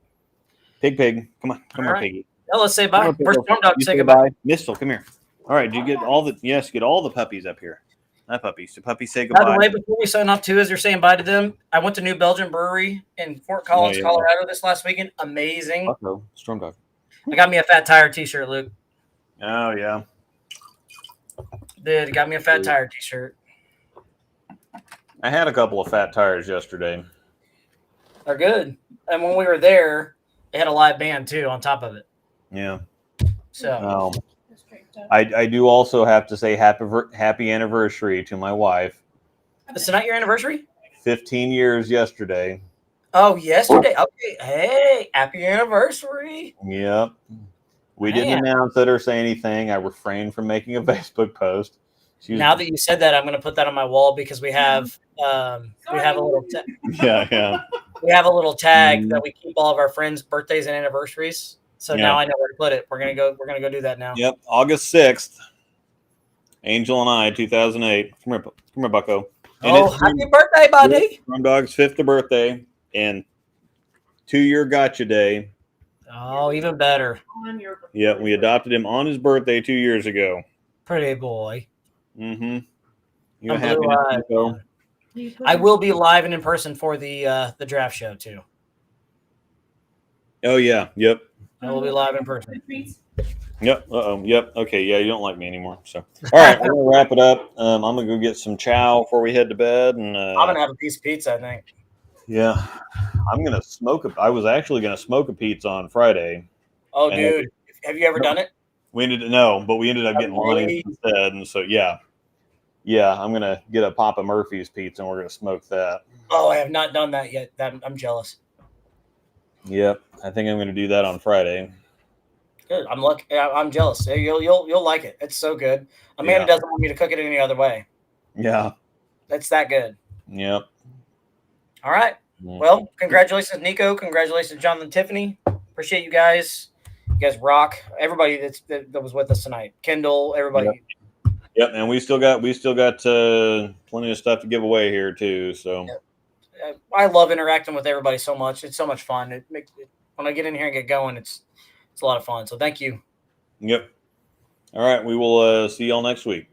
pig, come on, right. Piggy. Now let's say bye. First Storm Dog, say goodbye. Mistle, come here. All right, do you get all the puppies up here? Not puppies. The puppies say goodbye. By the way, before we sign off too, as you're saying bye to them, I went to New Belgium Brewery in Fort Collins, Colorado this last weekend. Amazing. Uh-oh. Storm Dog. I got me a Fat Tire t-shirt, Luke. Oh, yeah. Did got me a Fat Tire t-shirt. I had a couple of fat tires yesterday. They're good. And when we were there, they had a live band too on top of it. Yeah. So I do also have to say happy anniversary to my wife. Is tonight your anniversary? 15 years yesterday. Oh, yesterday. Okay. Hey, happy anniversary. Yep. We didn't announce it or say anything. I refrained from making a Facebook post. Now that you said that, I'm going to put that on my wall because we have a little we have a little tag that we keep all of our friends' birthdays and anniversaries. So now I know where to put it. We're gonna go do that now. Yep, August 6th. Angel and I, 2008. Come here, Bucko. And happy birthday, buddy! Storm Dog's 5th birthday and 2-year gotcha day. Oh, even better. Yeah, we adopted him on his birthday 2 years ago. Pretty boy. Mm-hmm. You're happy to go. I will be live and in person for the draft show too. Oh yeah, yep. I will be live in person. Yep. Yep. Okay. Yeah, you don't like me anymore. So, all right, we're gonna wrap it up. I'm gonna go get some chow before we head to bed, and I'm gonna have a piece of pizza. I think. Yeah, I'm gonna smoke. I was actually gonna smoke a pizza on Friday. Oh, dude, have you ever done it? We ended up getting Lonnie's instead, and so yeah, I'm gonna get a Papa Murphy's pizza, and we're gonna smoke that. Oh, I have not done that yet. I'm jealous. Yep, I think I'm gonna do that on Friday. Good. I'm jealous. You'll like it. It's so good. Amanda doesn't want me to cook it any other way. Yeah, it's that good. Yep. All right. Well, congratulations, Nico. Congratulations, John and Tiffany. Appreciate you guys. You guys rock. Everybody that was with us tonight. Kendall, everybody. Yep. And we still got plenty of stuff to give away here too. So. Yep. I love interacting with everybody so much. It's so much fun. When I get in here and get going, it's a lot of fun. So thank you. Yep. All right. We will see y'all next week.